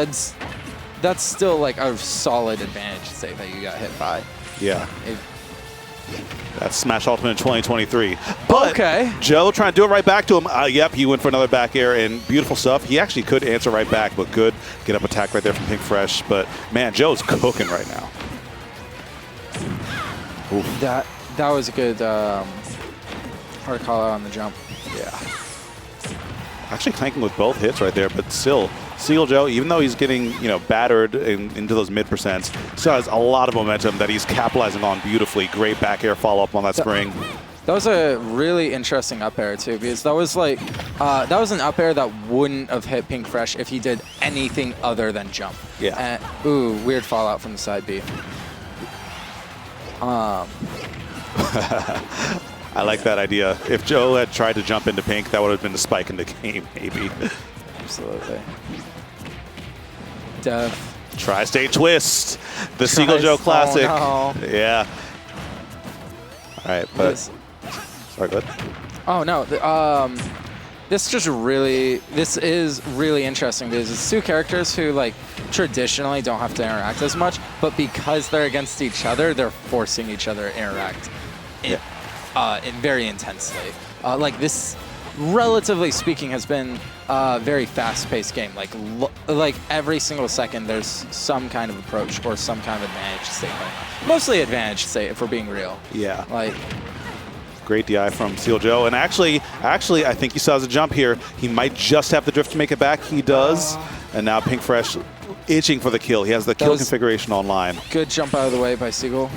That's still like a solid advantage save that you got hit by. Yeah. That's Smash Ultimate in 2023. But okay. Joe trying to do it right back to him. Yep, he went for another back air and beautiful stuff. He actually could answer right back, but good get up attack right there from Pink Fresh. But man, Joe's cooking right now. Oof. That was a good hard call out on the jump. Yeah. Actually clanking with both hits right there, but still, Seagull Joe, even though he's getting battered into those mid percents, still has a lot of momentum that he's capitalizing on beautifully. Great back air follow up on that spring. That was a really interesting up air too, because that was like that was an up air that wouldn't have hit Pink Fresh if he did anything other than jump. Yeah. Ooh, weird fallout from the side B. I like that idea. If Joe had tried to jump into Pink, that would have been the spike in the game, maybe. Absolutely. Death. Tri-state twist. The Seagull Joe classic. Oh, no. Yeah. All right, but... Sorry, go ahead. Oh, no. This is really interesting because it's two characters who, like, traditionally don't have to interact as much, but because they're against each other, they're forcing each other to interact very intensely. Like, this, relatively speaking, has been a very fast-paced game. Like every single second, there's some kind of approach or some kind of advantage state going on. Mostly advantage state, if we're being real. Yeah. Like... Great DI from Seagull Joe. And actually, I think he still has a jump here. He might just have the drift to make it back. He does. And now Pink Fresh itching for the kill. He has the kill configuration online. Good jump out of the way by Seagull.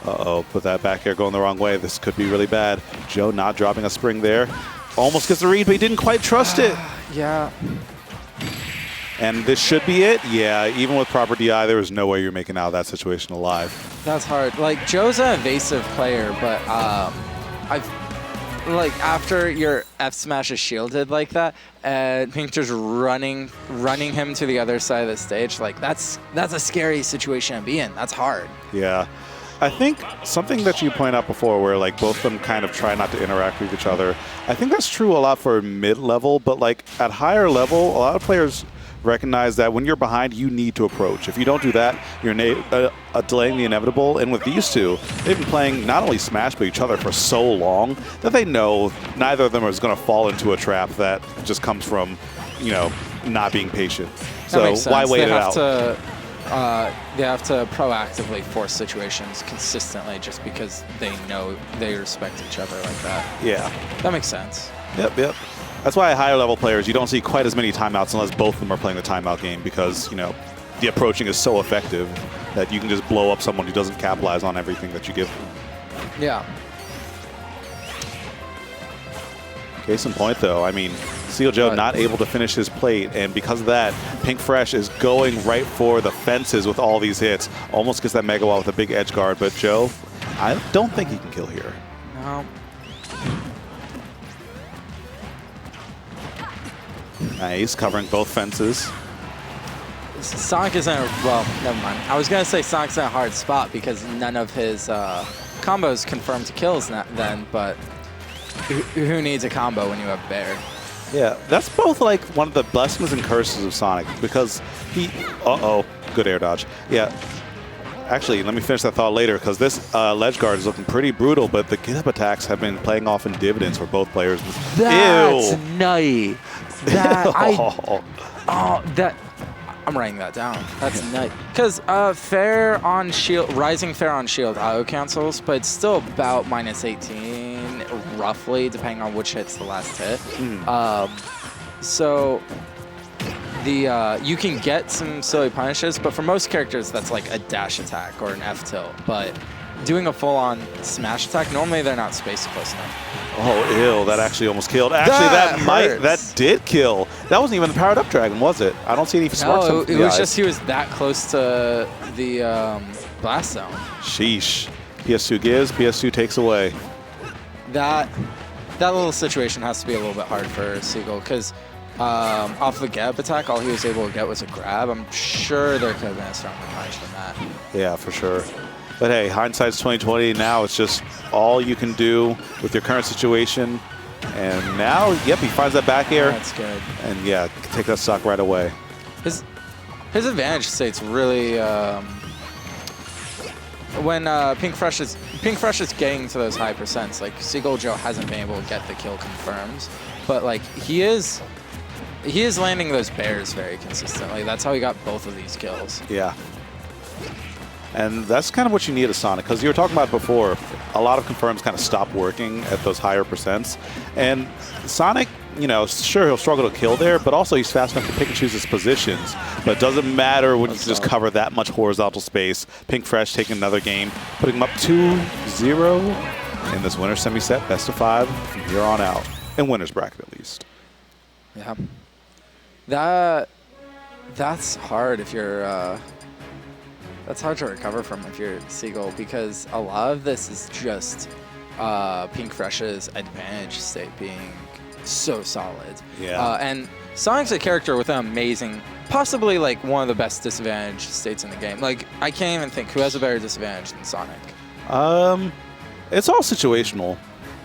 Uh-oh, put that back air going the wrong way. This could be really bad. Joe not dropping a spring there. Almost gets the read, but he didn't quite trust it. Yeah. And this should be it. Yeah, even with proper DI, there was no way you're making out of that situation alive. That's hard. Like, Joe's an evasive player, but after your F smash is shielded like that, and Pink just running him to the other side of the stage, like that's a scary situation to be in. That's hard. Yeah. I think something that you pointed out before where like both of them kind of try not to interact with each other, I think that's true a lot for mid-level, but like at higher level, a lot of players recognize that when you're behind, you need to approach. If you don't do that, you're delaying the inevitable. And with these two, they've been playing not only Smash, but each other for so long that they know neither of them is going to fall into a trap that just comes from, not being patient. So why wait it out? They have to proactively force situations consistently just because they know they respect each other like that. Yeah. That makes sense. Yep. That's why higher level players, you don't see quite as many timeouts unless both of them are playing the timeout game because, the approaching is so effective that you can just blow up someone who doesn't capitalize on everything that you give them. Yeah. Case in point, though, I mean, Seagull Joe not able to finish his plate, and because of that, Pink Fresh is going right for the fences with all these hits. Almost gets that Mega Wall with a big edge guard, but Joe, I don't think he can kill here. No. Nice, covering both fences. Sonic is in a, well, never mind. I was going to say Sonic's in a hard spot because none of his combos confirmed to kills then, but who needs a combo when you have Bear? Yeah, that's both like one of the blessings and curses of Sonic because he. Good air dodge. Yeah. Actually, let me finish that thought later because this ledge guard is looking pretty brutal, but the get-up attacks have been playing off in dividends for both players. That's Ew. nice. That Ew. I'm writing that down. That's nice. Because fair on shield, rising fair on shield auto cancels, but it's still about -18 roughly, depending on which hit's the last hit. So you can get some silly punishes, but for most characters, that's like a dash attack or an F tilt. But doing a full-on smash attack, normally they're not spaced close enough. Oh, ew, that actually almost killed. Actually, that did kill. That wasn't even the powered up dragon, was it? I don't see any sparks. No, it was just he was that close to the blast zone. Sheesh. PS2 gives, PS2 takes away. That little situation has to be a little bit hard for Seagull because off the get-up attack, all he was able to get was a grab. I'm sure there could have been a stronger punish than that. Yeah, for sure. But hey, hindsight's 2020. Now it's just all you can do with your current situation. And now, yep, he finds that back air. That's good. And yeah, take that stock right away. His advantage state's really when Pink Fresh is getting to those high percents. Like Seagull Joe hasn't been able to get the kill confirms, but like he is landing those bears very consistently. That's how he got both of these kills. Yeah. And that's kind of what you need as Sonic, because you were talking about before, a lot of confirms kind of stop working at those higher percents. And Sonic, you know, sure, he'll struggle to kill there, but also he's fast enough to pick and choose his positions. But it doesn't matter when you can just cover that much horizontal space. Pink Fresh taking another game, putting him up 2-0 in this winner's semi-set, best of 5 from here on out, in winner's bracket at least. Yeah. That's hard if you're... That's hard to recover from if you're Seagull, because a lot of this is just Pink Fresh's advantage state being so solid. Yeah. And Sonic's a character with an amazing, possibly like one of the best disadvantage states in the game. Like, I can't even think who has a better disadvantage than Sonic. It's all situational.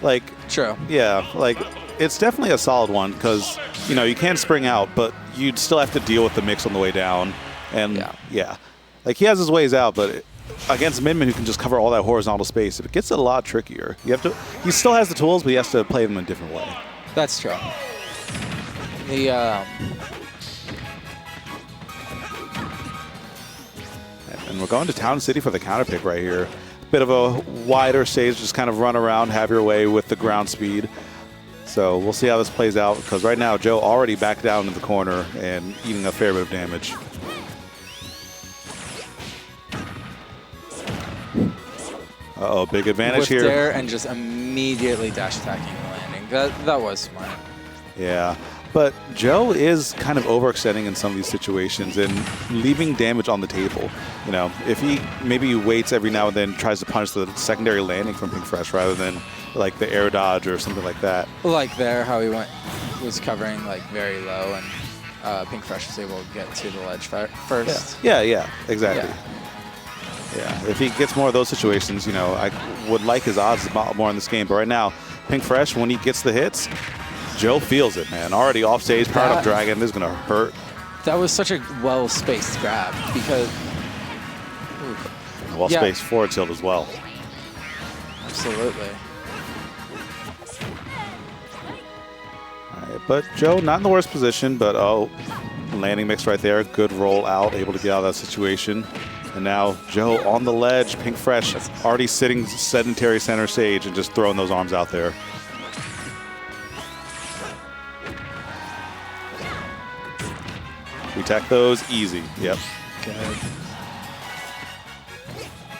Like, True. Yeah, like it's definitely a solid one because, you know, you can spring out, but you'd still have to deal with the mix on the way down. And yeah. Like, he has his ways out, but against Minmin, who can just cover all that horizontal space, it gets a lot trickier. You have to. He still has the tools, but he has to play them in a different way. That's true. And we're going to Town City for the counter pick right here. Bit of a wider stage, just kind of run around, have your way with the ground speed. So we'll see how this plays out, because right now Joe already backed down in the corner and eating a fair bit of damage. Uh-oh, big advantage with here. Dare and just immediately dash attacking and landing. That was smart. Yeah, but Joe is kind of overextending in some of these situations and leaving damage on the table. You know, if he maybe waits every now and then, tries to punish the secondary landing from Pink Fresh rather than like the air dodge or something like that. Like there, how he was covering like very low, and Pink Fresh was able to get to the ledge first. Yeah, exactly. Yeah, if he gets more of those situations, you know, I would like his odds more in this game. But right now, Pink Fresh, when he gets the hits, Joe feels it, man. Already off stage, powered up dragon, this is going to hurt. That was such a well-spaced grab because... Well-spaced forward tilt as well. Absolutely. All right, but Joe, not in the worst position, but landing mix right there. Good roll out, able to get out of that situation. And now Joe on the ledge, Pink Fresh already sitting sedentary center stage and just throwing those arms out there. We tech those easy. Yep. Good.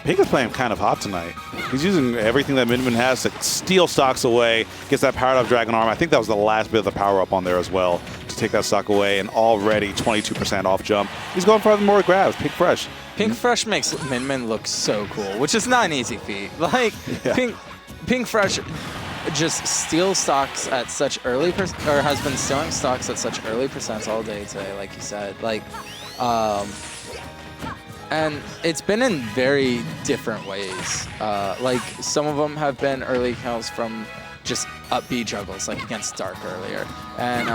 Pink is playing kind of hot tonight. He's using everything that Minmin has to steal stocks away, gets that powered up dragon arm. I think that was the last bit of the power up on there as well to take that stock away, and already 22% off jump. He's going for more grabs. Pink Fresh. Pink Fresh makes Minmin look so cool, which is not an easy feat. Like, Pink Fresh just steals stocks at such early or has been stealing stocks at such early percents all day today, like you said. Like, and it's been in very different ways. Like, some of them have been early kills from just up B juggles like against Dark earlier. And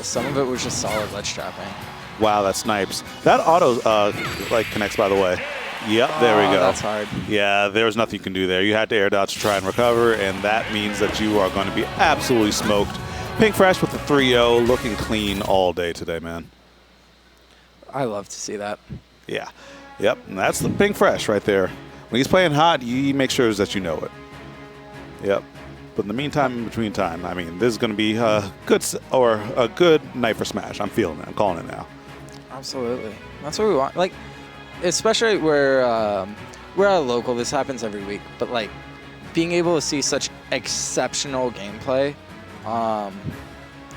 some of it was just solid ledge trapping. Wow, that snipes. That auto like connects, by the way. Yep, there we go. That's hard. Yeah, there was nothing you can do there. You had to air dodge to try and recover, and that means that you are going to be absolutely smoked. Pink Fresh with the 3-0, looking clean all day today, man. I love to see that. Yeah. Yep, and that's the Pink Fresh right there. When he's playing hot, he makes sure that you know it. Yep. But in the meantime, in between time, I mean, this is going to be a good night for Smash. I'm feeling it. I'm calling it now. Absolutely. That's what we want. Like, especially where we're at a local, this happens every week, but like being able to see such exceptional gameplay,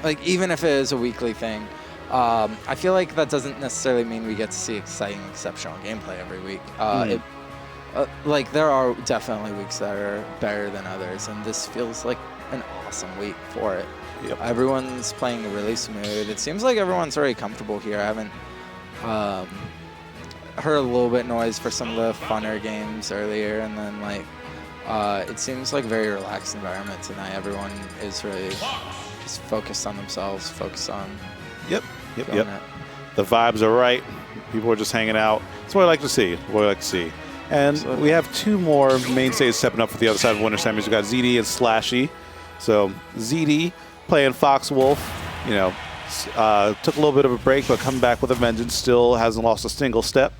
like even if it is a weekly thing, I feel like that doesn't necessarily mean we get to see exciting, exceptional gameplay every week. Like there are definitely weeks that are better than others, and this feels like an awesome week for it. Yep. Everyone's playing really smooth. It seems like everyone's very comfortable here. I haven't heard a little bit noise for some of the funner games earlier, and then like it seems like a very relaxed environment tonight. Everyone is really just focused on themselves, focused on Yep. it. The vibes are right. People are just hanging out. That's what I like to see. And we have two more mainstays stepping up for the other side of winter semis. We've got ZD and SLASHY. So ZD playing Fox Wolf, you know, took a little bit of a break, but coming back with a vengeance. Still hasn't lost a single step.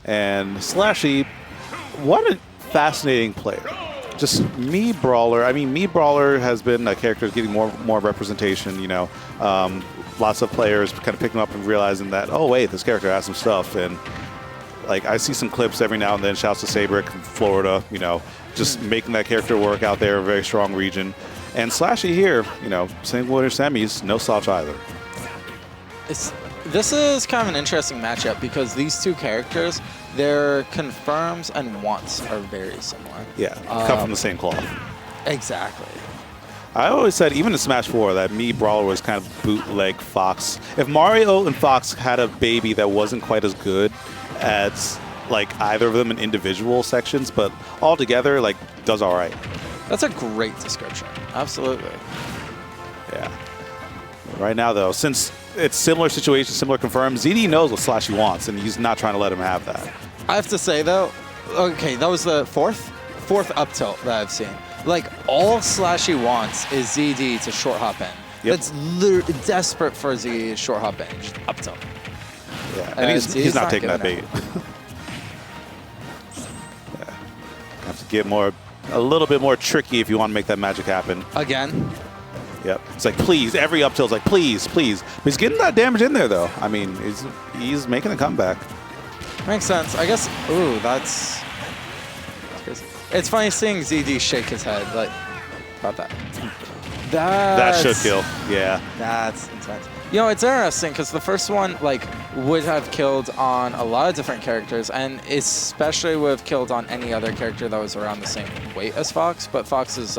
And SLASHY, what a fascinating player. Just Mii Brawler. I mean, Mii Brawler has been a character getting more representation, you know. Lots of players kind of picking up and realizing that, oh, wait, this character has some stuff. And like I see some clips every now and then. Shouts to Sabrick from Florida, you know, just making that character work out there, a very strong region. And SLASHY here, you know, single winner semis, no slouch either. This is kind of an interesting matchup because these two characters, their confirms and wants are very similar. Yeah, come from the same cloth. Exactly. I always said, even in Smash 4, that Mii Brawler was kind of bootleg Fox. If Mario and Fox had a baby that wasn't quite as good as like either of them in individual sections, but all together, like, does all right. That's a great description. Absolutely. Yeah. Right now, though, since it's similar situations, similar confirmed, ZD knows what SLASHY wants, and he's not trying to let him have that. I have to say, though, okay, that was the fourth up tilt that I've seen. Like, all SLASHY wants is ZD to short hop in. Yep. That's literally desperate for ZD to short hop in, just up tilt. Yeah, and he's not taking that bait. Yeah. Have to get a little bit more tricky if you want to make that magic happen. Again? Yep. It's like, please, every up tilt's like, please, please. But he's getting that damage in there, though. I mean, he's making a comeback. Makes sense. I guess, ooh, that's crazy. It's funny seeing ZD shake his head, like, about that. That should kill, yeah. That's intense. You know, it's interesting because the first one, like, would have killed on a lot of different characters, and especially would have killed on any other character that was around the same weight as Fox, but Fox's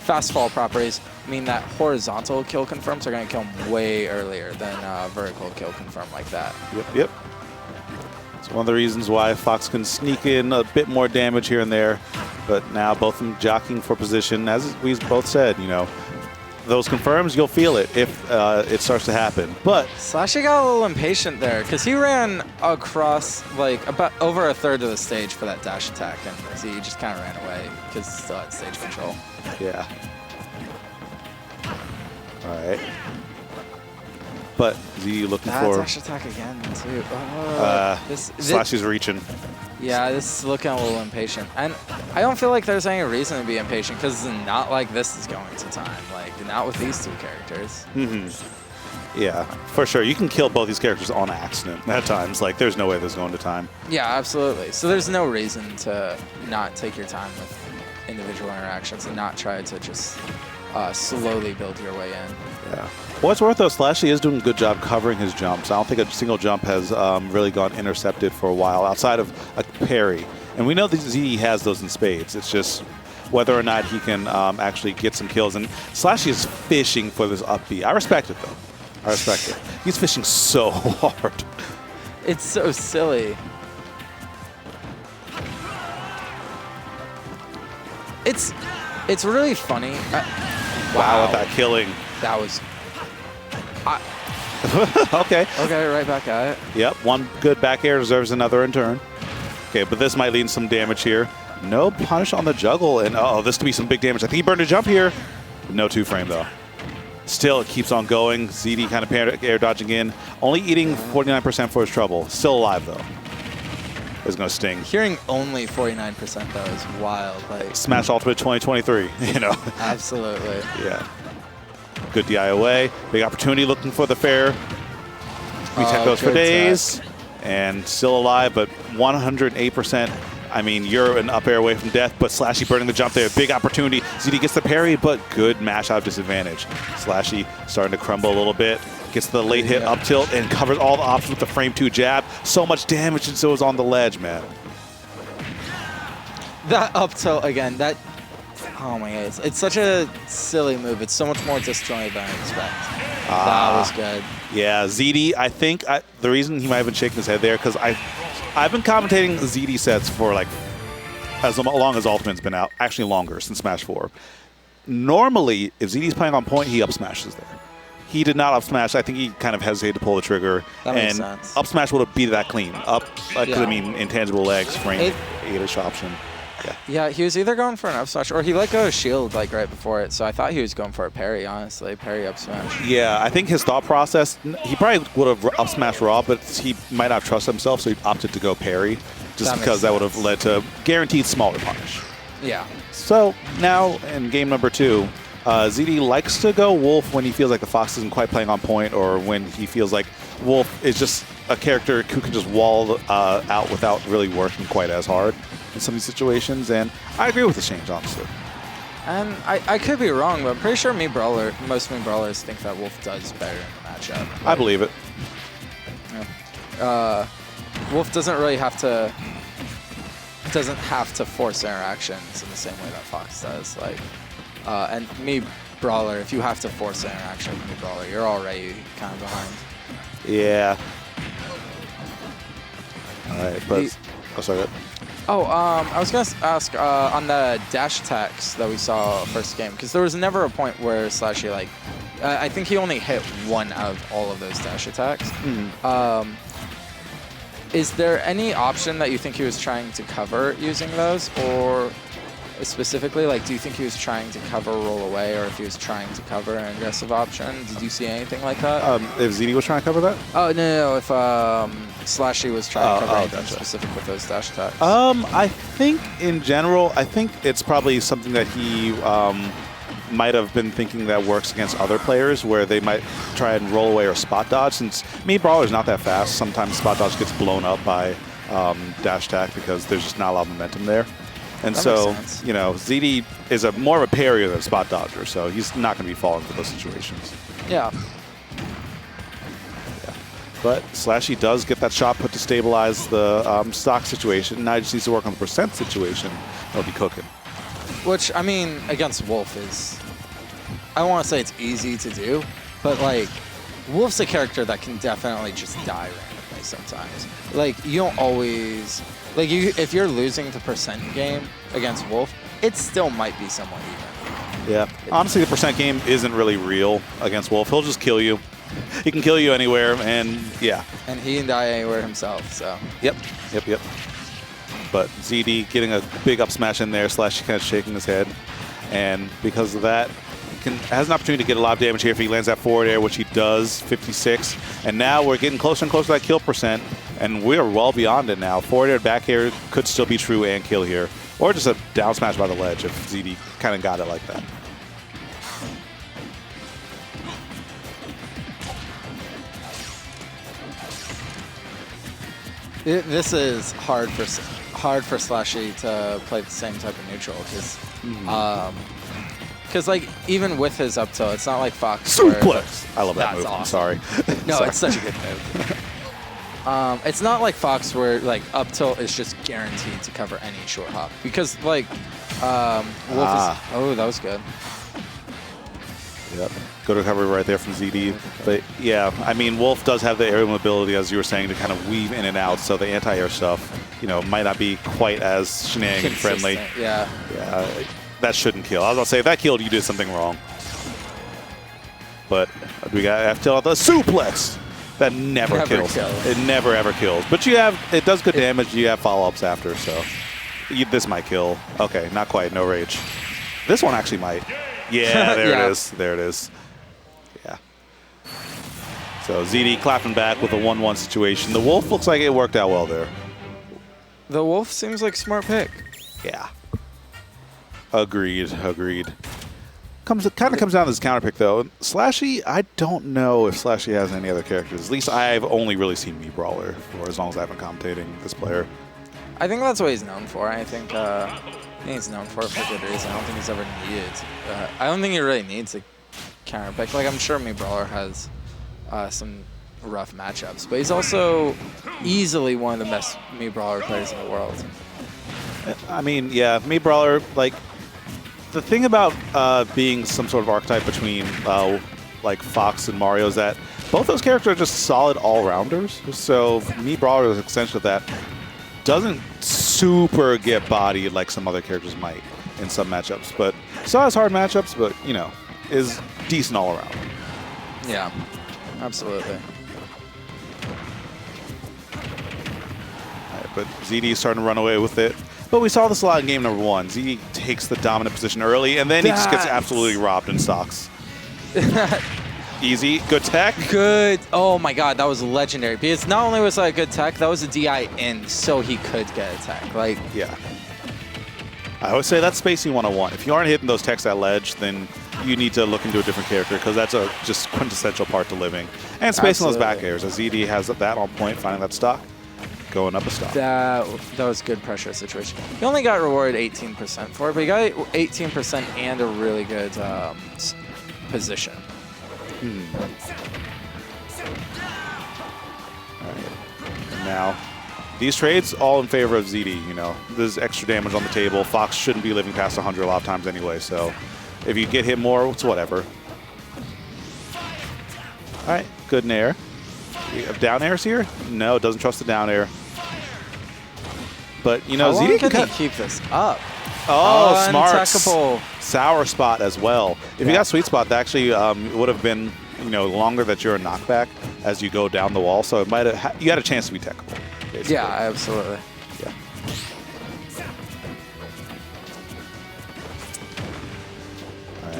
fast fall properties mean that horizontal kill confirms are going to kill him way earlier than vertical kill confirm like that. Yep. It's one of the reasons why Fox can sneak in a bit more damage here and there, but now both of them jockeying for position. As we both said, you know, those confirms, you'll feel it if it starts to happen. But SLASHY got a little impatient there because he ran across like about over a third of the stage for that dash attack, and he just kind of ran away because he still had stage control. Yeah. All right. But Z looking for dash attack again too. SLASHY's reaching. Yeah, this is looking a little impatient, and I don't feel like there's any reason to be impatient because it's not like this is going to time. Like not with these two characters. Yeah, for sure. You can kill both these characters on accident at times. Like there's no way this is going to time. Yeah, absolutely. So there's no reason to not take your time with individual interactions and not try to just slowly build your way in. Yeah. What's worth though, SLASHY is doing a good job covering his jumps. I don't think a single jump has really gone intercepted for a while outside of a parry. And we know that Z has those in spades. It's just whether or not he can actually get some kills. And SLASHY is fishing for this up B. I respect it though. I respect it. He's fishing so hard. It's so silly. It's really funny. Wow, with that killing. That was... Okay. Okay, right back at it. Yep, one good back air deserves another in turn. Okay, but this might lead to some damage here. No punish on the juggle, and uh-oh, this could be some big damage. I think he burned a jump here. No two-frame, though. Still, it keeps on going. ZD kind of air dodging in. Only eating 49% for his trouble. Still alive, though. It's going to sting. Hearing only 49% though is wild. Like Smash Ultimate 2023, you know. Absolutely. Yeah. Good DI away. Big opportunity looking for the fair. We tech goes for days. Tech. And still alive, but 108%. I mean, you're an up air away from death, but SLASHY burning the jump there. Big opportunity. ZD gets the parry, but good mash out of disadvantage. SLASHY starting to crumble a little bit. Gets the late hit up tilt and covers all the options with the frame 2 jab. So much damage and so is on the ledge, man. That up tilt again, that... Oh my god, it's such a silly move. It's so much more disjointed than I expect. That was good. Yeah, ZD, I think the reason he might have been shaking his head there, because I've been commentating ZD sets for like as long as Ultimate's been out, actually longer, since Smash 4. Normally, if ZD's playing on point, he up smashes there. He did not up smash. I think he kind of hesitated to pull the trigger. That makes sense. Up smash would have beat that clean. Up, I mean, intangible legs, frame, 8-ish option. Yeah, he was either going for an up smash or he let go of shield like right before it. So I thought he was going for a parry, honestly, parry up smash. Yeah, I think his thought process, he probably would have up smashed raw, but he might not trust himself, so he opted to go parry, just because that would have led to guaranteed smaller punish. Yeah. So now in game number 2, ZD likes to go Wolf when he feels like the Fox isn't quite playing on point, or when he feels like Wolf is just a character who can just wall out without really working quite as hard in some of these situations, and I agree with the change, honestly. And I could be wrong, but I'm pretty sure most Mii Brawlers think that Wolf does better in the matchup. Like, I believe it. Yeah. Wolf doesn't have to force interactions in the same way that Fox does. Like, and Mii Brawler, if you have to force interaction with Mii Brawler, you're already kind of behind. Yeah. All right, but oh, sorry. I was going to ask on the dash attacks that we saw first game, because there was never a point where SLASHY, like, I think he only hit one out of all of those dash attacks. Is there any option that you think he was trying to cover using those, or specifically, like, do you think he was trying to cover roll away, or if he was trying to cover an aggressive option? Did you see anything like that? If ZD was trying to cover that? Oh, no, if SLASHY was trying to cover anything specific with those dash attacks. I think in general, I think it's probably something that he might have been thinking that works against other players, where they might try and roll away or spot dodge. Since Mii Brawler's not that fast, sometimes spot dodge gets blown up by dash attack because there's just not a lot of momentum there. And that so, makes sense. you know, ZD is more of a parrier than a spot dodger, so he's not going to be falling for those situations. Yeah. But SLASHY does get that shot put to stabilize the stock situation. Now he just needs to work on the percent situation. He'll be cooking. Which, I mean, against Wolf is... I don't want to say it's easy to do, but, like, Wolf's a character that can definitely just die randomly sometimes. Like, you don't always... Like, if you're losing the percent game against Wolf, it still might be somewhat even. Yeah. Honestly, the percent game isn't really real against Wolf. He'll just kill you. He can kill you anywhere, and yeah. And he can die anywhere himself, so. Yep. But ZD getting a big up smash in there, SLASHY kind of shaking his head. And because of that, has an opportunity to get a lot of damage here if he lands that forward air, which he does, 56. And now we're getting closer and closer to that kill percent, and we're well beyond it now. Forward air, back air could still be true and kill here. Or just a down smash by the ledge if ZD kind of got it like that. This is hard for SLASHY to play the same type of neutral, because like even with his up tilt, it's not like Fox. Suplex! I love that move. Awesome. I'm sorry. No, Sorry. it's such a good move. It's not like Fox where like up tilt is just guaranteed to cover any short hop, because like Wolf is. Oh, that was good. Yep. Good recovery right there from ZD. But yeah, I mean, Wolf does have the aerial mobility, as you were saying, to kind of weave in and out. So the anti-air stuff, you know, might not be quite as shenanigan friendly. Yeah. that shouldn't kill. I was gonna say if that killed, you did something wrong. But we got F tilt the suplex. That never kills. It never ever kills. But it does good damage. You have follow-ups after, so this might kill. Okay, not quite. No rage. This one actually might. Yeah, there it is. There it is. Yeah. So ZD clapping back with a 1-1 situation. The Wolf looks like it worked out well there. The Wolf seems like a smart pick. Yeah. Agreed. Agreed. It kind of comes down to this counter pick, though. SLASHY, I don't know if SLASHY has any other characters. At least I've only really seen Mii Brawler for as long as I've been commentating this player. I think that's what he's known for. I think he's known for good reason. I don't think he's ever needed. I don't think he really needs a counter pick. Like, I'm sure Mii Brawler has some rough matchups, but he's also easily one of the best Mii Brawler players in the world. I mean, yeah, Mii Brawler, like, the thing about being some sort of archetype between like Fox and Mario is that both those characters are just solid all-rounders. So Mii Brawler is an extension of that. Doesn't super get bodied like some other characters might in some matchups, but still has hard matchups, but, you know, is decent all around. Yeah, absolutely. All right, but ZD is starting to run away with it. But we saw this a lot in game number 1. ZD takes the dominant position early, and then he just gets absolutely robbed in stocks. Easy. Good tech. Good. Oh, my God. That was legendary. Because not only was that good tech, that was a DI in, so he could get a tech. Like, yeah. I always say that's spacing 101. If you aren't hitting those techs at ledge, then you need to look into a different character, because that's a just quintessential part to living. And spacing those back airs. As ZD has that on point, finding that stock. Going up a stock. That was good pressure situation. He only got rewarded 18% for it, but he got 18% and a really good position. All right. Now, these trades all in favor of ZD. You know, there's extra damage on the table. Fox shouldn't be living past 100 a lot of times anyway. So, if you get hit more, it's whatever. All right, good nair. We have down airs here? No, doesn't trust the down air. But, you know, ZD can keep this up. Oh, smart. Sour spot as well. If you got sweet spot, that actually would have been, you know, longer that you're a knockback as you go down the wall. So it might have you had a chance to be technical. Basically. Yeah, absolutely. Yeah.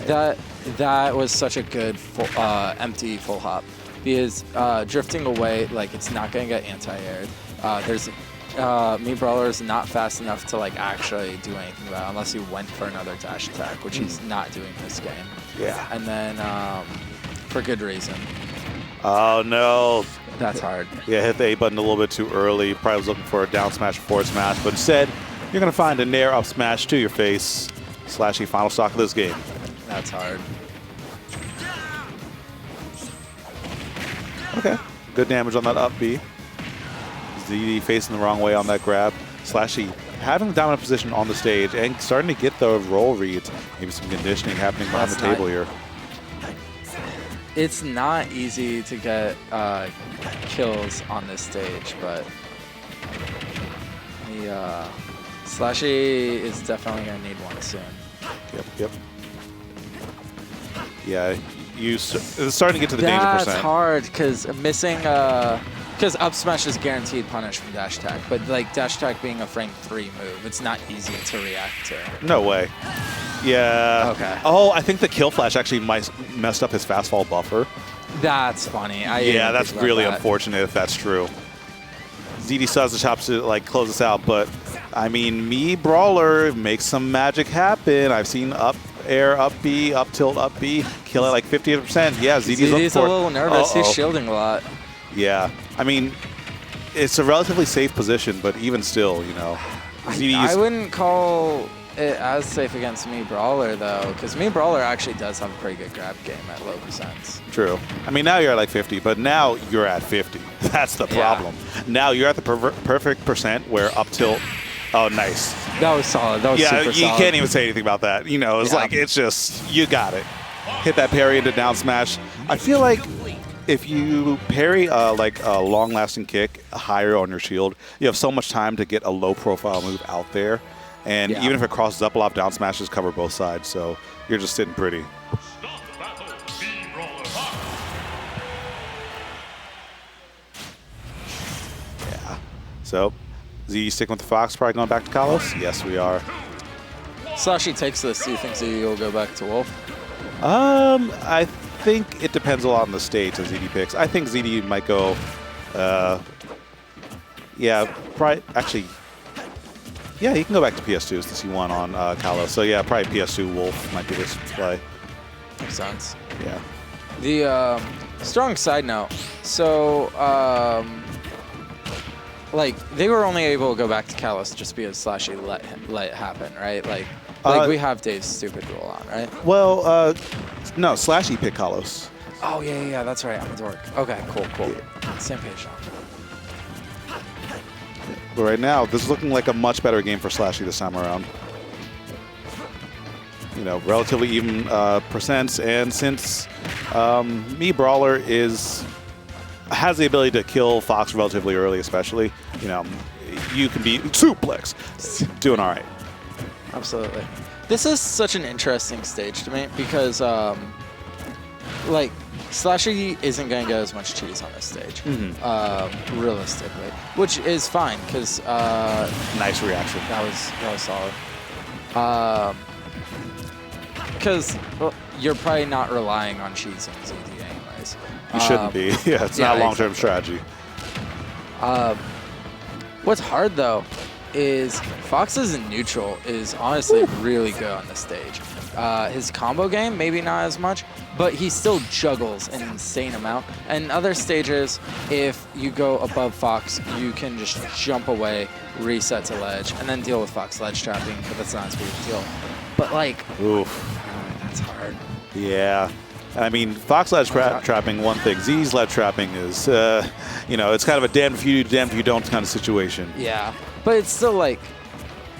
Right. That was such a good empty full hop, because drifting away, like, it's not gonna get anti-aired. Mii Brawler is not fast enough to, like, actually do anything about it unless he went for another dash attack, which he's not doing this game. Yeah. And then for good reason. Oh no. That's hard. Yeah, hit the A button a little bit too early. Probably was looking for a down smash, forward smash, but instead you're gonna find a nair up smash to your face. SLASHY final stock of this game. That's hard. Okay. Good damage on that up B. ZD facing the wrong way on that grab. SLASHY having the dominant position on the stage and starting to get the roll reads. Maybe some conditioning happening behind the table here. It's not easy to get kills on this stage, but the SLASHY is definitely going to need one soon. Yep. Yeah, it's starting to get to the danger percent. That's hard, because missing... Because up smash is guaranteed punish from dash attack, but, like, dash attack being a frame 3 move, it's not easy to react to. No way. Yeah. Okay. Oh, I think the kill flash actually messed up his fast fall buffer. That's funny. Yeah, that's really unfortunate if that's true. ZD still has the chops to, like, close this out, but I mean, Mii Brawler makes some magic happen. I've seen up air, up B, up tilt, up B, kill it like 50%. Yeah, ZD's a little nervous. He's shielding a lot. Yeah, I mean, it's a relatively safe position, but even still, you know, I wouldn't call it as safe against Mii Brawler, though, because Mii Brawler actually does have a pretty good grab game at low percents. True. I mean, now you're at like 50, but now you're at 50. That's the problem. Yeah. Now you're at the perfect percent where up tilt. Oh, nice. That was solid. That was super solid. Yeah, you can't even say anything about that. You know, it's like, it's just, you got it. Hit that parry into down smash. I feel like if you parry like a long-lasting kick higher on your shield, you have so much time to get a low-profile move out there. And Yeah. even if it crosses up, a lot of down smashes cover both sides, so you're just sitting pretty. Start the battle. Mii Brawler Fox. Yeah. So, Z sticking with the Fox, probably going back to Kalos? Yes, we are. SLASHY takes this. Do you think Z will go back to Wolf? I think it depends a lot on the stage that ZD picks. I think ZD might go, yeah, probably, actually, yeah, he can go back to PS2 since he won on Kalos. So yeah, probably PS2 Wolf might be this play. Makes sense. Yeah. The strong side note. So, like they were only able to go back to Kalos just because SLASHY let it happen, right? Like we have Dave's stupid rule on, right? Well, no, SLASHY picked Kalos. Oh yeah, that's right. I'm a dork. Okay, cool. Same page now. But right now, this is looking like a much better game for SLASHY this time around. You know, relatively even percents, and since Mii Brawler has the ability to kill Fox relatively early, especially, you know, you can be suplex, doing all right. Absolutely. This is such an interesting stage to me because, like, SLASHY isn't going to get as much cheese on this stage, realistically, which is fine because Nice reaction. that was solid. Because you're probably not relying on cheese in ZD anyways. You shouldn't be. Yeah, it's not a long-term strategy. What's hard though is Fox's neutral is honestly really good on this stage. His combo game, maybe not as much, but he still juggles an insane amount. And other stages, if you go above Fox, you can just jump away, reset to ledge, and then deal with Fox ledge trapping, but that's not as big a deal. But like, Oof. that's hard. Yeah. I mean, Fox ledge trapping, one thing. Z's ledge trapping is, you know, it's kind of a damn if you do, damn if you don't kind of situation. Yeah, but it's still like,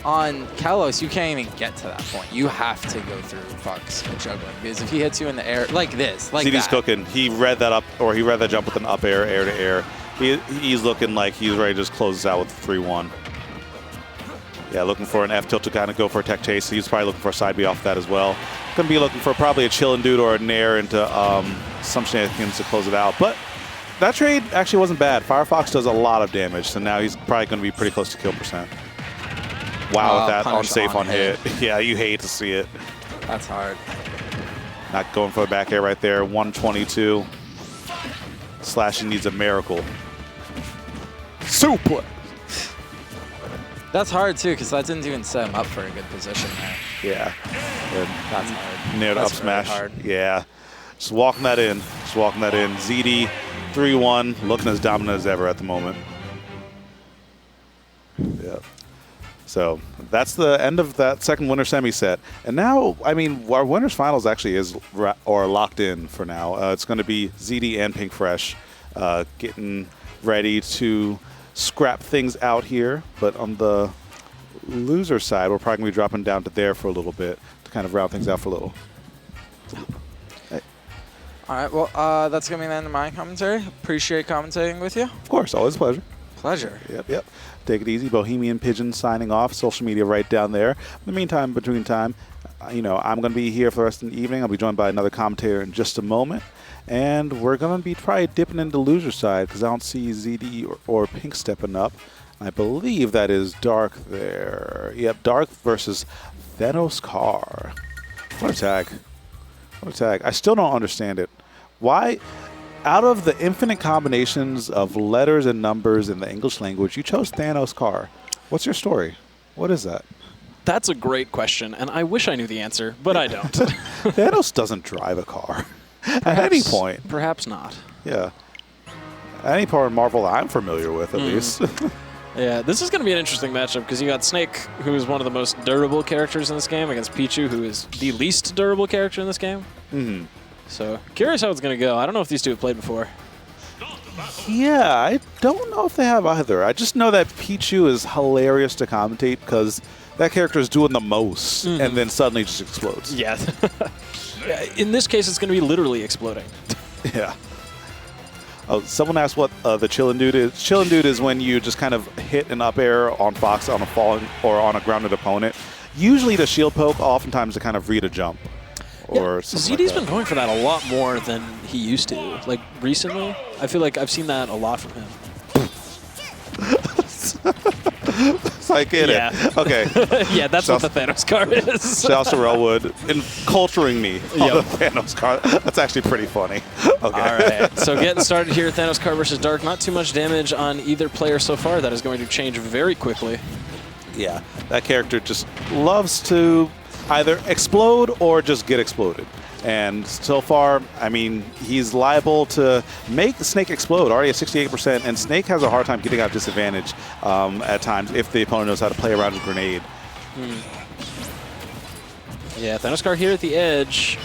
on Kalos, you can't even get to that point. You have to go through Fox juggling, because if he hits you in the air like this, like ZD's that. cooking. He read that up, or he read that jump with an up air, air to air. He's looking like he's ready to just close this out with 3-1. Yeah, looking for an F tilt to kind of go for a tech chase. He's probably looking for a side B off of that as well. Going to be looking for probably a chillin' dude or a nair into some shenanigans to close it out. But that trade actually wasn't bad. Firefox does a lot of damage, so now he's probably going to be pretty close to kill percent. Wow, with that unsafe on hit. Yeah, you hate to see it. That's hard. Not going for the back air right there. 122. SLASHY needs a miracle. Suplex. That's hard too, because that didn't even set him up for a good position there. Yeah. That's hard. Near the up That's really smash. hard. Yeah. Just walking that in. Just walking that in. ZD 3-1, looking as dominant as ever at the moment. Yeah. So that's the end of that second winner semi set. And now, I mean, our winners finals actually is locked in for now. It's going to be ZD and Pink Fresh getting ready to scrap things out here. But on the loser side, we're probably going to be dropping down to there for a little bit to kind of round things out for a little. All right, well, that's going to be the end of my commentary. Appreciate commentating with you. Of course, always a pleasure. Pleasure. Yep. Take it easy. Bohemian Pigeon signing off. Social media right down there. In the meantime, between time, you know, I'm going to be here for the rest of the evening. I'll be joined by another commentator in just a moment. And we're going to be probably dipping into loser side because I don't see ZD or Pink stepping up. I believe that is Dark there. Yep, Dark versus Thanos Car. What a tag. What a tag. I still don't understand it. Why? Out of the infinite combinations of letters and numbers in the English language, you chose Thanos Car. What's your story? What is that? That's a great question, and I wish I knew the answer, but I don't. Thanos doesn't drive a car at any point. Perhaps not. Yeah. At any part in Marvel I'm familiar with, at least. Yeah, this is going to be an interesting matchup because you got Snake, who is one of the most durable characters in this game, against Pichu, who is the least durable character in this game. Mm-hmm. So, curious how it's going to go. I don't know if these two have played before. Yeah, I don't know if they have either. I just know that Pichu is hilarious to commentate because that character is doing the most and then suddenly just explodes. Yeah. In this case, it's going to be literally exploding. Yeah. Oh, someone asked what the chillin' dude is. Chillin' dude is when you just kind of hit an up air on Fox on a fallen or on a grounded opponent. Usually to shield poke, oftentimes to kind of read a jump. Or something ZD's like been going for that a lot more than he used to. Like recently, I feel like I've seen that a lot from him. So I get it. Okay. Yeah, that's what the Thanos card is. Shouts to Relwood in culturing me on the Thanos card. That's actually pretty funny. Okay. All right. So getting started here, Thanos card versus Dark. Not too much damage on either player so far. That is going to change very quickly. Yeah, that character just loves to either explode or just get exploded. And so far, I mean, he's liable to make Snake explode, already at 68%, and Snake has a hard time getting out disadvantage at times if the opponent knows how to play around his grenade. Yeah, Thanos card here at the edge,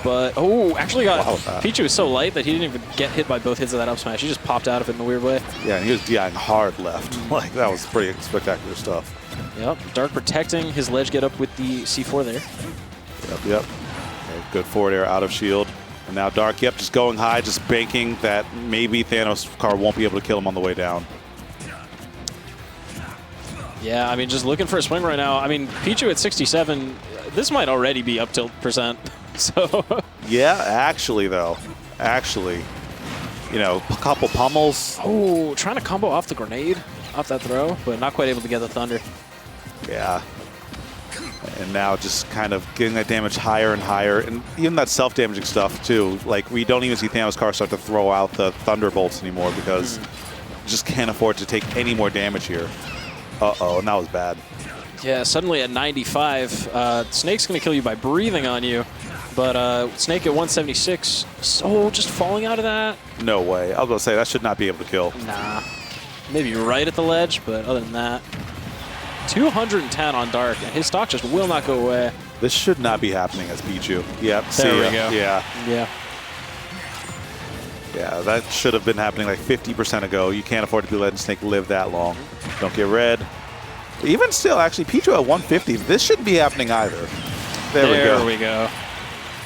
but, actually got, Pichu is so light that he didn't even get hit by both hits of that up smash. He just popped out of it in a weird way. Yeah, and he was DIing hard left. Like, that was pretty spectacular stuff. Yep, Dark protecting his ledge get up with the C4 there. Yep. Okay, good forward air out of shield. And now Dark, just going high, just banking that maybe Thanos card won't be able to kill him on the way down. Yeah, I mean, just looking for a swing right now. I mean, Pichu at 67, this might already be up tilt %. So. Yeah, actually, though. Actually. You know, a couple pummels. Oh, trying to combo off the grenade, off that throw, but not quite able to get the thunder. Yeah. And now just kind of getting that damage higher and higher. And even that self-damaging stuff, too. Like, we don't even see Thanos' card start to throw out the Thunderbolts anymore because just can't afford to take any more damage here. Uh-oh, and that was bad. Yeah, suddenly at 95, Snake's going to kill you by breathing on you. But Snake at 176, so just falling out of that? No way. I was going to say, that should not be able to kill. Nah. Maybe right at the ledge, but other than that. 210 on Dark, and his stock just will not go away. This should not be happening as Pichu. Yep, there we go. Yeah, that should have been happening like 50% ago. You can't afford to be letting Snake live that long. Don't get red. Even still, actually, Pichu at 150, this shouldn't be happening either. There we go.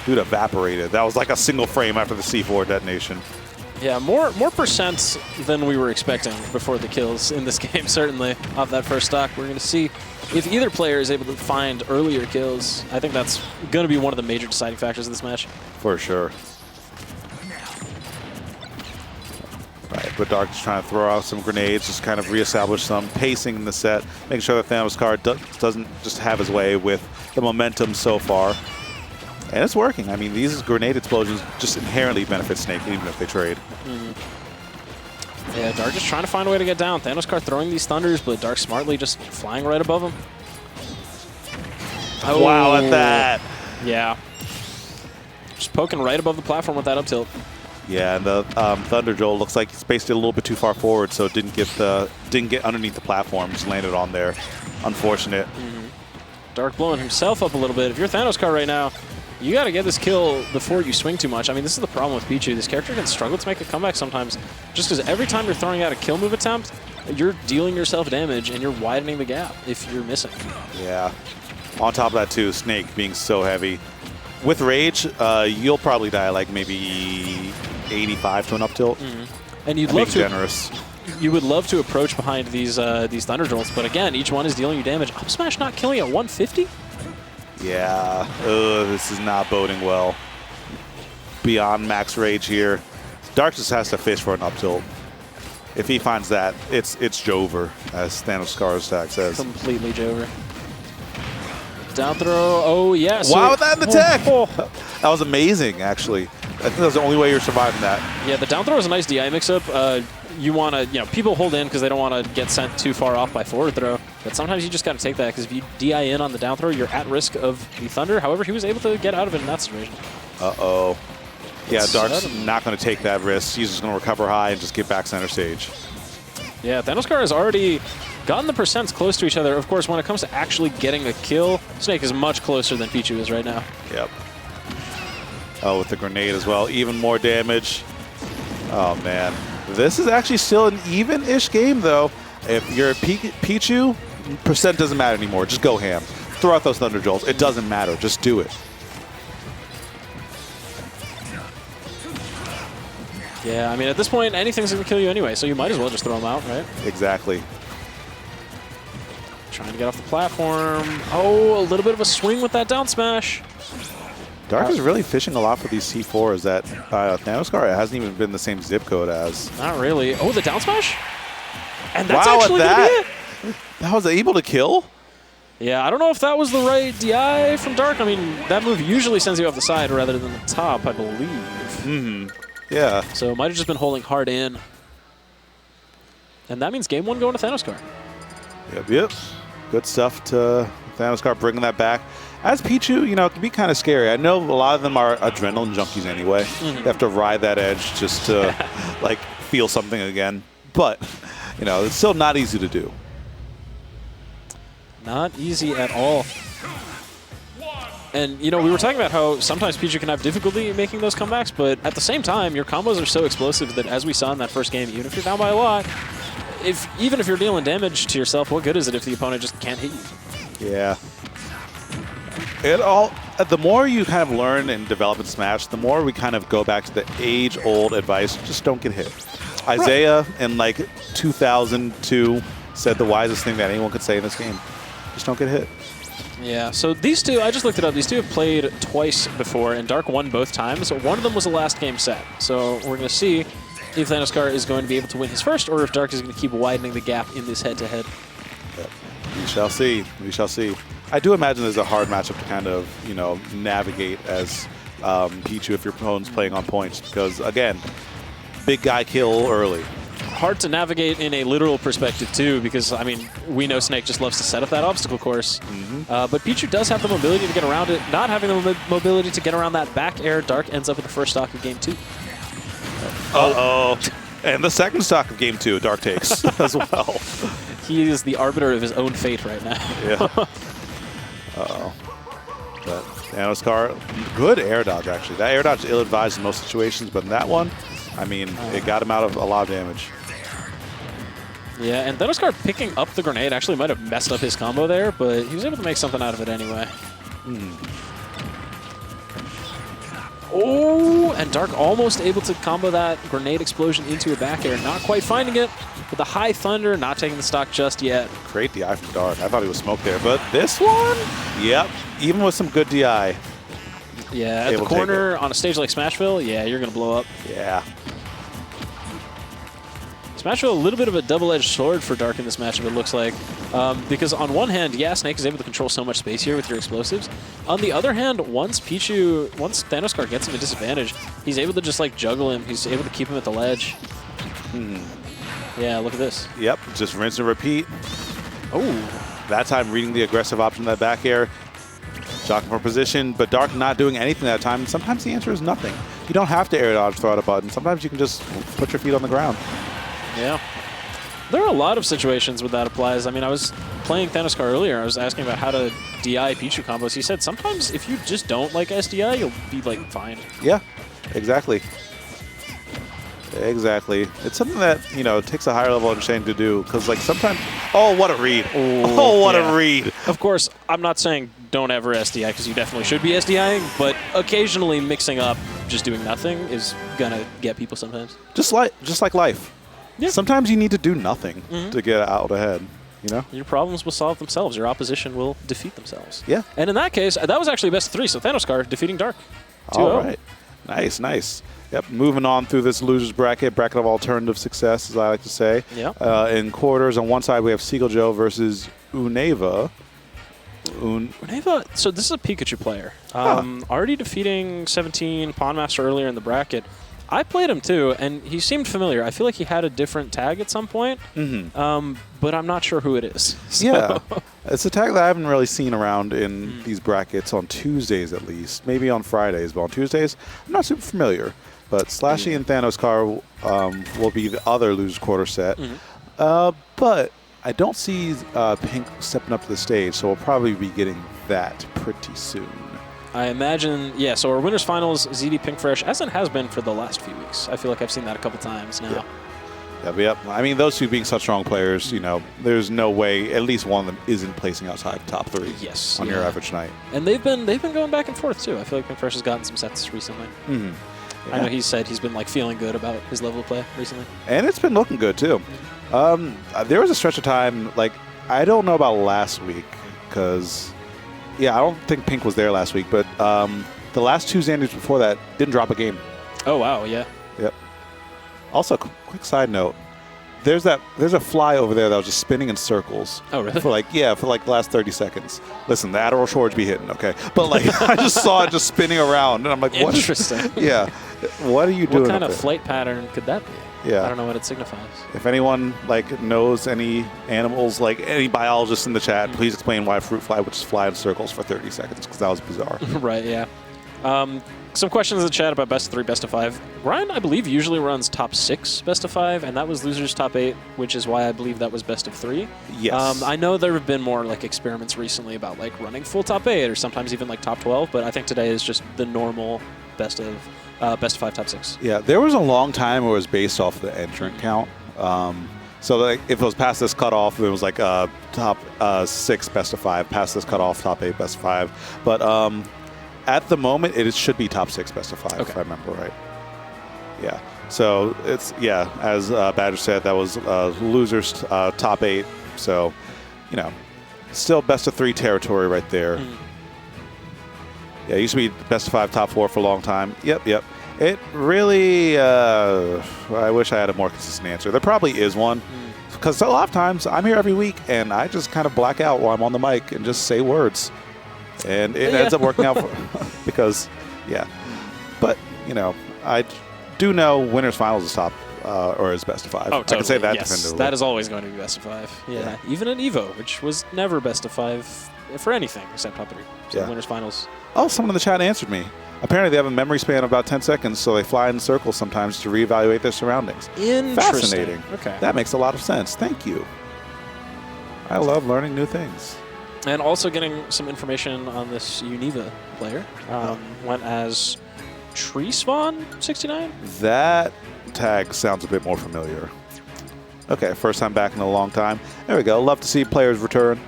Dude evaporated. That was like a single frame after the C4 detonation. Yeah, more percents than we were expecting before the kills in this game, certainly, off that first stock. We're going to see if either player is able to find earlier kills. I think that's going to be one of the major deciding factors of this match. For sure. Right, but Dark is trying to throw out some grenades, just kind of reestablish some pacing in the set, making sure that Thanos card doesn't just have his way with the momentum so far. And it's working. I mean, these grenade explosions just inherently benefit Snake, even if they trade. Yeah, Dark just trying to find a way to get down. Thanos card throwing these thunders, but Dark smartly just flying right above him. Oh. Wow, at that. Yeah. Just poking right above the platform with that up tilt. Yeah, and the Thunder Jolt looks like he spaced it a little bit too far forward, so it didn't get underneath the platform, just landed on there. Unfortunate. Dark blowing himself up a little bit. If you're Thanos card right now, you got to get this kill before you swing too much. I mean, this is the problem with Pichu. This character can struggle to make a comeback sometimes just because every time you're throwing out a kill move attempt, you're dealing yourself damage and you're widening the gap if you're missing. Yeah. On top of that, too, Snake being so heavy. With Rage, you'll probably die like maybe 85 to an up tilt. And you'd love to. Generous. You would love to approach behind these Thunder Jolts, but again, each one is dealing you damage. Up smash not killing at 150? Yeah, this is not boding well. Beyond max rage here. Dark just has to fish for an up tilt. If he finds that, it's Jover, as Thanos Scarstack says. Completely Jover. Down throw, oh yeah. So wow, that in the tech! That was amazing, actually. I think that was the only way you're surviving that. Yeah, the down throw is a nice DI mix-up. You want to, people hold in because they don't want to get sent too far off by forward throw. But sometimes you just got to take that because if you DI in on the down throw, you're at risk of the Thunder. However, he was able to get out of it in that situation. Uh-oh. Yeah, Dark's not going to take that risk. He's just going to recover high and just get back center stage. Yeah, Thanoskar has already gotten the percents close to each other. Of course, when it comes to actually getting a kill, Snake is much closer than Pichu is right now. Yep. Oh, with the grenade as well. Even more damage. Oh, man. This is actually still an even-ish game, though. If you're Pichu, percent doesn't matter anymore. Just go ham. Throw out those Thunder Jolts. It doesn't matter. Just do it. Yeah, I mean, at this point, anything's going to kill you anyway, so you might as well just throw them out, right? Exactly. Trying to get off the platform. Oh, a little bit of a swing with that down smash. Dark is really fishing a lot for these C4s that Thanoscar hasn't even been the same zip code as. Not really. Oh, the down smash? And that's wow, actually going to be it. That was able to kill? Yeah, I don't know if that was the right DI from Dark. I mean, that move usually sends you off the side rather than the top, I believe. Mm-hmm. Yeah. So might have just been holding hard in. And that means game 1 going to Thanoscar. Yep. Good stuff to Thanoscar bringing that back. As Pichu, you know, it can be kind of scary. I know a lot of them are adrenaline junkies anyway. They have to ride that edge just to, like, feel something again. But, you know, it's still not easy to do. Not easy at all. And, you know, we were talking about how sometimes Pichu can have difficulty making those comebacks, but at the same time, your combos are so explosive that, as we saw in that first game, even if you're down by a lot, even if you're dealing damage to yourself, what good is it if the opponent just can't hit you? Yeah. The more you kind of learn and develop and Smash, the more we kind of go back to the age-old advice, just don't get hit. Isaiah in like 2002 said the wisest thing that anyone could say in this game. Just don't get hit. Yeah, so these two, I just looked it up, these two have played twice before, and Dark won both times. One of them was a last game set. So we're going to see if Thanoscar is going to be able to win his first, or if Dark is going to keep widening the gap in this head-to-head. Yep. We shall see. We shall see. I do imagine there's a hard matchup to kind of, you know, navigate as Pichu if your opponent's playing on points. Because, again, big guy kill early. Hard to navigate in a literal perspective, too, because, I mean, we know Snake just loves to set up that obstacle course. But Pichu does have the mobility to get around it. Not having the mobility to get around that back air, Dark ends up with the first stock of game 2. Uh-oh. And the second stock of game 2, Dark takes as well. He is the arbiter of his own fate right now. Yeah. Uh-oh. But Thanoscar, good air dodge, actually. That air dodge is ill-advised in most situations, but in that one, I mean, it got him out of a lot of damage. Yeah, and Thanoscar picking up the grenade actually might have messed up his combo there, but he was able to make something out of it anyway. Oh, and Dark almost able to combo that grenade explosion into a back air. Not quite finding it, with the high thunder, not taking the stock just yet. Great DI from Dark. I thought he was smoked there, but this one, yep, even with some good DI. Yeah, at the corner on a stage like Smashville, yeah, you're going to blow up. Yeah. Smashville, a little bit of a double-edged sword for Dark in this matchup, it looks like. Because on one hand, yeah, Snake is able to control so much space here with your explosives. On the other hand, once Thanoscar gets him a disadvantage, he's able to just like juggle him. He's able to keep him at the ledge. Yeah, look at this. Yep, just rinse and repeat. Oh. That time reading the aggressive option of that back air. Jockeying for position, but Dark not doing anything that time. And sometimes the answer is nothing. You don't have to air dodge, throw out a button. Sometimes you can just put your feet on the ground. Yeah. There are a lot of situations where that applies. I mean, I was playing Thanoscar earlier. I was asking about how to DI Pichu combos. He said sometimes if you just don't like SDI, you'll be like fine. Yeah, exactly. Exactly. It's something that, you know, takes a higher level of understanding to do. Because, like, sometimes... Oh, what a read. Oh, what a read. Of course, I'm not saying don't ever SDI, because you definitely should be SDIing. But occasionally mixing up just doing nothing is going to get people sometimes. Just like life. Yeah. Sometimes you need to do nothing to get out ahead, you know? Your problems will solve themselves. Your opposition will defeat themselves. Yeah. And in that case, that was actually best of 3. So Thanoscar defeating Dark. 2-0. All right. Nice, nice. Yep, moving on through this loser's bracket of alternative success, as I like to say. Yep. In quarters, on one side we have Seagull Joe versus Uneva. Uneva, so this is a Pikachu player. Already defeating 17 PawnMaster earlier in the bracket. I played him too, and he seemed familiar. I feel like he had a different tag at some point, but I'm not sure who it is. So. Yeah, it's a tag that I haven't really seen around in these brackets on Tuesdays at least. Maybe on Fridays, but on Tuesdays, I'm not super familiar. But SLASHY and Thanoscar will be the other loser's quarter set. But I don't see Pink stepping up to the stage, so we'll probably be getting that pretty soon. I imagine, yeah, so our winners finals, ZD Pink Fresh, as it has been for the last few weeks. I feel like I've seen that a couple times now. Yep. I mean, those two being such strong players, you know, there's no way at least one of them isn't placing outside the top 3 yes, on your average night. And they've been going back and forth, too. I feel like Pink Fresh has gotten some sets recently. I know he said he's been like feeling good about his level of play recently. And it's been looking good too. There was a stretch of time, like, I don't know about last week, because, yeah, I don't think Pink was there last week, but the last 2 Xanadus before that didn't drop a game. Oh, wow, yeah. Yep. Also, quick side note. There's a fly over there that was just spinning in circles. Oh, really? For like the last 30 seconds. Listen, the Adderall Shorge be hitting, okay? But like, I just saw it just spinning around, and I'm like, what? Interesting. Yeah. What are you doing? What kind of there? flight pattern could that be? Yeah. I don't know what it signifies. If anyone like knows any animals, like any biologists in the chat, please explain why fruit fly would just fly in circles for 30 seconds, because that was bizarre. Right, yeah. Some questions in the chat about best of 3, best of 5. Ryan, I believe, usually runs top 6 best of 5, and that was losers top 8, which is why I believe that was best of 3. Yes. I know there have been more like experiments recently about like running full top 8 or sometimes even like top 12, but I think today is just the normal best of 5, top 6. Yeah, there was a long time where it was based off the entrant count. So like, if it was past this cutoff, it was like top 6 best of 5, past this cutoff, top 8 best of 5. But at the moment, it should be top 6 best of 5, if I remember right. Yeah. So it's, yeah, as Badger said, that was losers top 8. So, you know, still best of 3 territory right there. Yeah, it used to be best of 5, top 4 for a long time. Yep. It really, I wish I had a more consistent answer. There probably is one. Because a lot of times I'm here every week and I just kind of black out while I'm on the mic and just say words. And it ends up working out because, yeah. But, you know, I do know winners finals is top or is best of 5. Oh, totally. I can say that yes, definitively. that is always going to be best of 5. Yeah. Even in Evo, which was never best of 5 for anything except top 3. So winners finals. Oh, someone in the chat answered me. Apparently they have a memory span of about 10 seconds, so they fly in circles sometimes to reevaluate their surroundings. Interesting. Fascinating. Okay. That makes a lot of sense. Thank you. I love learning new things. And also getting some information on this Uneva player. Went as Tree Spawn 69? That tag sounds a bit more familiar. Okay, first time back in a long time. There we go. Love to see players return.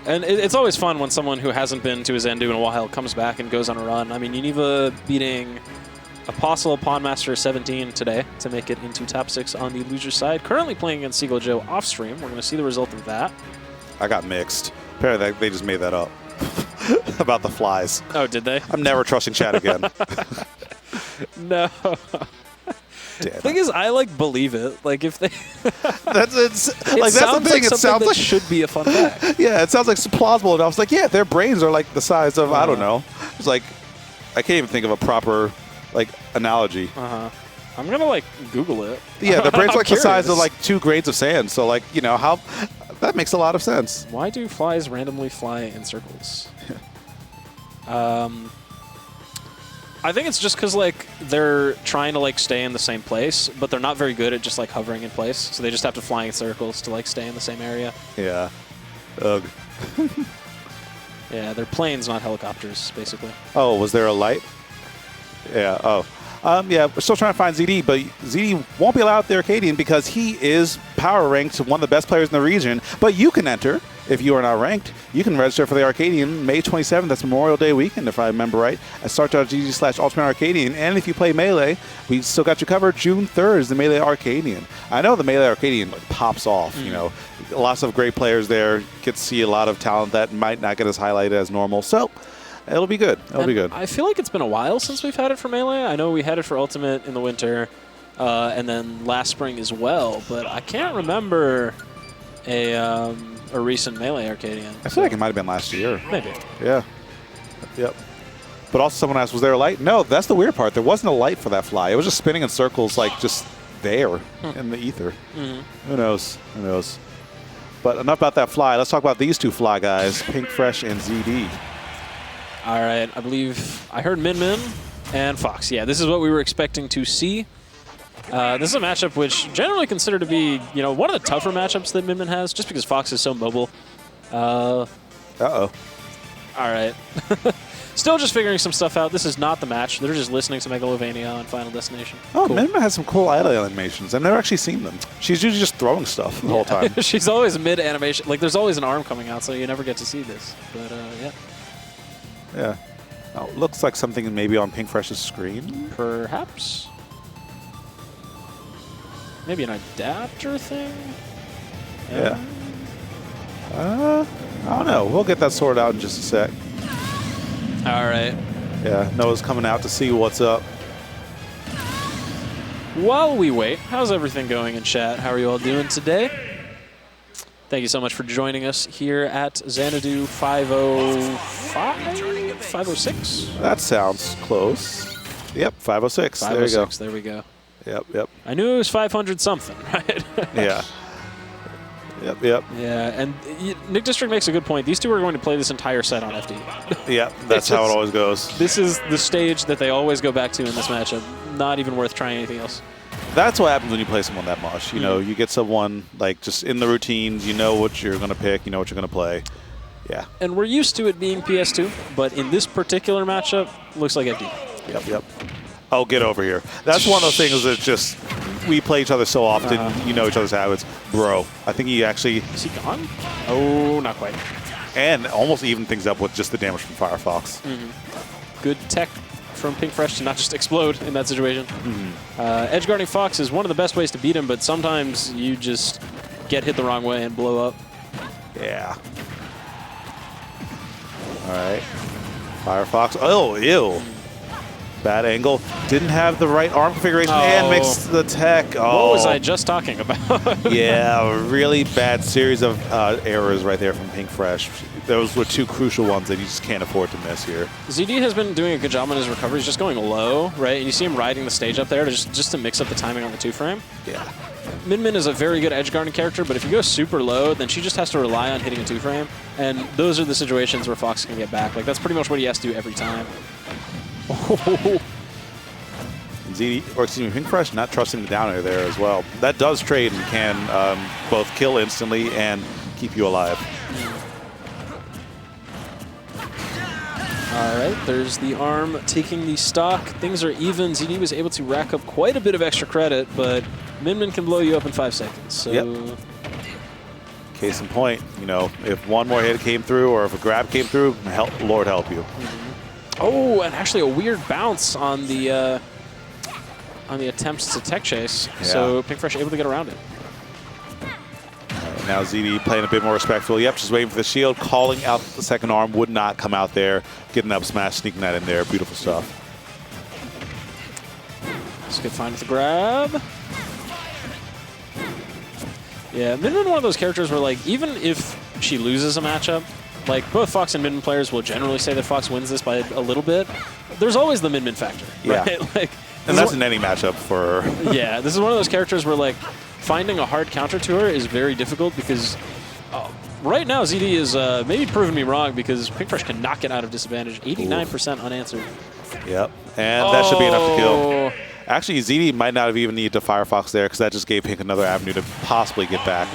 And it's always fun when someone who hasn't been to his Xanadu in a while comes back and goes on a run. I mean, Uneva beating Apostle PawnMaster 17 today to make it into top 6 on the loser side. Currently playing against Seagull Joe off stream. We're going to see the result of that. I got mixed. Apparently they just made that up about the flies. Oh, did they? I'm never trusting chat again. No. The thing is, I like believe it. Like if they, that's the thing. It sounds like should be a fun fact. Yeah, it sounds like it's plausible. And I was like, yeah, their brains are like the size of I don't know. It's like I can't even think of a proper like analogy. I'm gonna like Google it. Yeah, their brains are like curious. the size of like 2 grains of sand. So like how that makes a lot of sense. Why do flies randomly fly in circles? I think it's just because like they're trying to like stay in the same place, but they're not very good at just like hovering in place. So they just have to fly in circles to like stay in the same area. Yeah. Ugh. Yeah, they're planes, not helicopters, basically. Oh, was there a light? Yeah. Oh. Yeah, we're still trying to find ZD, but ZD won't be allowed at the Arcadian because he is power ranked one of the best players in the region. But you can enter if you are not ranked. You can register for the Arcadian May 27th. That's Memorial Day weekend, if I remember right, at start.gg/Ultimate Arcadian. And if you play Melee, we still got you covered. June 3rd is the Melee Arcadian. I know the Melee Arcadian like, pops off. You know, lots of great players there. Get to see a lot of talent that might not get as highlighted as normal. So it'll be good. It'll be good. I feel like it's been a while since we've had it for Melee. I know we had it for Ultimate in the winter, and then last spring as well. But I can't remember a recent Melee Arcadian. I feel like it might have been last year. Maybe. Yeah. Yep. But also someone asked, was there a light? No, that's the weird part. There wasn't a light for that fly. It was just spinning in circles, like just there in the ether. Who knows? Who knows? But enough about that fly. Let's talk about these 2 fly guys, Pink Fresh and ZD. All right, I believe I heard Min Min and Fox. Yeah, this is what we were expecting to see. This is a matchup which generally considered to be, one of the tougher matchups that Min Min has, just because Fox is so mobile. Uh-oh. All right. Still just figuring some stuff out. This is not the match. They're just listening to Megalovania on Final Destination. Oh, cool. Min Min has some cool idle animations. I've never actually seen them. She's usually just throwing stuff the whole time. She's always mid-animation. Like, there's always an arm coming out, so you never get to see this. But, yeah. Yeah. Oh, looks like something maybe on Pink Fresh's screen. Perhaps. Maybe an adapter thing? Yeah. I don't know. We'll get that sorted out in just a sec. All right. Yeah, Noah's coming out to see what's up. While we wait, how's everything going in chat? How are you all doing today? Thank you so much for joining us here at Xanadu 505? 506? That sounds close. Yep, 506. 506, there we go. Yep. I knew it was 500 something, right? Yeah. Yep. Yeah, and Nick District makes a good point. These two are going to play this entire set on FD. Yep, that's how it always goes. This is the stage that they always go back to in this matchup. Not even worth trying anything else. That's what happens when you play someone that much. You know, you get someone like just in the routines, you know what you're going to pick, you know what you're going to play. Yeah. And we're used to it being PS2, but in this particular matchup, looks like FD. Yep. Oh, get over here. That's one of those things that just, we play each other so often, you know each other's habits. Bro, I think he actually... Is he gone? Oh, not quite. And almost even things up with just the damage from Firefox. Good tech from Pink Fresh to not just explode in that situation. Edge guarding Fox is one of the best ways to beat him, but sometimes you just get hit the wrong way and blow up. Yeah. All right. Firefox. Oh, ew. Bad angle. Didn't have the right arm configuration and makes the tech. Oh. What was I just talking about? Yeah, really bad series of errors right there from Pink Fresh. Those were two crucial ones that you just can't afford to miss here. ZD has been doing a good job on his recoveries, just going low, right? And you see him riding the stage up there to just to mix up the timing on the 2-frame. Yeah. Min Min is a very good edge guarding character, but if you go super low, then she just has to rely on hitting a 2-frame. And those are the situations where Fox can get back. Like, that's pretty much what he has to do every time. ZD, or excuse me, Pink Fresh not trusting the down air there as well. That does trade and can both kill instantly and keep you alive. All right, there's the arm taking the stock. Things are even. ZD was able to rack up quite a bit of extra credit, but Min Min can blow you up in 5 seconds. So. Yep. Case in point, you know, if one more hit came through or if a grab came through, Lord help you. Oh, and actually a weird bounce on the attempts to tech chase. Yeah. So Pink Fresh able to get around it. Now ZD playing a bit more respectful. Yep, just waiting for the shield, calling out the second arm, would not come out there, getting up smash, sneaking that in there. Beautiful stuff. It's a good find with the grab. Yeah, Min Min one of those characters where, like, even if she loses a matchup, like, both Fox and Min Min players will generally say that Fox wins this by a little bit. There's always the Min Min factor, right? Yeah. Like, and that's in any matchup for her. Yeah, this is one of those characters where, like, finding a hard counter to her is very difficult because right now ZD is maybe proving me wrong because Pink Fresh can knock it out of disadvantage. 89% unanswered. Yep, and that should be enough to kill. Actually, ZD might not have even needed to Firefox there because that just gave Pink another avenue to possibly get back.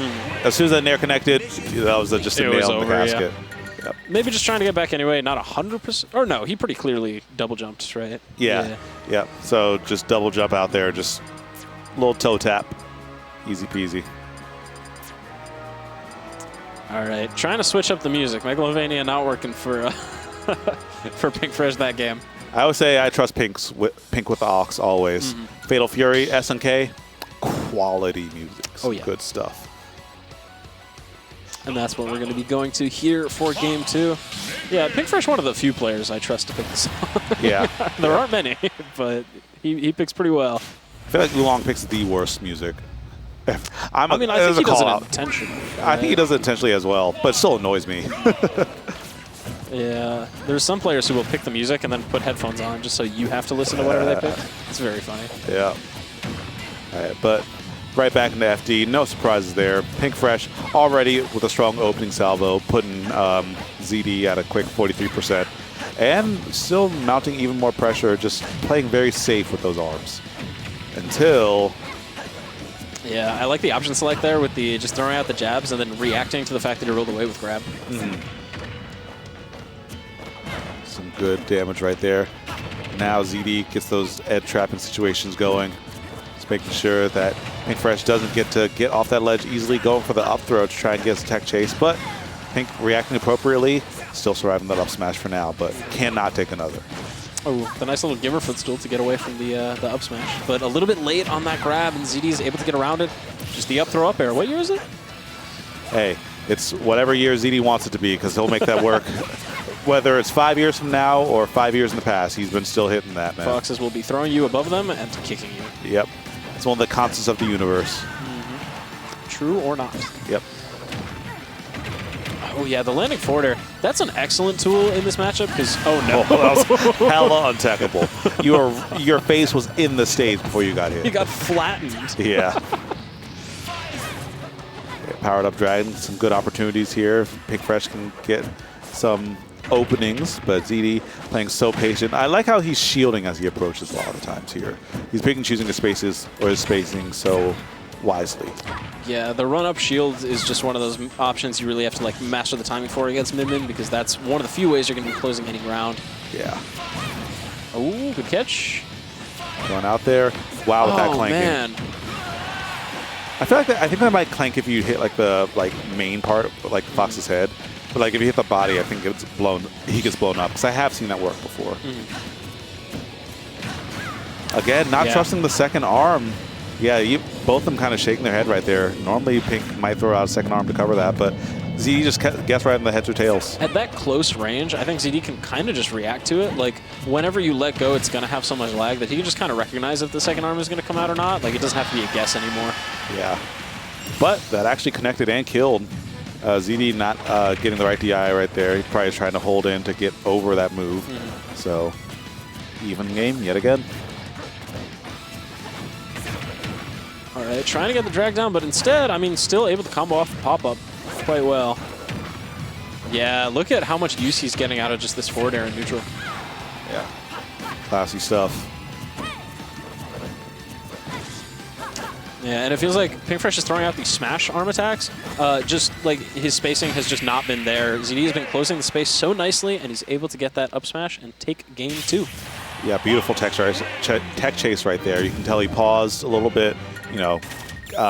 As soon as that nair connected, that was just a nail in the casket. Yeah. Yep. Maybe just trying to get back anyway, not 100%. Or no, he pretty clearly double jumped, right? Yeah. Yep. So just double jump out there, just a little toe tap. Easy peasy. All right, trying to switch up the music. Megalovania not working for for Pink Fresh that game. I would say I trust Pink with the Ox always. Fatal Fury, SNK, quality music. Oh yeah, good stuff. And that's what we're going to be going to here for Game 2. Yeah, Pink Fresh one of the few players I trust to pick this song. Yeah, there aren't many, but he picks pretty well. I feel like Oolong picks the worst music. I think he does it intentionally. I think he does it intentionally as well, but it still annoys me. Yeah, there's some players who will pick the music and then put headphones on just so you have to listen to whatever they pick. It's very funny. Yeah. All right, but right back into FD, no surprises there. Pink Fresh already with a strong opening salvo, putting ZD at a quick 43%, and still mounting even more pressure, just playing very safe with those arms. Until... Yeah, I like the option select there with the just throwing out the jabs and then reacting to the fact that he rolled away with grab. Some good damage right there. Now ZD gets those edge trapping situations going. Just making sure that Pink Fresh doesn't get off that ledge easily, going for the up throw to try and get his tech chase. But Pink reacting appropriately, still surviving that up smash for now, but cannot take another. Oh, the nice little giver footstool to get away from the up smash. But a little bit late on that grab, and ZD is able to get around it. Just the up throw up air. What year is it? Hey, it's whatever year ZD wants it to be, because he'll make that work. Whether it's 5 years from now or 5 years in the past, he's been still hitting that, man. Foxes will be throwing you above them and kicking you. Yep. It's one of the constants of the universe. True or not. Yep. Oh, yeah, the landing forward air. That's an excellent tool in this matchup because, oh, no. Oh, that was hella untechable. Your face was in the stage before you got hit. You got flattened. Yeah. Powered up Dragon, some good opportunities here. Pink Fresh can get some openings, but ZD playing so patient. I like how he's shielding as he approaches a lot of the times here. He's picking and choosing his spaces or his spacing so wisely. Yeah, the run-up shield is just one of those options you really have to like master the timing for against Min because that's one of the few ways you're going to be closing any round. Yeah. Oh, good catch. Going out there. Wow, with that clanking. Man. I feel like I think that might clank if you hit like the main part, like Fox's head. But like if you hit the body, I think it's blown. He gets blown up because I have seen that work before. Again, not trusting the second arm. Yeah, both of them kind of shaking their head right there. Normally, Pink might throw out a second arm to cover that, but ZD just guessed right in the heads or tails. At that close range, I think ZD can kind of just react to it. Like, whenever you let go, it's going to have so much lag that he can just kind of recognize if the second arm is going to come out or not. Like, it doesn't have to be a guess anymore. Yeah. But that actually connected and killed. ZD not getting the right DI right there. He probably is trying to hold in to get over that move. So, even game yet again. All right, trying to get the drag down, but instead, I mean, still able to combo off the pop-up quite well. Yeah, look at how much use he's getting out of just this forward air in neutral. Yeah, classy stuff. Yeah, and it feels like Pink Fresh is throwing out these smash arm attacks. Just like his spacing has just not been there. ZD has been closing the space so nicely, and he's able to get that up smash and take game 2. Yeah, beautiful tech chase right there. You can tell he paused a little bit, you know,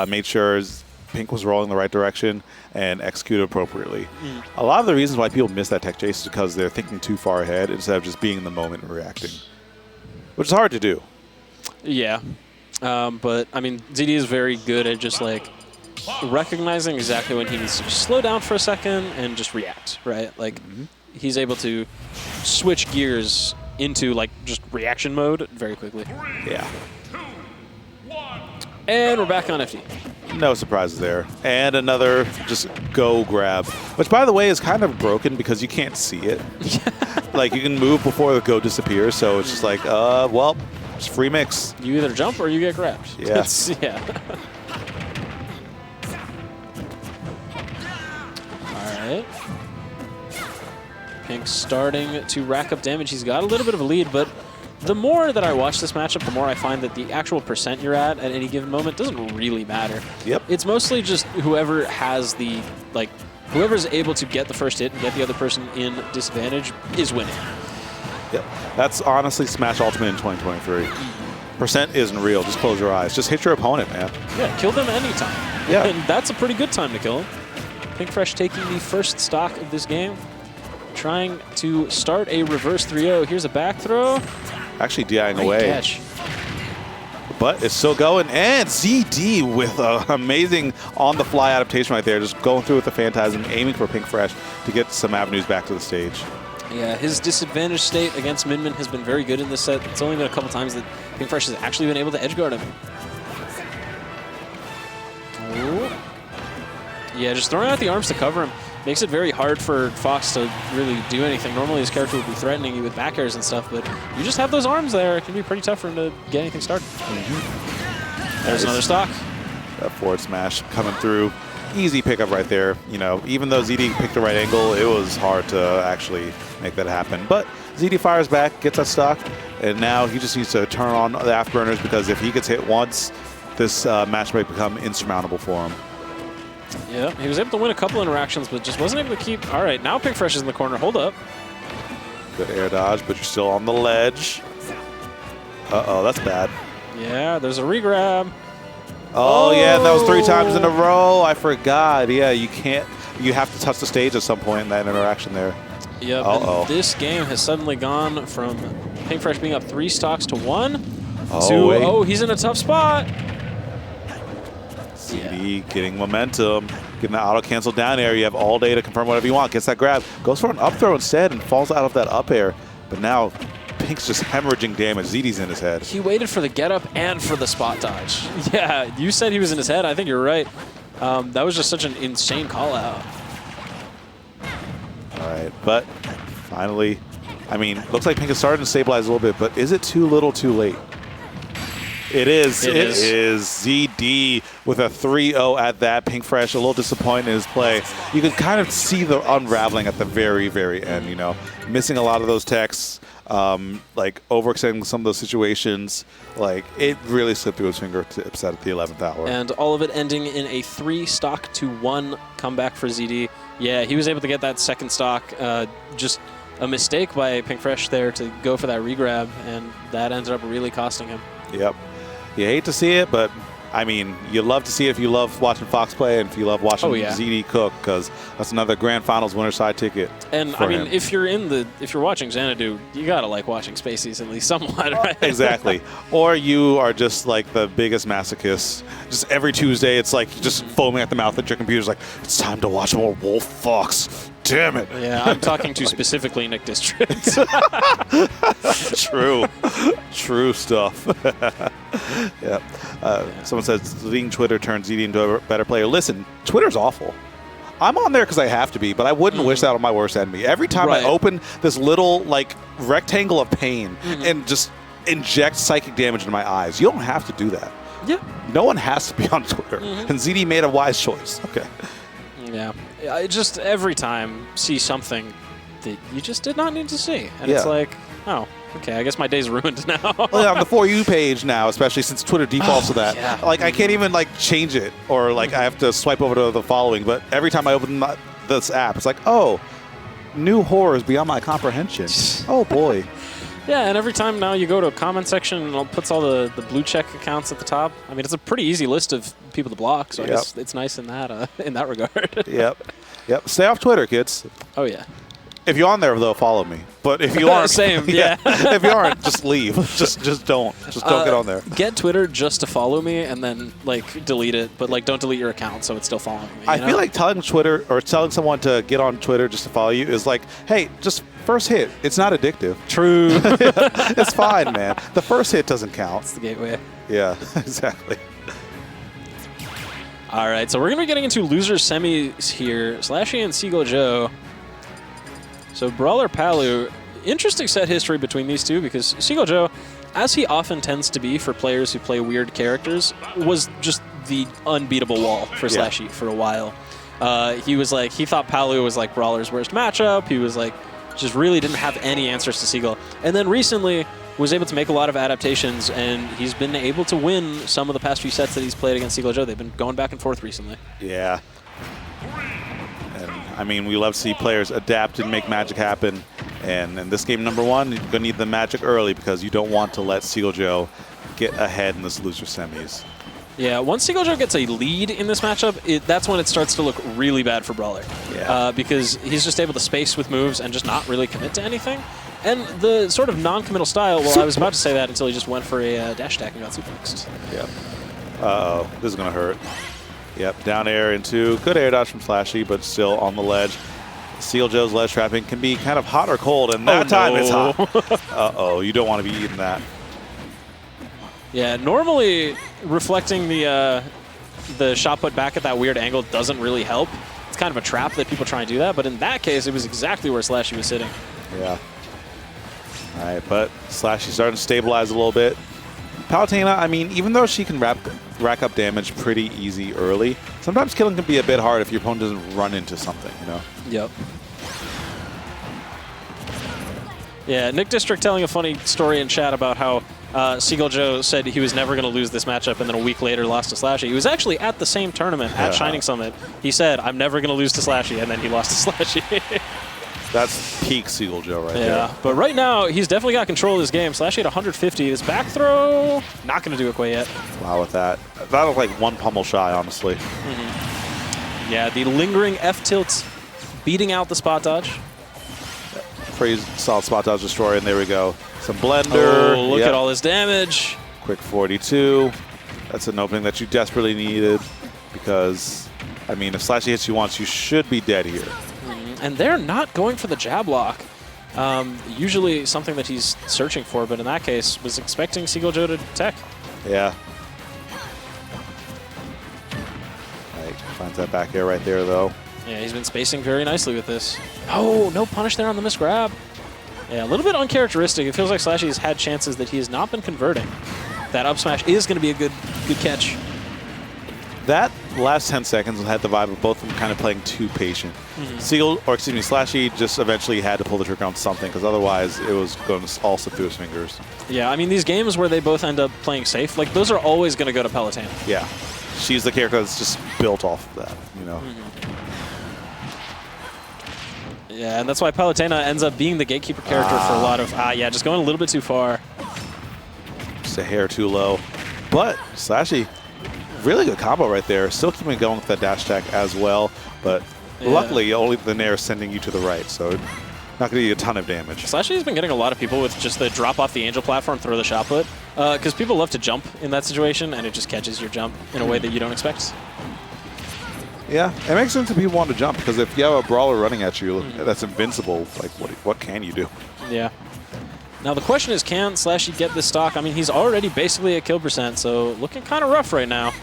made sure Pink was rolling the right direction and executed appropriately. A lot of the reasons why people miss that tech chase is because they're thinking too far ahead instead of just being in the moment and reacting, which is hard to do. Yeah. But, I mean, ZD is very good at just, like, recognizing exactly when he needs to just slow down for a second and just react, right? Like, he's able to switch gears into, like, just reaction mode very quickly. Yeah. And we're back on FD. No surprises there. And another just go grab, which, by the way, is kind of broken because you can't see it. Like, you can move before the go disappears, so it's just like, well, it's free mix. You either jump or you get grabbed. Yeah. Yeah. All right. Pink starting to rack up damage. He's got a little bit of a lead, but the more that I watch this matchup, the more I find that the actual percent you're at any given moment doesn't really matter. Yep. It's mostly just whoever has the, like, whoever's able to get the first hit and get the other person in disadvantage is winning. Yep. That's honestly Smash Ultimate in 2023. Percent isn't real. Just close your eyes. Just hit your opponent, man. Yeah, kill them anytime. Yeah. And that's a pretty good time to kill him. Pink Fresh taking the first stock of this game. Trying to start a reverse 3-0. Here's a back throw. Actually DIing Great away. Catch. But it's still going. And ZD with an amazing on-the-fly adaptation right there. Just going through with the Phantasm, aiming for Pink Fresh to get some avenues back to the stage. Yeah, his disadvantage state against Min has been very good in this set. It's only been a couple times that Pink Fresh has actually been able to edge guard him. Ooh. Yeah, just throwing out the arms to cover him makes it very hard for Fox to really do anything. Normally his character would be threatening you with back airs and stuff, but you just have those arms there. It can be pretty tough for him to get anything started. There's another stock. That forward smash coming through. Easy pickup right there. You know, even though ZD picked the right angle, it was hard to actually make that happen. But ZD fires back, gets that stock, and now he just needs to turn on the afterburners because if he gets hit once, this match might become insurmountable for him. Yeah, he was able to win a couple interactions, but just wasn't able to keep. All right, now Pink Fresh is in the corner. Hold up. Good air dodge, but you're still on the ledge. Uh-oh, that's bad. Yeah, there's a regrab. Oh, yeah, that was 3 times in a row. I forgot. Yeah, you can't. you have to touch the stage at some point in that interaction there. Yep, and this game has suddenly gone from Pink Fresh being up 3 stocks to 1 to, he's in a tough spot. CD getting momentum, getting the auto cancel down air. You have all day to confirm whatever you want. Gets that grab, goes for an up throw instead and falls out of that up air. But now Pink's just hemorrhaging damage. ZD's in his head. He waited for the get up and for the spot dodge. Yeah, you said he was in his head. I think you're right. That was just such an insane call out. All right, but finally, I mean, looks like Pink is starting to stabilize a little bit, but is it too little too late? It is. It is. ZD with a 3-0 at that. Pink Fresh a little disappointed in his play. You can kind of see the unraveling at the very, very end, you know. Missing a lot of those techs, like overextending some of those situations. Like, it really slipped through his fingertips at the 11th hour. And all of it ending in a 3 stock to 1 comeback for ZD. Yeah, he was able to get that second stock. Just a mistake by Pink Fresh there to go for that regrab, and that ended up really costing him. Yep. You hate to see it, but I mean, you love to see it if you love watching Fox play and if you love watching ZD cook, because that's another Grand Finals winner side ticket. And I mean, if you're watching Xanadu, you gotta like watching Spaceys at least somewhat, right? Exactly. Or you are just like the biggest masochist. Just every Tuesday, it's like just foaming at the mouth at your computer's like, it's time to watch more Wolf Fox. Damn it. Yeah, I'm talking to specifically Nick District. True. True stuff. Yeah. Someone says, leading Twitter turns ZD into a better player. Listen, Twitter's awful. I'm on there because I have to be, but I wouldn't wish that on my worst enemy. Every time I open this little, like, rectangle of pain and just inject psychic damage into my eyes, you don't have to do that. Yeah. No one has to be on Twitter. And ZD made a wise choice. Okay. Yeah. I just every time see something that you just did not need to see. And it's like, oh, okay, I guess my day's ruined now. Well, yeah, on the For You page now, especially since Twitter defaults to that. Yeah. Like, I can't even, like, change it or, like, I have to swipe over to the following. But every time I open this app, it's like, oh, new horrors beyond my comprehension. Oh, boy. Yeah, and every time now you go to a comment section and it puts all the blue check accounts at the top. I mean, it's a pretty easy list of people to block, so I guess it's nice in that regard. Yep. Stay off Twitter, kids. Oh, yeah. If you're on there, though, follow me. But if you aren't, same, yeah. If you aren't, just leave. Just don't. Just don't get on there. Get Twitter just to follow me, and then like delete it. But like, don't delete your account so it's still following me. I feel like telling Twitter or telling someone to get on Twitter just to follow you is like, hey, just first hit. It's not addictive. True. It's fine, man. The first hit doesn't count. It's the gateway. Yeah, exactly. All right, so we're gonna be getting into losers semis here. SLASHY and Seagull Joe. So Brawler Palu, interesting set history between these two because Seagull Joe, as he often tends to be for players who play weird characters, was just the unbeatable wall for SLASHY for a while. He was like, he thought Palu was like Brawler's worst matchup. He was like, just really didn't have any answers to Seagull. And then recently was able to make a lot of adaptations, and he's been able to win some of the past few sets that he's played against Seagull Joe. They've been going back and forth recently. Yeah. And I mean, we love to see players adapt and make magic happen. And in this game number 1, you're going to need the magic early because you don't want to let Seagull Joe get ahead in this loser semis. Yeah, once Seagull Joe gets a lead in this matchup, that's when it starts to look really bad for Brawler. Yeah. Because he's just able to space with moves and just not really commit to anything. And the sort of non-committal style, well, I was about to say that until he just went for a dash attack and got suplexed. Yep. Uh-oh, this is going to hurt. Yep, down air into good air dodge from SLASHY, but still on the ledge. Seagull Joe's ledge trapping can be kind of hot or cold, and that time it's hot. Uh-oh, you don't want to be eating that. Yeah, normally reflecting the shot put back at that weird angle doesn't really help. It's kind of a trap that people try and do that, but in that case, it was exactly where SLASHY was sitting. Yeah. All right, but SLASHY's starting to stabilize a little bit. Palutena, I mean, even though she can rack up damage pretty easy early, sometimes killing can be a bit hard if your opponent doesn't run into something, you know? Yep. Yeah, Nick District telling a funny story in chat about how Seagull Joe said he was never going to lose this matchup and then a week later lost to SLASHY. He was actually at the same tournament at Shining Summit. He said, I'm never going to lose to SLASHY, and then he lost to SLASHY. That's peak Seagull Joe right there. Yeah, but right now, he's definitely got control of this game. SLASHY at 150. This back throw, not going to do it quite yet. Wow, with that. That looked like one pummel shy, honestly. Yeah, the lingering F tilt beating out the spot dodge. Pretty solid spot dodge destroyer, and there we go. Some blender. Oh, look at all this damage. Quick 42. That's an opening that you desperately needed because, I mean, if Slashy hits you once, you should be dead here. And they're not going for the jab lock. Usually something that he's searching for, but in that case, was expecting Seagull Joe to tech. Yeah. Right, finds that back air right there, though. Yeah, he's been spacing very nicely with this. Oh, no punish there on the misgrab. Yeah, a little bit uncharacteristic. It feels like Slashy has had chances that he has not been converting. That up smash is going to be a good catch. That last 10 seconds had the vibe of both of them kind of playing too patient. Slashy just eventually had to pull the trigger on something because otherwise it was going to all slip through his fingers. Yeah, I mean, these games where they both end up playing safe, like those are always going to go to Palutena. Yeah. She's the character that's just built off of that, you know? Yeah, and that's why Palutena ends up being the gatekeeper character for a lot of, yeah, just going a little bit too far. Just a hair too low. But Slashy, really good combo right there. Still keeping it going with that dash attack as well. But luckily, only the Nair is sending you to the right, so not going to do a ton of damage. Slashy has been getting a lot of people with just the drop off the angel platform, throw the shot put. Because people love to jump in that situation, and it just catches your jump in a way that you don't expect. Yeah, it makes sense that people want to jump, because if you have a brawler running at you that's invincible, like what can you do? Yeah. Now the question is, can Slashy get this stock? I mean, he's already basically at kill percent, so looking kind of rough right now.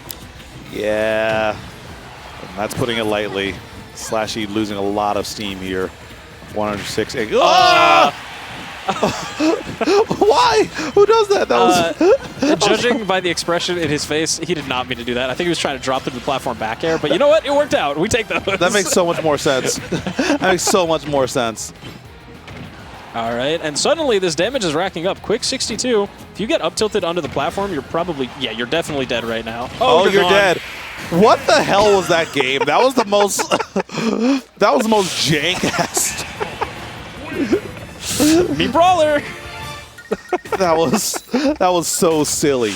Yeah, and that's putting it lightly. Slashy losing a lot of steam here. 106. Why? Who does that? That was judging by the expression in his face, he did not mean to do that. I think he was trying to drop through the platform back air, but you know what? It worked out. We take those. That makes so much more sense. That makes so much more sense. All right, and suddenly this damage is racking up. Quick 62. If you get up tilted onto the platform, you're probably, yeah, you're definitely dead right now. Oh, you're dead. What the hell was that game? That was the most, that was the most jank-ass. Mii Brawler. that was so silly.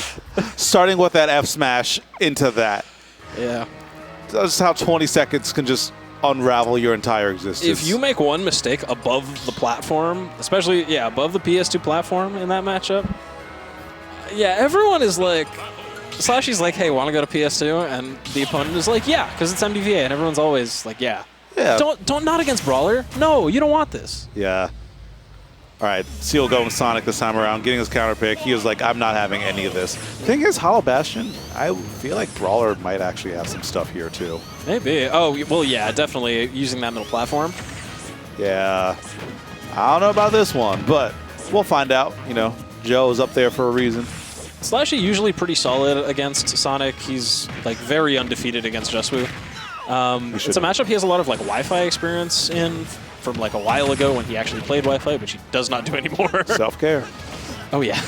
Starting with that F smash into that. Yeah. That's how 20 seconds can just unravel your entire existence. If you make one mistake above the platform, especially, yeah, above the PS2 platform in that matchup, yeah, everyone is like, Slashy's like, hey, want to go to PS2? And the opponent is like, yeah, because it's MDVA, and everyone's always like, yeah. Don't not against Brawler. No, you don't want this. Yeah. All right, Seal going Sonic this time around, getting his counter pick. He was like, I'm not having any of this. Thing is, Hollow Bastion, I feel like Brawler might actually have some stuff here, too. Maybe. Oh, well, yeah, definitely using that middle platform. Yeah. I don't know about this one, but we'll find out. You know, Joe is up there for a reason. Slashy usually pretty solid against Sonic. He's, like, very undefeated against Justwu. It's a matchup he has a lot of, like, Wi-Fi experience in from, like, a while ago when he actually played Wi-Fi, which he does not do anymore. Self-care. Oh, yeah.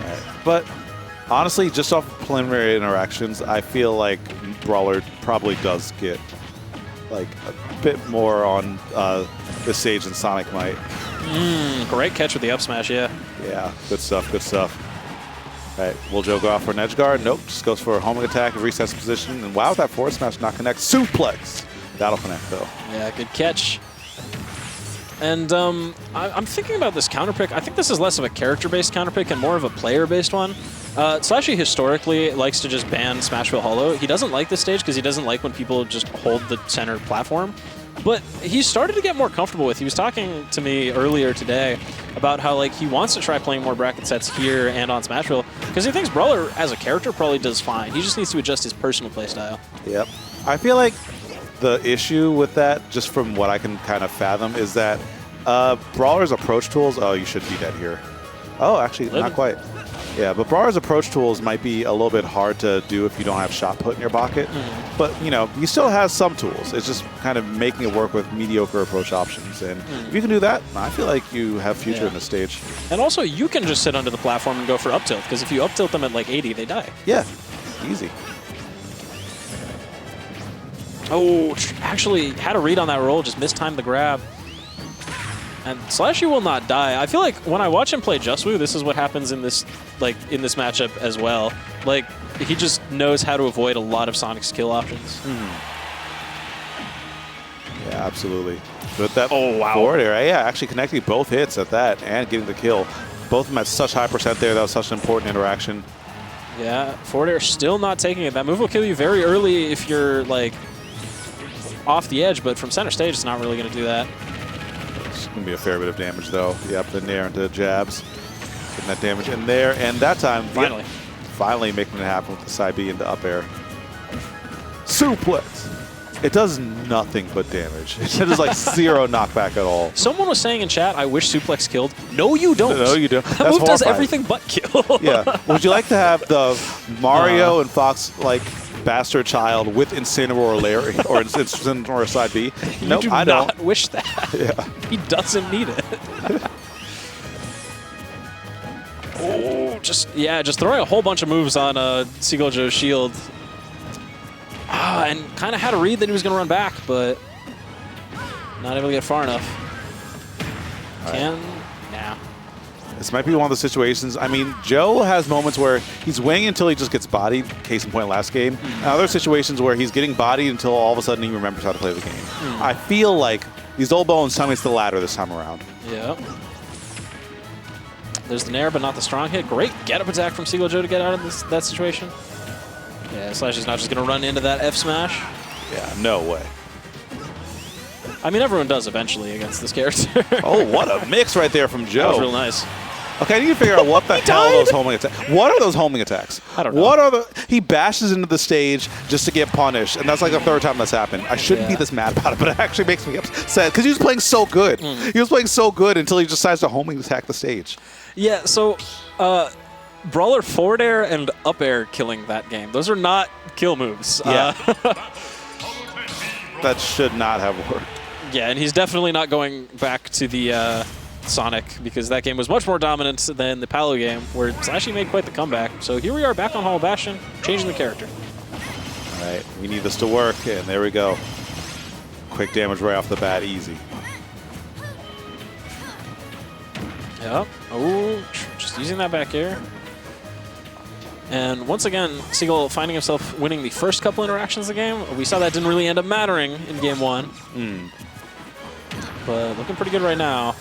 Right. But honestly, just off of preliminary interactions, I feel like Brawler probably does get, like, a bit more on this stage than Sonic might. Great catch with the up smash, yeah. Yeah, good stuff, good stuff. All right, will Joe go out for an edge guard? Nope, just goes for a homing attack and resets position. And wow, that forward smash not connect. Suplex! That'll connect, though. Yeah, good catch. And I'm thinking about this counter pick. I think this is less of a character-based counter pick and more of a player-based one. Slashy historically likes to just ban Smashville Hollow. He doesn't like this stage because he doesn't like when people just hold the center platform. But he started to get more comfortable with. He was talking to me earlier today about how like he wants to try playing more bracket sets here and on Smashville because he thinks Brawler as a character probably does fine. He just needs to adjust his personal playstyle. Yep. I feel like the issue with that, just from what I can kind of fathom, is that Brawler's approach tools, oh, you should be dead here. Oh, actually, not quite. Yeah, but Brawler's approach tools might be a little bit hard to do if you don't have shot put in your pocket. But, you know, he still has some tools. It's just kind of making it work with mediocre approach options. And if you can do that, I feel like you have future in the stage. And also, you can just sit under the platform and go for up tilt, because if you up tilt them at like 80, they die. Yeah, easy. Oh, actually had a read on that roll, just mistimed the grab. And Slashy will not die. I feel like when I watch him play Justwu, this is what happens in this, like, in this matchup as well. Like, he just knows how to avoid a lot of Sonic's kill options. Yeah, absolutely. With that forward air, yeah, actually connecting both hits at that and getting the kill. Both of them at such high percent there. That was such an important interaction. Yeah, forward air still not taking it. That move will kill you very early if you're like off the edge, but from center stage, it's not really going to do that. It's going to be a fair bit of damage, though. Yep, the nair into jabs. Getting that damage in there, and that time, finally making it happen with the side B into up air. Suplex. It does nothing but damage. It is like 0 knockback at all. Someone was saying in chat, I wish suplex killed. No, you don't. No, you don't. That move does everything but kill. Yeah. Would you like to have the Mario and Fox, like, bastard child with Incineroar or Larry, or Incineroar side B? Nope, I don't. Not wish that. Yeah. He doesn't need it. Oh, just throwing a whole bunch of moves on Seagull Joe's shield. And kind of had a read that he was going to run back, but not able to get far enough. Nah. This might be one of the situations. I mean, Joe has moments where he's winging until he just gets bodied, case in point last game. And other situations where he's getting bodied until all of a sudden he remembers how to play the game. I feel like these old bones time it's the ladder this time around. Yeah. There's the nair, but not the strong hit. Great get-up attack from Seagull Joe to get out of that situation. Yeah, Slashy's not just going to run into that F smash. Yeah, no way. I mean, everyone does eventually against this character. Oh, what a mix right there from Joe. That was real nice. Okay, I need to figure out what the hell are those homing attacks. What are those homing attacks? I don't know. What are he bashes into the stage just to get punished, and that's like the 3rd time that's happened. I shouldn't be this mad about it, but it actually makes me upset because he was playing so good. He was playing so good until he decides to homing attack the stage. Yeah, so Brawler forward air and up air killing that game. Those are not kill moves. Yeah. That should not have worked. Yeah, and he's definitely not going back to the Sonic because that game was much more dominant than the Palu game where Slashy made quite the comeback. So here we are back on Hall of Bastion, changing the character. All right, we need this to work, and there we go. Quick damage right off the bat, easy. Yep. Oh, just using that back air. And once again, Seagull finding himself winning the first couple interactions of the game. We saw that didn't really end up mattering in game 1. But looking pretty good right now.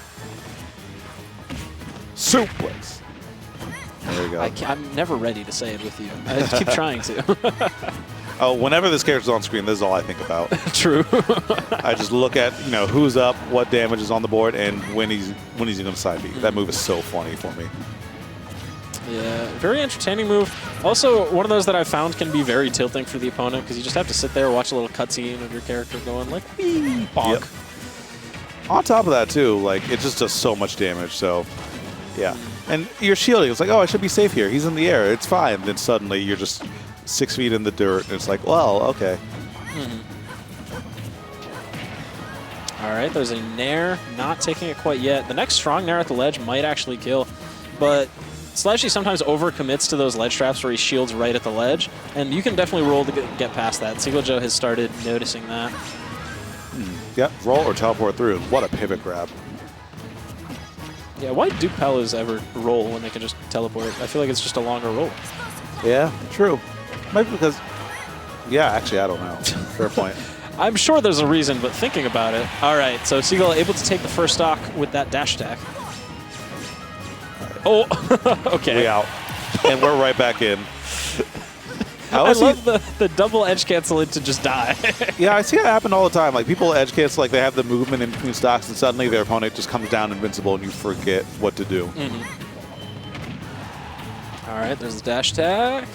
Suplex. There we go. I'm never ready to say it with you. I keep trying to. Oh, whenever this character's on screen, this is all I think about. True. I just look at, who's up, what damage is on the board, and when he's going to side B. That move is so funny for me. Yeah, very entertaining move. Also, one of those that I've found can be very tilting for the opponent because you just have to sit there, watch a little cutscene of your character going like, wee, bonk. Yep. On top of that, too, like, it just does so much damage, so, yeah. And you're shielding. It's like, oh, I should be safe here. He's in the air. It's fine. Then suddenly you're just 6 feet in the dirt, and it's like, well, okay. All right, there's a nair, not taking it quite yet. The next strong nair at the ledge might actually kill, but Slashy sometimes overcommits to those ledge traps where he shields right at the ledge, and you can definitely roll to get past that. Seagull Joe has started noticing that. Yep, roll or teleport through. What a pivot grab. Yeah, why do Palus ever roll when they can just teleport? I feel like it's just a longer roll. Yeah, true. Maybe because, yeah, actually, I don't know. Fair point. I'm sure there's a reason, but thinking about it. All right, so Seagull able to take the first stock with that dash attack. Oh, okay. We out. And we're right back in. I love the double edge cancel it to just die. Yeah, I see that happen all the time. Like, people edge cancel, like, they have the movement in between stocks, and suddenly their opponent just comes down invincible, and you forget what to do. All right, there's the dash attack.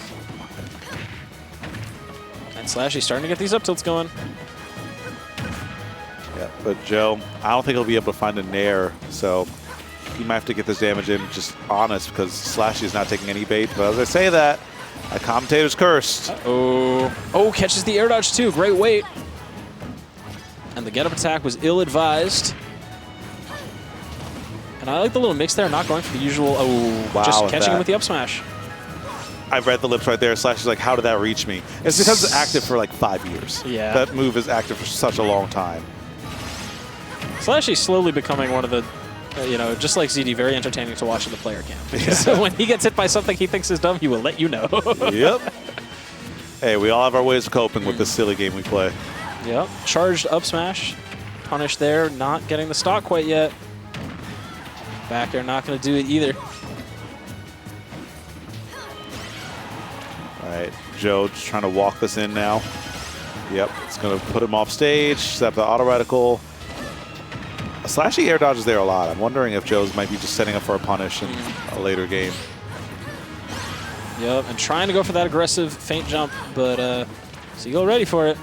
And Slashy starting to get these up tilts going. Yeah, but Joe, I don't think he'll be able to find a nair, so he might have to get this damage in just honest because Slashy is not taking any bait. But as I say that, my commentator's cursed. Oh, catches the air dodge too. Great weight. And the get-up attack was ill-advised. And I like the little mix there, not going for the usual, just catching him with the up smash. I've read the lips right there. Slash is like, how did that reach me? It's because it's active for like 5 years. Yeah. That move is active for such a long time. Slashy's slowly becoming one of the, just like ZD, very entertaining to watch in the player camp. Because when he gets hit by something he thinks is dumb, he will let you know. Yep. Hey, we all have our ways of coping with this silly game we play. Yep. Charged up smash. Punish there. Not getting the stock quite yet. Back air not going to do it either. All right, Joe just trying to walk this in now. Yep, it's going to put him off stage, set up the auto reticle. Slashy air dodges there a lot. I'm wondering if Joe's might be just setting up for a punish in a later game. Yep, and trying to go for that aggressive feint jump, but Seagull ready for it.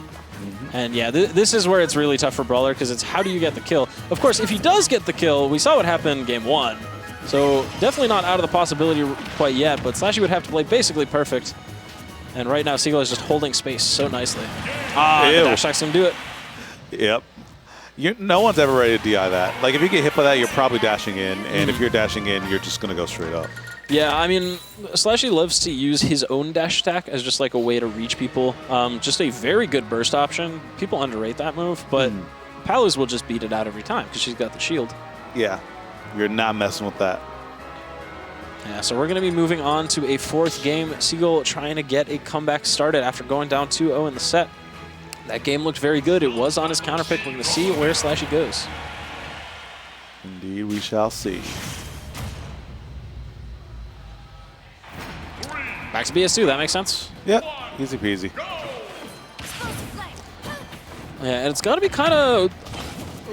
And yeah, this is where it's really tough for Brawler, because it's how do you get the kill? Of course, if he does get the kill, we saw what happened in game 1. So definitely not out of the possibility quite yet, but Slashy would have to play basically perfect. And right now, Seagull is just holding space so nicely. Ah, the dash attack's going to do it. Yep. No one's ever ready to DI that. Like, if you get hit by that, you're probably dashing in. And if you're dashing in, you're just going to go straight up. Yeah, I mean, Slashy loves to use his own dash attack as just like a way to reach people. Just a very good burst option. People underrate that move, but Palus will just beat it out every time because she's got the shield. Yeah, you're not messing with that. Yeah, so we're going to be moving on to a 4th game. Seagull trying to get a comeback started after going down 2-0 in the set. That game looked very good. It was on his counter pick. We're going to see where Slashy goes. Indeed, we shall see. Back to BS2, that makes sense? Yep, easy peasy. Yeah, and it's got to be kind of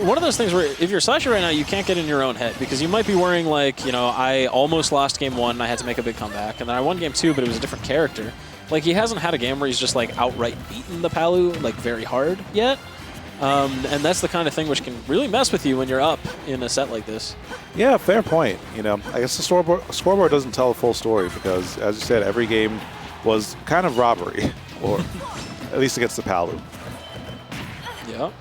one of those things where if you're Slashy right now, you can't get in your own head because you might be worrying like, you know, I almost lost game 1 and I had to make a big comeback, and then I won game 2, but it was a different character. Like, he hasn't had a game where he's just like outright beaten the Palu like very hard yet. And that's the kind of thing which can really mess with you when you're up in a set like this. Yeah, fair point. You know, I guess the scoreboard doesn't tell the full story because, as you said, every game was kind of robbery, or at least against the Palu. Yep.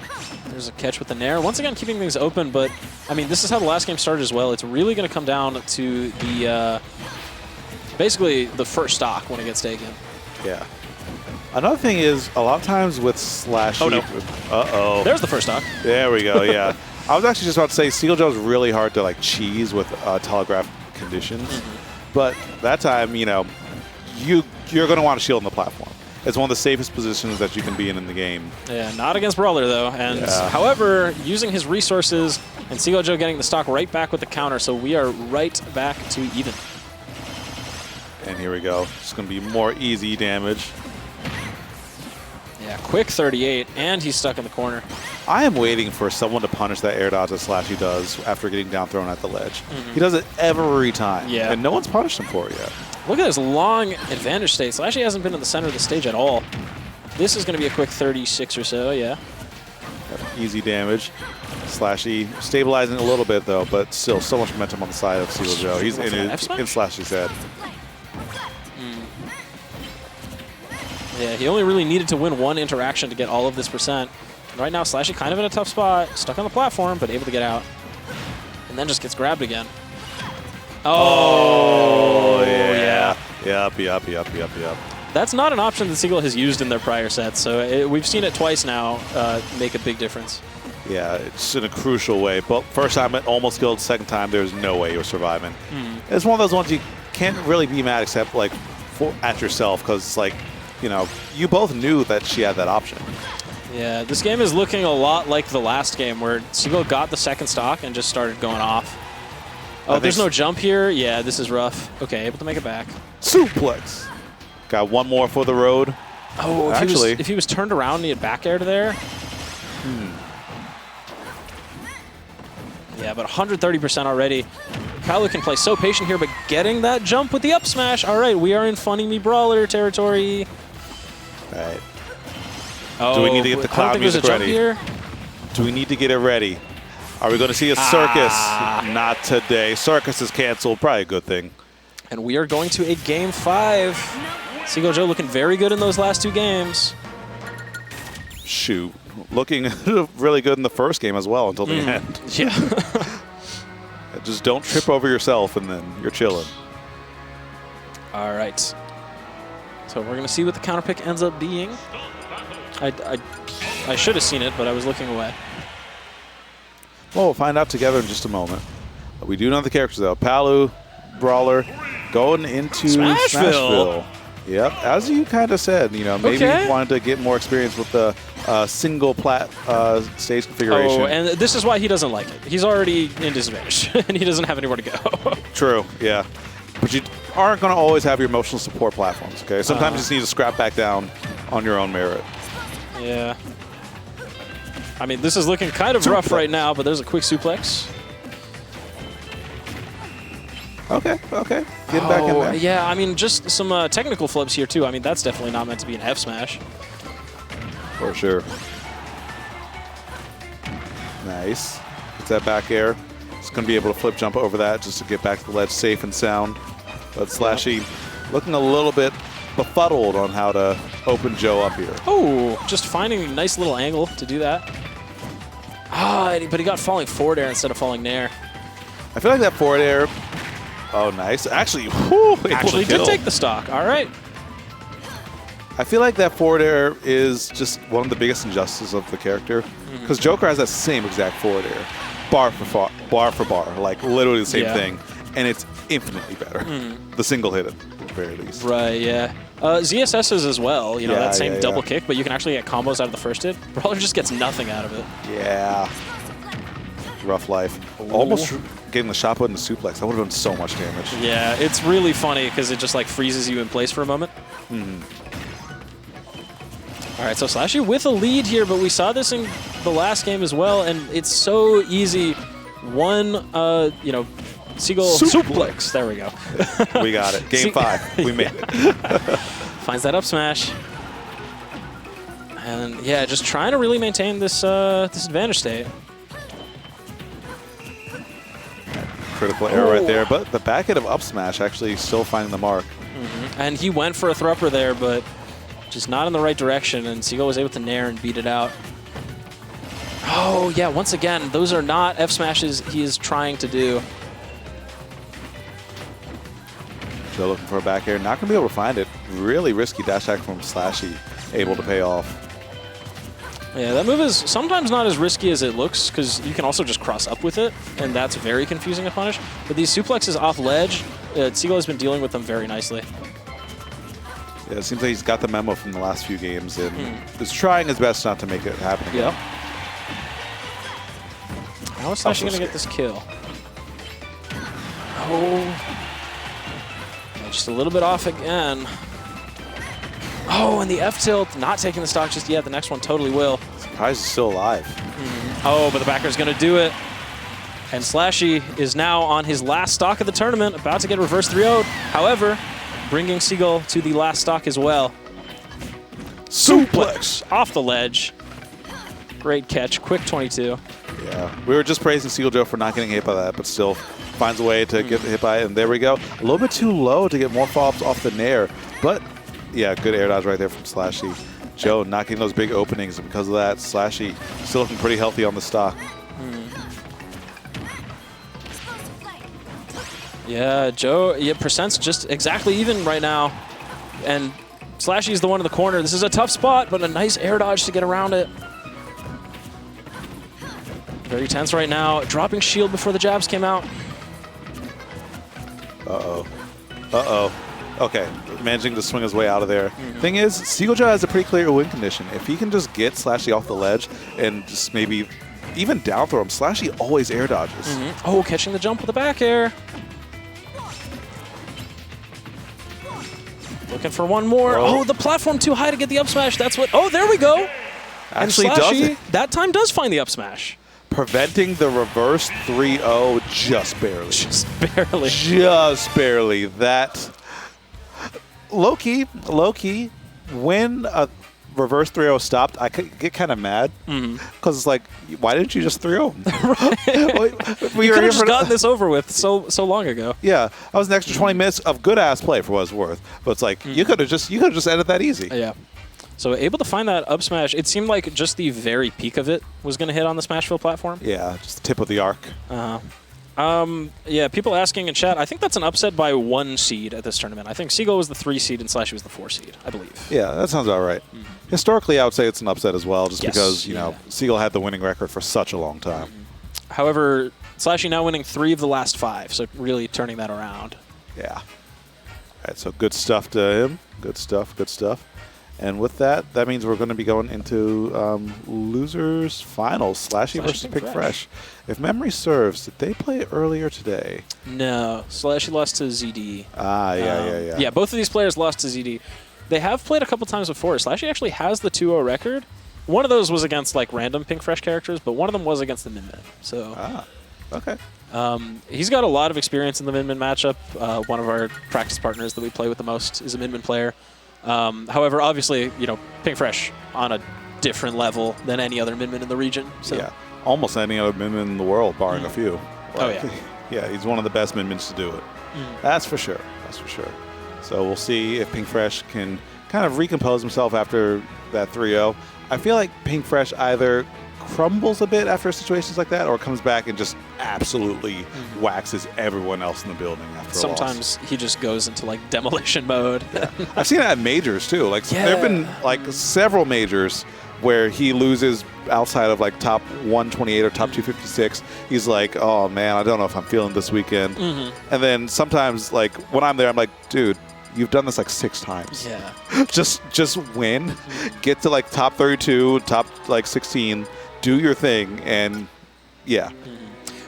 There's a catch with the Nair. Once again, keeping things open, but, I mean, this is how the last game started as well. It's really going to come down to the, basically, the first stock when it gets taken. Yeah. Another thing is, a lot of times with Slashy... Oh, no. Uh-oh. There's the first stock. There we go, yeah. I was actually just about to say, Seagull Joe's really hard to, like, cheese with telegraph conditions. But that time, you know, you're going to want to shield on the platform. It's one of the safest positions that you can be in the game. Yeah, not against Brawler, though. And however, using his resources, and Seagull Joe getting the stock right back with the counter, so we are right back to even. And here we go. It's going to be more easy damage. Yeah, quick 38, and he's stuck in the corner. I am waiting for someone to punish that air dodge that Slashy does after getting down thrown at the ledge. He does it every time, and no one's punished him for it yet. Look at this long advantage state. Slashy hasn't been in the center of the stage at all. This is going to be a quick 36 or so, yeah. Easy damage. Slashy stabilizing a little bit, though, but still so much momentum on the side of Seagull Joe. He's in Slashy's head. Yeah, he only really needed to win one interaction to get all of this percent. Right now, Slashy kind of in a tough spot, stuck on the platform, but able to get out. And then just gets grabbed again. Oh, yeah. Yep. That's not an option that Seagull has used in their prior sets, so we've seen it twice now make a big difference. Yeah, it's in a crucial way. But first time it almost killed, second time there's no way you're surviving. It's one of those ones you can't really be mad except like at yourself because it's like, you know, you both knew that she had that option. Yeah, this game is looking a lot like the last game where Seagull got the second stock and just started going off. Oh, there's no jump here? Yeah, this is rough. Okay, able to make it back. Suplex. Got one more for the road. Oh, if he was turned around and he had back air to there. Yeah, but 130% already. Palu can play so patient here, but getting that jump with the up smash. All right, we are in funny Mii Brawler territory. All right. Oh, do we need to get the cloud music ready? Here? Do we need to get it ready? Are we going to see a circus? Not today. Circus is canceled. Probably a good thing. And we are going to a game 5. Seagull Joe looking very good in those last 2 games. Shoot. Looking really good in the first game as well until the end. Yeah. Just don't trip over yourself and then you're chilling. All right. So we're going to see what the counter pick ends up being. I should have seen it, but I was looking away. Well, we'll find out together in just a moment. We do know the characters, though. Palu, Brawler, going into Smashville. Yep, as you kind of said, you know, maybe Okay. wanted to get more experience with the single stage configuration. Oh, and this is why he doesn't like it. He's already in disadvantage, and he doesn't have anywhere to go. True, yeah. But you aren't going to always have your emotional support platforms, okay? Sometimes you just need to scrap back down on your own merit. Yeah. I mean, this is looking kind of rough right now, but there's a quick suplex. Okay, okay. Getting back in there. Yeah, I mean, just some technical flips here, too. I mean, that's definitely not meant to be an F smash. For sure. Nice. Gets that back air. It's going to be able to flip jump over that just to get back to the ledge safe and sound. But SLASHY looking a little bit befuddled on how to open Joe up here. Oh, just finding a nice little angle to do that. Ah, but he got falling forward air instead of falling nair. I feel like that forward air. Oh, nice. Actually, whew, Actually did take the stock. All right. I feel like that forward air is just one of the biggest injustices of the character. Because Joker has that same exact forward air. Bar for bar. Like, literally the same thing. And it's infinitely better. The single hit at the very least. Right, yeah. ZSS's as well. You know, Yeah, that same yeah, double yeah. kick, but you can actually get combos out of the first hit. Brawler just gets nothing out of it. Yeah. Rough life. Almost getting the shot put in the suplex. That would have done so much damage. Yeah, it's really funny because it just like freezes you in place for a moment. All right, so SLASHY with a lead here, but we saw this in the last game as well, and it's so easy. One, you know, Seagull suplex. There we go. We got it. Game 5. We made it. Finds that up smash. And yeah, just trying to really maintain this this advantage state. Critical error right there, but the back hit of up smash actually still finding the mark. And he went for a thropper there, but just not in the right direction, and Seagull was able to nair and beat it out. Oh, yeah, once again, those are not F smashes he is trying to do. Joe looking for a back air. Not going to be able to find it. Really risky dash attack from SLASHY. Able to pay off. Yeah, that move is sometimes not as risky as it looks because you can also just cross up with it, and that's very confusing to punish. But these suplexes off ledge, Seagull has been dealing with them very nicely. Yeah, it seems like he's got the memo from the last few games and is trying his best not to make it happen again. Yep. How is SLASHY going to get this kill? Oh. Just a little bit off again. Oh, and the F tilt, not taking the stock just yet. The next one totally will. Surprised he's still alive. Oh, but the backer's going to do it. And SLASHY is now on his last stock of the tournament, about to get reverse 3-0'd. However, bringing Seagull to the last stock as well. Suplex off the ledge. Great catch, quick 22. Yeah, we were just praising Seagull Joe for not getting hit by that, but still finds a way to get hit by it, and there we go. A little bit too low to get more follow-ups off the nair, but yeah, good air dodge right there from SLASHY. Joe not getting those big openings, and because of that, SLASHY still looking pretty healthy on the stock. Yeah, Joe, percent's just exactly even right now. And SLASHY's the one in the corner. This is a tough spot, but a nice air dodge to get around it. Very tense right now. Dropping shield before the jabs came out. Uh-oh. Uh-oh. Okay, managing to swing his way out of there. Thing is, Seagull Joe has a pretty clear win condition. If he can just get SLASHY off the ledge and just maybe even down throw him, SLASHY always air dodges. Oh, catching the jump with the back air. Looking for one more. Oh, the platform too high to get the up smash. That's what. Oh, there we go. Actually and does SLASHY it. that time does find the up smash. Preventing the reverse 3-0 just barely. Just barely. Just barely. That low-key, when a reverse 3-0 stopped, I could get kind of mad. Because it's like, why didn't you just 3-0? We could have just gotten this over with so long ago. Yeah, that was an extra 20 minutes of good-ass play for what it's worth. But it's like, you could have just ended that easy. Yeah. So able to find that up smash. It seemed like just the very peak of it was going to hit on the Smashville platform. Yeah, just the tip of the arc. Yeah, people asking in chat, I think that's an upset by 1 seed at this tournament. I think Seagull was the 3 seed and SLASHY was the 4 seed, I believe. Yeah, that sounds about right. Historically, I would say it's an upset as well, just Yes, because, you know, Seagull had the winning record for such a long time. However, SLASHY now winning 3 of the last 5, so really turning that around. Yeah. right, so good stuff to him. Good stuff, good stuff. And with that, that means we're going to be going into losers finals, SLASHY versus Pink Fresh. If memory serves, did they play earlier today? No, SLASHY lost to ZD. Yeah. Yeah, both of these players lost to ZD. They have played a couple times before. SLASHY actually has the 2-0 record. One of those was against like random Pink Fresh characters, but one of them was against the Min Min. So, okay. He's got a lot of experience in the Min Min matchup. One of our practice partners that we play with the most is a Min Min player. However, obviously, you know, Pink Fresh on a different level than any other Min Min in the region. So. Yeah, almost any other Min Min in the world, barring a few. Like, yeah, he's one of the best Min Mins to do it. That's for sure. That's for sure. So we'll see if Pink Fresh can kind of recompose himself after that 3-0. I feel like Pink Fresh either crumbles a bit after situations like that or comes back and just absolutely waxes everyone else in the building after Sometimes he just goes into like demolition mode. Yeah. I've seen that at majors too. Like there have been like several majors where he loses outside of like top 128 or top 256. He's like, oh man, I don't know if I'm feeling this weekend. And then sometimes like when I'm there, I'm like, dude, you've done this like 6 times. Yeah. just win, get to like top 32, top like 16, do your thing, and yeah.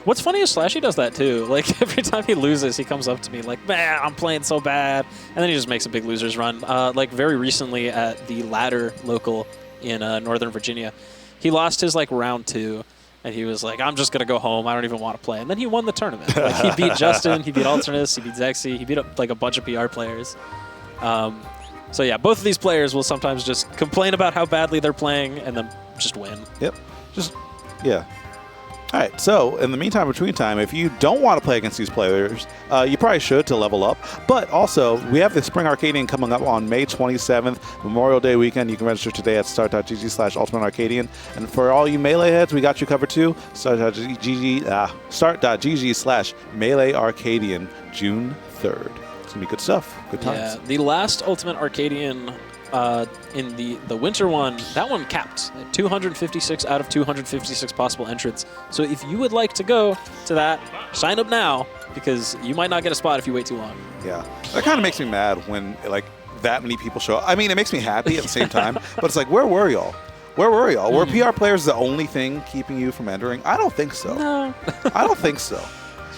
What's funny is SLASHY does that too. Like every time he loses, he comes up to me like, man, I'm playing so bad. And then he just makes a big losers run. Like very recently at the Ladder local in Northern Virginia, he lost his like round 2. And he was like, I'm just going to go home. I don't even want to play. And then he won the tournament. Like, he beat Justin. He beat Alternus. He beat Zexy. He beat like a bunch of PR players. So, yeah, both of these players will sometimes just complain about how badly they're playing and then just win. Yep. Just, yeah. All right, so in the meantime, between time, if you don't want to play against these players, you probably should to level up. But also, we have the Spring Arcadian coming up on May 27th, Memorial Day weekend. You can register today at start.gg/ultimatearcadian. And for all you Melee heads, we got you covered too. Start.gg/MeleeArcadian, June 3rd. It's going to be good stuff. Good times. Yeah, the last Ultimate Arcadian in the winter one, that one capped at 256 out of 256 possible entrants. So if you would like to go to that, sign up now because you might not get a spot if you wait too long. Yeah, that kind of makes me mad when like that many people show up. I mean, it makes me happy at the same time, but it's like, where were y'all? Where were y'all? Were PR players the only thing keeping you from entering? I don't think so. No. I don't think so.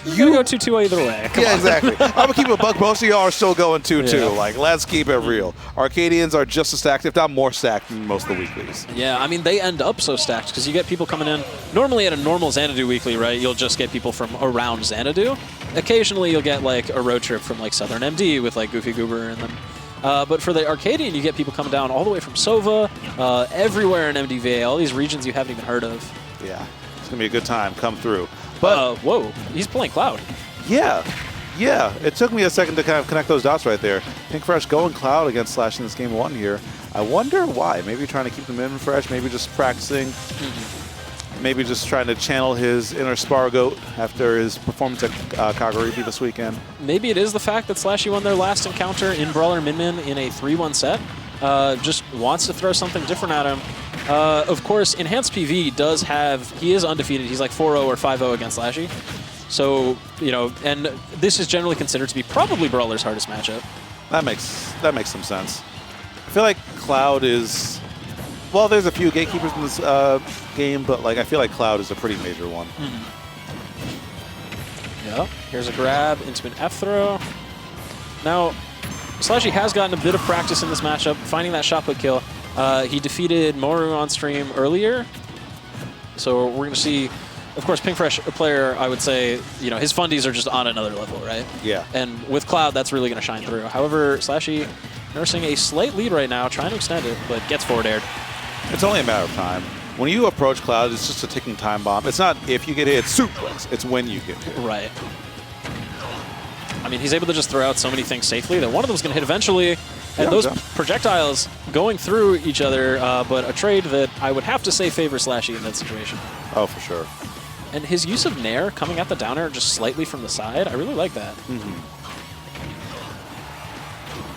You go 2-2 either way. Come on. Exactly. I'm going to keep it a buck. Most of y'all are still going 2-2. Yeah. Like, let's keep it real. Arcadians are just as stacked, if not more stacked than most of the weeklies. Yeah, I mean, they end up so stacked because you get people coming in. Normally at a normal Xanadu weekly, right, you'll just get people from around Xanadu. Occasionally you'll get, like, a road trip from, like, Southern MD with, like, Goofy Goober and them. But for the Arcadian, you get people coming down all the way from Sova, everywhere in MDVA, all these regions you haven't even heard of. Yeah, it's going to be a good time. Come through. But whoa, he's playing Cloud. Yeah, it took me a second to kind of connect those dots right there. Pink Fresh going Cloud against Slash in this game 1 here. I wonder why. Maybe trying to keep them in fresh, maybe just practicing, maybe just trying to channel his inner Spargoat after his performance at Kagaribi this weekend. Maybe it is the fact that SLASHY won their last encounter in Brawler Min Min in a 3-1 set. Just wants to throw something different at him. Of course, Enhanced PV does have, he is undefeated. He's like 4-0 or 5-0 against SLASHY. So, you know, and this is generally considered to be probably Brawler's hardest matchup. That makes some sense. I feel like Cloud is, well, there's a few gatekeepers in this game, but like I feel like Cloud is a pretty major one. Yeah, here's a grab into an F throw. Now, SLASHY has gotten a bit of practice in this matchup, finding that shot put kill. He defeated Moeru on stream earlier, so we're going to see. Of course, Pink Fresh, a player, I would say, you know, his fundies are just on another level, right? Yeah. And with Cloud, that's really going to shine through. However, SLASHY nursing a slight lead right now, trying to extend it, but gets forward aired. It's only a matter of time. When you approach Cloud, it's just a ticking time bomb. It's not if you get hit, it's suplex. It's when you get hit. Right. I mean, he's able to just throw out so many things safely that one of them's going to hit eventually. And those projectiles going through each other, but a trade that I would have to say favors SLASHY in that situation. Oh, for sure. And his use of Nair coming at the down air just slightly from the side, I really like that.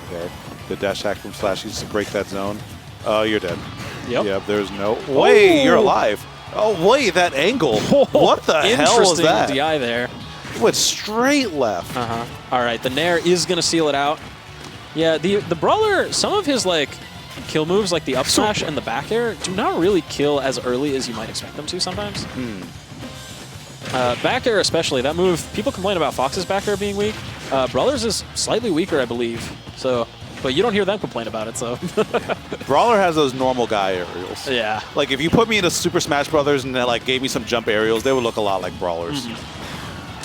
Okay. The dash hack from SLASHY just to break that zone. Oh, you're dead. Yep. There's no way you're alive. Oh, wait, that angle. What the hell was that? Interesting DI there. It went straight left. All right, the Nair is going to seal it out. Yeah, the Brawler, some of his like kill moves, like the up smash and the back air, do not really kill as early as you might expect them to sometimes. Back air especially, that move, people complain about Fox's back air being weak. Brawler's is slightly weaker, I believe. So, but you don't hear them complain about it, so. Brawler has those normal guy aerials. Yeah. Like if you put me into Super Smash Brothers and they like gave me some jump aerials, they would look a lot like Brawlers.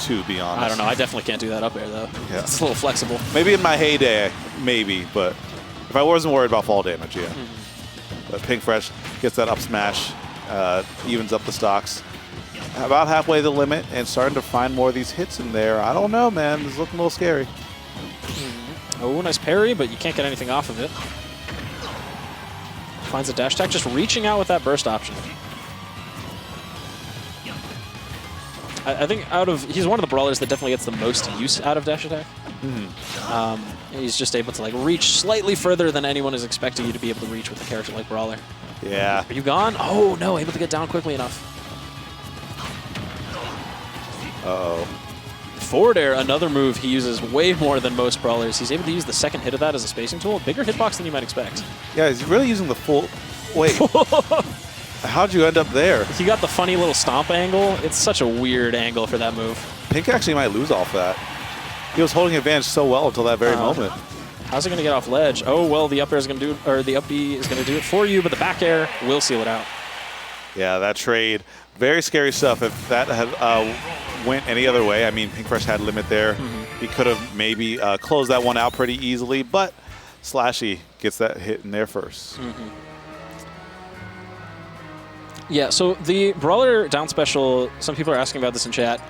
To be honest. I don't know. I definitely can't do that up air, though. Yeah. It's a little flexible. Maybe in my heyday, maybe, but if I wasn't worried about fall damage, yeah. But Pink Fresh gets that up smash, evens up the stocks. About halfway the limit and starting to find more of these hits in there. I don't know, man. This is looking a little scary. Oh, nice parry, but you can't get anything off of it. Finds a dash attack, just reaching out with that burst option. I think he's one of the brawlers that definitely gets the most use out of dash attack. He's just able to like reach slightly further than anyone is expecting you to be able to reach with a character like Brawler. Yeah. Are you gone? Oh no, able to get down quickly enough. Uh-oh. Forward air, another move he uses way more than most brawlers. He's able to use the second hit of that as a spacing tool. Bigger hitbox than you might expect. Yeah, he's really using the full... Wait. How'd you end up there? He got the funny little stomp angle. It's such a weird angle for that move. Pink actually might lose off that. He was holding advantage so well until that very moment. How's it going to get off ledge? Oh, well, the up air is going to do, or the up B is going to do it for you, but the back air will seal it out. Yeah, that trade, very scary stuff. If that had went any other way, I mean, Pink Fresh had limit there. He could have maybe closed that one out pretty easily, but SLASHY gets that hit in there first. Yeah, so the Brawler down special, some people are asking about this in chat.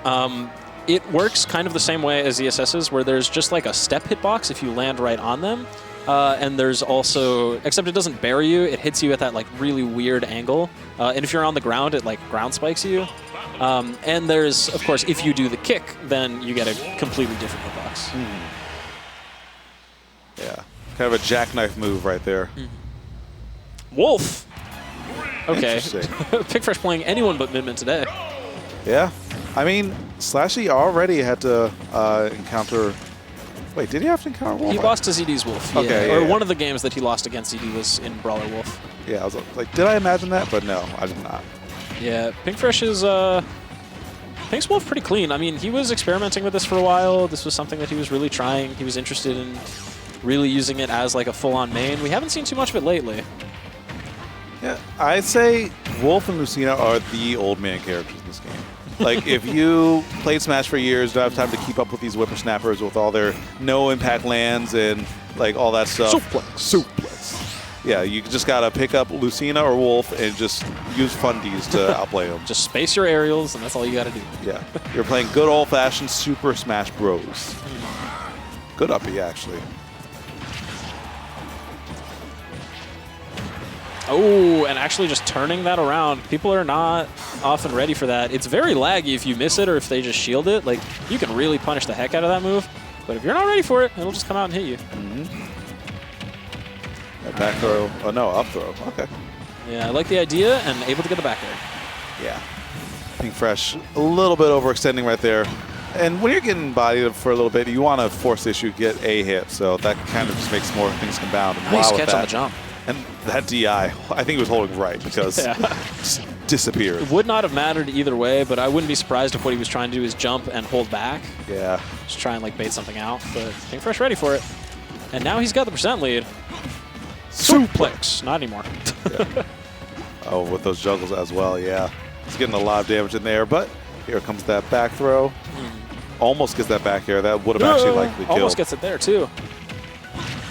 It works kind of the same way as ESS's, where there's just like a step hitbox if you land right on them. And there's also, except it doesn't bury you, it hits you at that like really weird angle. And if you're on the ground, it like ground spikes you. And there's, of course, if you do the kick, then you get a completely different hitbox. Yeah, kind of a jackknife move right there. Wolf! Okay. Interesting. Fresh playing anyone but Midman today. Yeah. I mean, SLASHY already had to encounter... Wait, did he have to encounter Wolf? He lost to ZD's Wolf. Okay, yeah. Or yeah. one of the games that he lost against ZD was in Brawler Wolf. Yeah, I was like, did I imagine that? But no, I did not. Yeah, Pink Fresh is... Pink's Wolf pretty clean. I mean, he was experimenting with this for a while. This was something that he was really trying. He was interested in really using it as like a full-on main. We haven't seen too much of it lately. Yeah, I'd say Wolf and Lucina are the old man characters in this game. Like, if you played Smash for years, don't have time to keep up with these whippersnappers with all their no-impact lands and, like, all that stuff. Suplex. Yeah, you just got to pick up Lucina or Wolf and just use fundies to outplay them. Just space your aerials, and that's all you got to do. Yeah. You're playing good old-fashioned Super Smash Bros. Good uppy, actually. Oh, and actually just turning that around. People are not often ready for that. It's very laggy if you miss it or if they just shield it. Like, you can really punish the heck out of that move. But if you're not ready for it, it'll just come out and hit you. Back throw. Oh, no, up throw. Okay. Yeah, I like the idea and able to get the back there. Yeah. Pink Fresh, a little bit overextending right there. And when you're getting bodied for a little bit, you want to force the issue, get a hit. So that kind of just makes more things compound. Nice catch on the jump. And that DI, I think he was holding right because just disappeared. It would not have mattered either way, but I wouldn't be surprised if what he was trying to do is jump and hold back. Yeah. Just try and like bait something out, but Pink Fresh ready for it. And now he's got the percent lead. Suplex. Not anymore. Yeah. Oh, with those juggles as well, yeah. He's getting a lot of damage in there, but here comes that back throw. Almost gets that back air. That would have actually likely killed. Almost gets it there, too.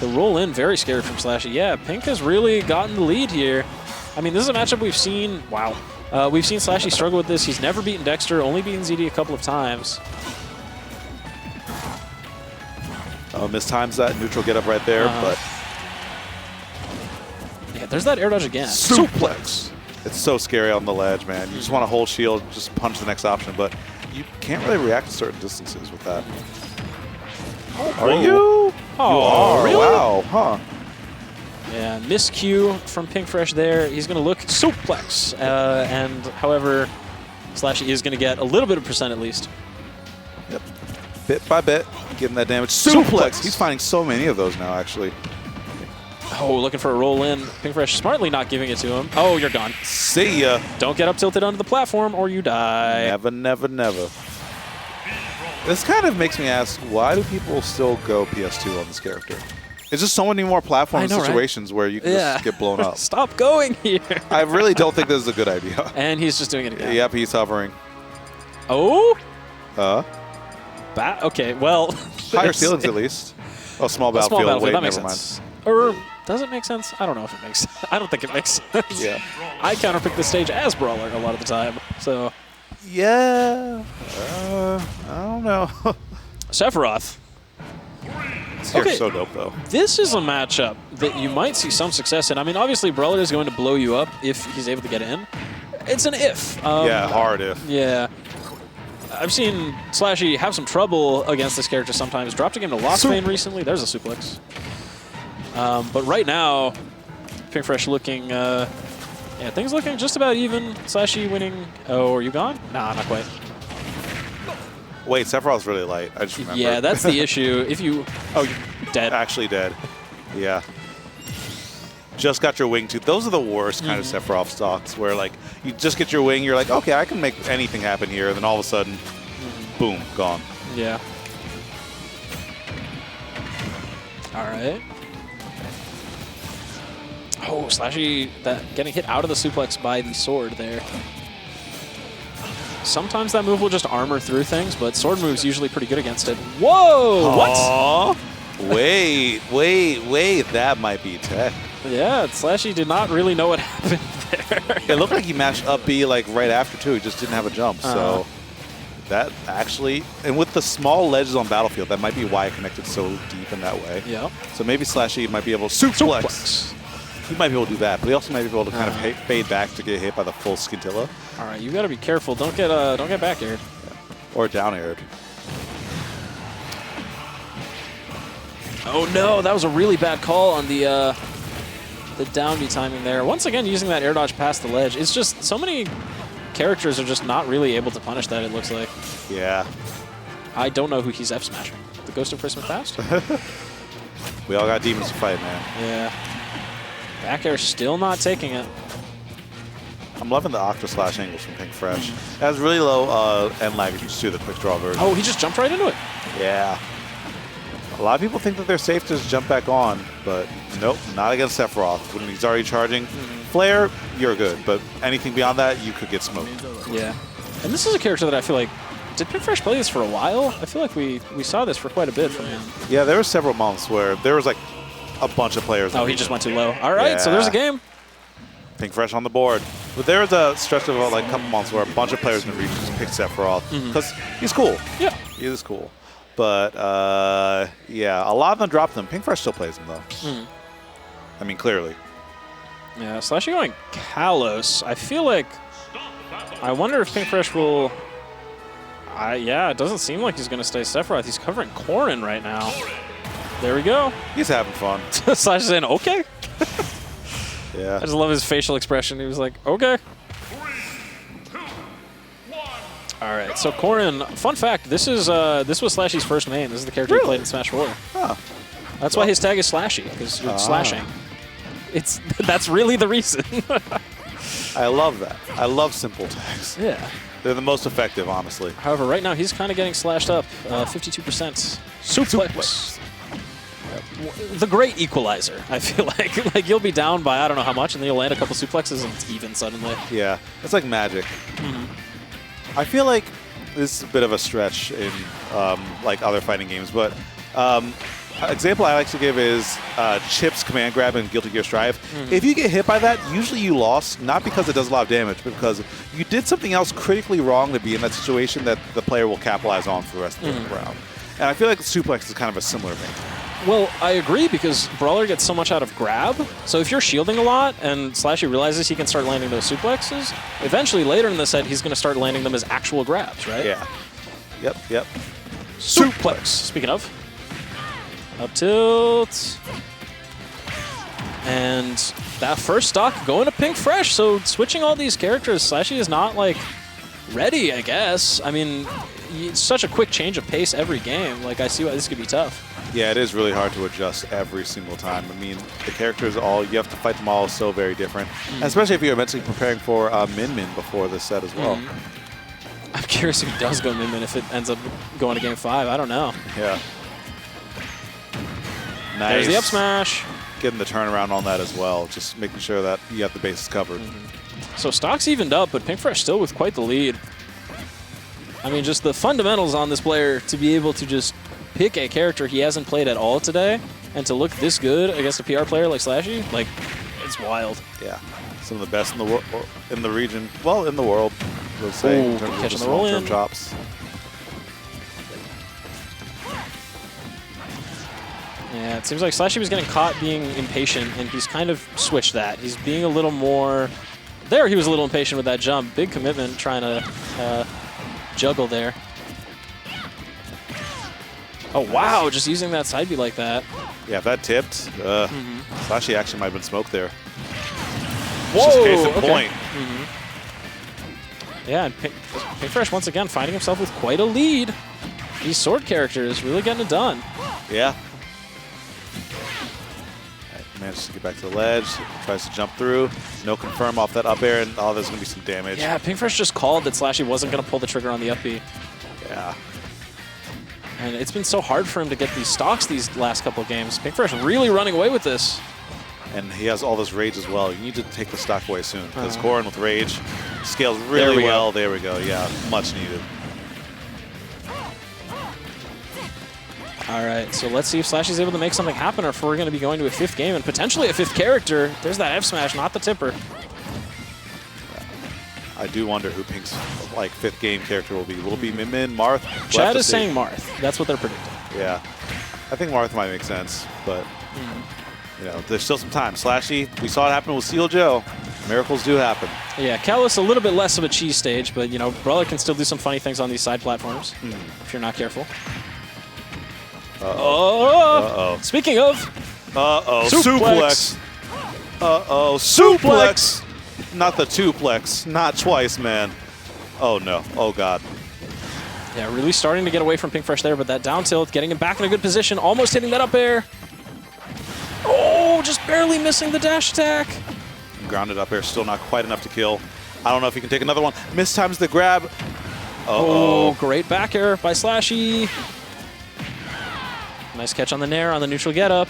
The roll in, very scary from SLASHY. Yeah, Pink has really gotten the lead here. I mean, this is a matchup we've seen. Wow. We've seen SLASHY struggle with this. He's never beaten Dexter, only beaten ZD a couple of times. Mistimes that neutral get up right there, but. Yeah, there's that air dodge again. Suplex. It's so scary on the ledge, man. You just want to hold shield, just punch the next option, but you can't really react to certain distances with that. Are you? Oh, you are. really? Wow, huh? Yeah, miscue from Pink Fresh there. He's going to look suplex. And however, SLASHY is going to get a little bit of percent at least. Yep. bit by bit, getting that damage. Suplex! He's finding so many of those now, actually. Oh, looking for a roll in. Pink Fresh smartly not giving it to him. Oh, you're gone. See ya. Don't get up tilted onto the platform or you die. Never, never, never. This kind of makes me ask, why do people still go PS2 on this character? There's just so many more platform situations where you can just get blown up. Stop going here. I really don't think this is a good idea. And he's just doing it again. Yep, he's hovering. Oh? Uh? Okay, well. Higher ceilings at least. Oh, small battlefield. Wait, that never makes mind. sense. Or does it make sense? I don't know if it makes sense. I don't think it makes sense. Yeah. I counterpick the stage as Brawler a lot of the time. So. Yeah. I don't know. Sephiroth. This character's so dope, though. This is a matchup that you might see some success in. I mean, obviously, Brawler is going to blow you up if he's able to get in. It's an if. Yeah, hard if. Yeah. I've seen SLASHY have some trouble against this character sometimes. Dropped a game to Lost Vein recently. There's a suplex. But right now, Pink Fresh looking, yeah, things looking just about even. SLASHY winning. Oh, are you gone? Nah, not quite. Wait, Sephiroth's really light. I just remember. Yeah, that's the issue. If you, oh, you're dead. Actually dead. Yeah. Just got your wing too. Those are the worst kind of Sephiroth stocks where like you just get your wing, you're like, okay, I can make anything happen here, and then all of a sudden, boom, gone. Yeah. All right. Oh, SLASHY getting hit out of the suplex by the sword there. Sometimes that move will just armor through things, but sword move's usually pretty good against it. Whoa! What? Wait. That might be tech. Yeah, SLASHY did not really know what happened there. It looked like he mashed up B like right after too. He just didn't have a jump. So that actually, and with the small ledges on Battlefield, that might be why it connected so deep in that way. Yeah. So maybe SLASHY might be able to suplex. He might be able to do that, but he also might be able to kind of fade back to get hit by the full scintilla. All right, you got to be careful. Don't get back aired. Or down aired. Oh no, that was a really bad call on the down B timing there. Once again, using that air dodge past the ledge. It's just so many characters are just not really able to punish that, it looks like. Yeah. I don't know who he's F smashing. The Ghost of Christmas Past? We all got demons to fight, man. Yeah. Back air still not taking it. I'm loving the Octa slash angles from Pink Fresh. It has really low end lag too, the quick draw version. Oh, he just jumped right into it. Yeah. A lot of people think that they're safe to just jump back on, but nope, not against Sephiroth. When he's already charging. Flare, you're good, but anything beyond that, you could get smoked. Yeah. And this is a character that I feel like, did Pink Fresh play this for a while? I feel like we saw this for quite a bit from him. Yeah, there were several months where there was like a bunch of players. Oh, he just went too low. All right, so there's a game. Pink Fresh on the board. But there was a stretch of like a couple months where a bunch of players in the region just picked Sephiroth because he's cool. Yeah. He is cool. But, yeah, a lot of them dropped them. Pink Fresh still plays them, though. I mean, clearly. Yeah, SLASHY going Kalos. I feel like, I wonder if Pink Fresh will, yeah, it doesn't seem like he's going to stay Sephiroth. He's covering Corrin right now. There we go. He's having fun. SLASHY saying, okay. Yeah. I just love his facial expression. He was like, okay. 3, 2, 1. All right, so Corrin, fun fact, this was SLASHY's first main. This is the character he played in Smash 4. Huh. That's why his tag is SLASHY, because you're slashing. That's really the reason. I love that. I love simple tags. Yeah. They're the most effective, honestly. However, right now he's kind of getting slashed up. 52%. Suplex. The great equalizer, I feel like. Like, you'll be down by I don't know how much, and then you'll land a couple suplexes, and it's even suddenly. Yeah, it's like magic. I feel like this is a bit of a stretch in like other fighting games, but example I like to give is Chip's command grab in Guilty Gear Strive. If you get hit by that, usually you lost, not because it does a lot of damage, but because you did something else critically wrong to be in that situation that the player will capitalize on for the rest of the round. And I feel like the suplex is kind of a similar thing. Well, I agree, because Brawler gets so much out of grab. So if you're shielding a lot and SLASHY realizes he can start landing those suplexes, eventually later in the set he's going to start landing them as actual grabs, right? Yeah. Yep. Suplex. Speaking of. Up tilt. And that first stock going to Pink Fresh. So switching all these characters, SLASHY is not, like, ready, I guess. I mean, it's such a quick change of pace every game. Like, I see why this could be tough. Yeah, it is really hard to adjust every single time. I mean, the characters you have to fight them all so very different. And especially if you're mentally preparing for Min Min before this set as well. I'm curious if he does go Min Min if it ends up going to game 5. I don't know. Yeah. Nice. There's the up smash. Getting the turnaround on that as well. Just making sure that you have the bases covered. So stocks evened up, but Pinkfresh still with quite the lead. I mean, just the fundamentals on this player to be able to just pick a character he hasn't played at all today and to look this good against a PR player like SLASHY, like, it's wild. Yeah. Some of the best in the world, in the region, well, in the world, we'll say, in terms of catching just the roll long-term in. chops. Yeah, it seems like SLASHY was getting caught being impatient, and he's kind of switched that. He's being a little more... There, he was a little impatient with that jump. Big commitment trying to juggle there. Oh, wow, just using that side B like that. Yeah, if that tipped, SLASHY actually might have been smoked there. Whoa! Just case in Okay. point. Yeah, and Pinkfresh once again finding himself with quite a lead. These sword characters really getting it done. Yeah. Manages to get back to the ledge, tries to jump through. No confirm off that up air, and oh, there's going to be some damage. Yeah, Pinkfresh just called that SLASHY wasn't going to pull the trigger on the up B. Yeah. And it's been so hard for him to get these stocks these last couple of games. Pinkfresh really running away with this. And he has all this rage as well. You need to take the stock away soon, because Corrin with rage scales really well. There we go. Yeah, much needed. All right, so let's see if SLASHY's able to make something happen, or if we're going to be going to a 5th game and potentially a 5th character. There's that F smash, not the tipper. I do wonder who Pink's 5th game character will be. Will it be Min Min, Marth? Chad is saying Marth. That's what they're predicting. Yeah, I think Marth might make sense, but you know, there's still some time. SLASHY, we saw it happen with Seal Joe. Miracles do happen. Yeah, Kalos a little bit less of a cheese stage, but you know, Brawler can still do some funny things on these side platforms if you're not careful. Speaking of, suplex. Suplex. Not the twoplex. Not twice, man. Oh no. Oh god. Yeah, really starting to get away from Pinkfresh there, but that down tilt, getting him back in a good position, almost hitting that up air. Oh, just barely missing the dash attack. Grounded up air, still not quite enough to kill. I don't know if he can take another one. Mistimes the grab. Oh, great back air by SLASHY. Nice catch on the nair on the neutral getup.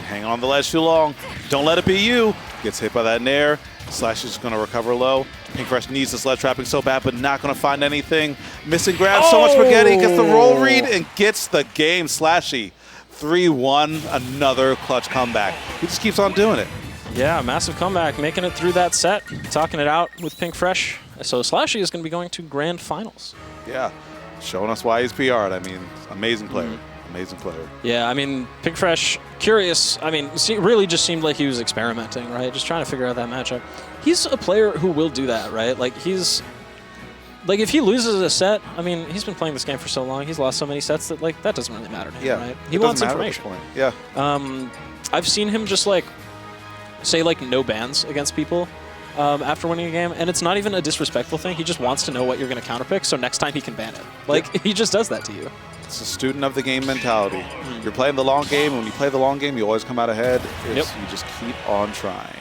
Hang on the ledge too long. Don't let it be you. Gets hit by that nair. SLASHY's going to recover low. Pinkfresh needs this ledge trapping so bad, but not going to find anything. Missing grab, so much spaghetti. Gets the roll read and gets the game. SLASHY 3-1, another clutch comeback. He just keeps on doing it. Yeah, massive comeback, making it through that set, talking it out with Pinkfresh. So SLASHY is going to be going to grand finals. Yeah, showing us why he's PR'd. I mean, amazing player. Amazing player. Yeah, I mean, Pinkfresh, curious. I mean, really just seemed like he was experimenting, right? Just trying to figure out that matchup. He's a player who will do that, right? Like, he's... Like, if he loses a set, I mean, he's been playing this game for so long. He's lost so many sets that, like, that doesn't really matter to him, right? He wants information. Yeah. I've seen him just, like, say, like, no bans against people after winning a game, and it's not even a disrespectful thing. He just wants to know what you're going to counterpick, so next time he can ban it. Like, he just does that to you. It's a student of the game mentality. You're playing the long game, and when you play the long game, you always come out ahead. You just keep on trying.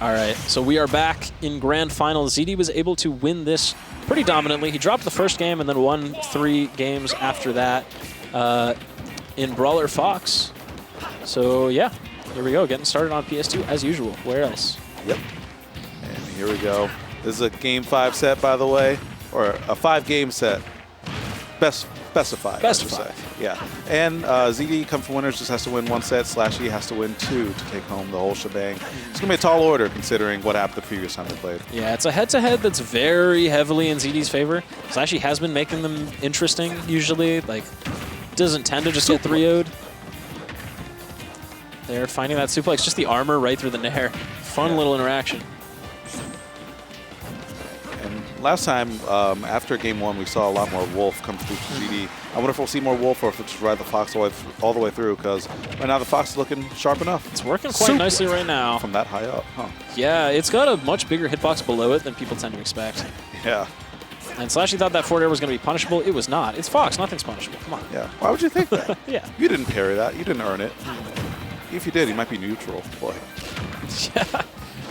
All right, so we are back in grand finals. ZD was able to win this pretty dominantly. He dropped the first game and then won 3 games after that in Brawler Fox. So yeah, here we go, getting started on PS2 as usual. Where else? Yep. And here we go. This is a game 5 set, by the way, or a 5-game set. Best of 5. Best of 5. Yeah. And ZD Come for Winners just has to win 1 set. SLASHY has to win 2 to take home the whole shebang. It's going to be a tall order considering what happened the previous time they played. Yeah, it's a head-to-head that's very heavily in ZD's favor. SLASHY has been making them interesting usually. Like, doesn't tend to just get 3-0'd. They're finding that suplex, just the armor right through the nair. Fun little interaction. Last time, after Game 1, we saw a lot more Wolf come through from ZD. I wonder if we'll see more Wolf or if we'll just ride the Fox all the way through, because right now the Fox is looking sharp enough. It's working quite nicely right now. From that high up, huh? Yeah, it's got a much bigger hitbox below it than people tend to expect. Yeah. And SLASHY thought that forward air was going to be punishable. It was not. It's Fox. Nothing's punishable. Come on. Yeah. Why would you think that? Yeah. You didn't parry that. You didn't earn it. If you did, he might be neutral. Boy. Yeah.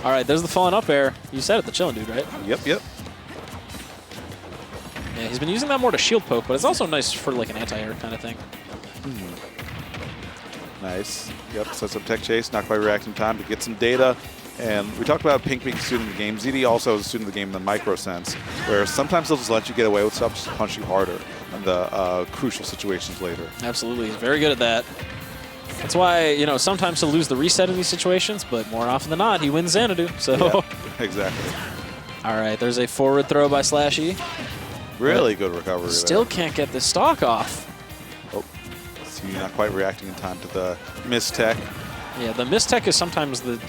All right, there's the falling up air. You said it, the chillin' dude, right? Yep, yep. Yeah, he's been using that more to shield poke, but it's also nice for like an anti-air kind of thing. Nice. Yep, sets up tech chase, not quite reacting time to get some data. And we talked about Pink being a student of the game. ZD also is a student of the game in the micro sense, where sometimes they'll just let you get away with stuff, just punch you harder in the crucial situations later. Absolutely, he's very good at that. That's why, you know, sometimes he'll lose the reset in these situations, but more often than not, he wins Xanadu. So, yeah, exactly. All right, there's a forward throw by SLASHY. Really good recovery. Still there. can't get this stock off. Oh, so you're not quite reacting in time to the miss tech. Yeah, the miss tech is sometimes the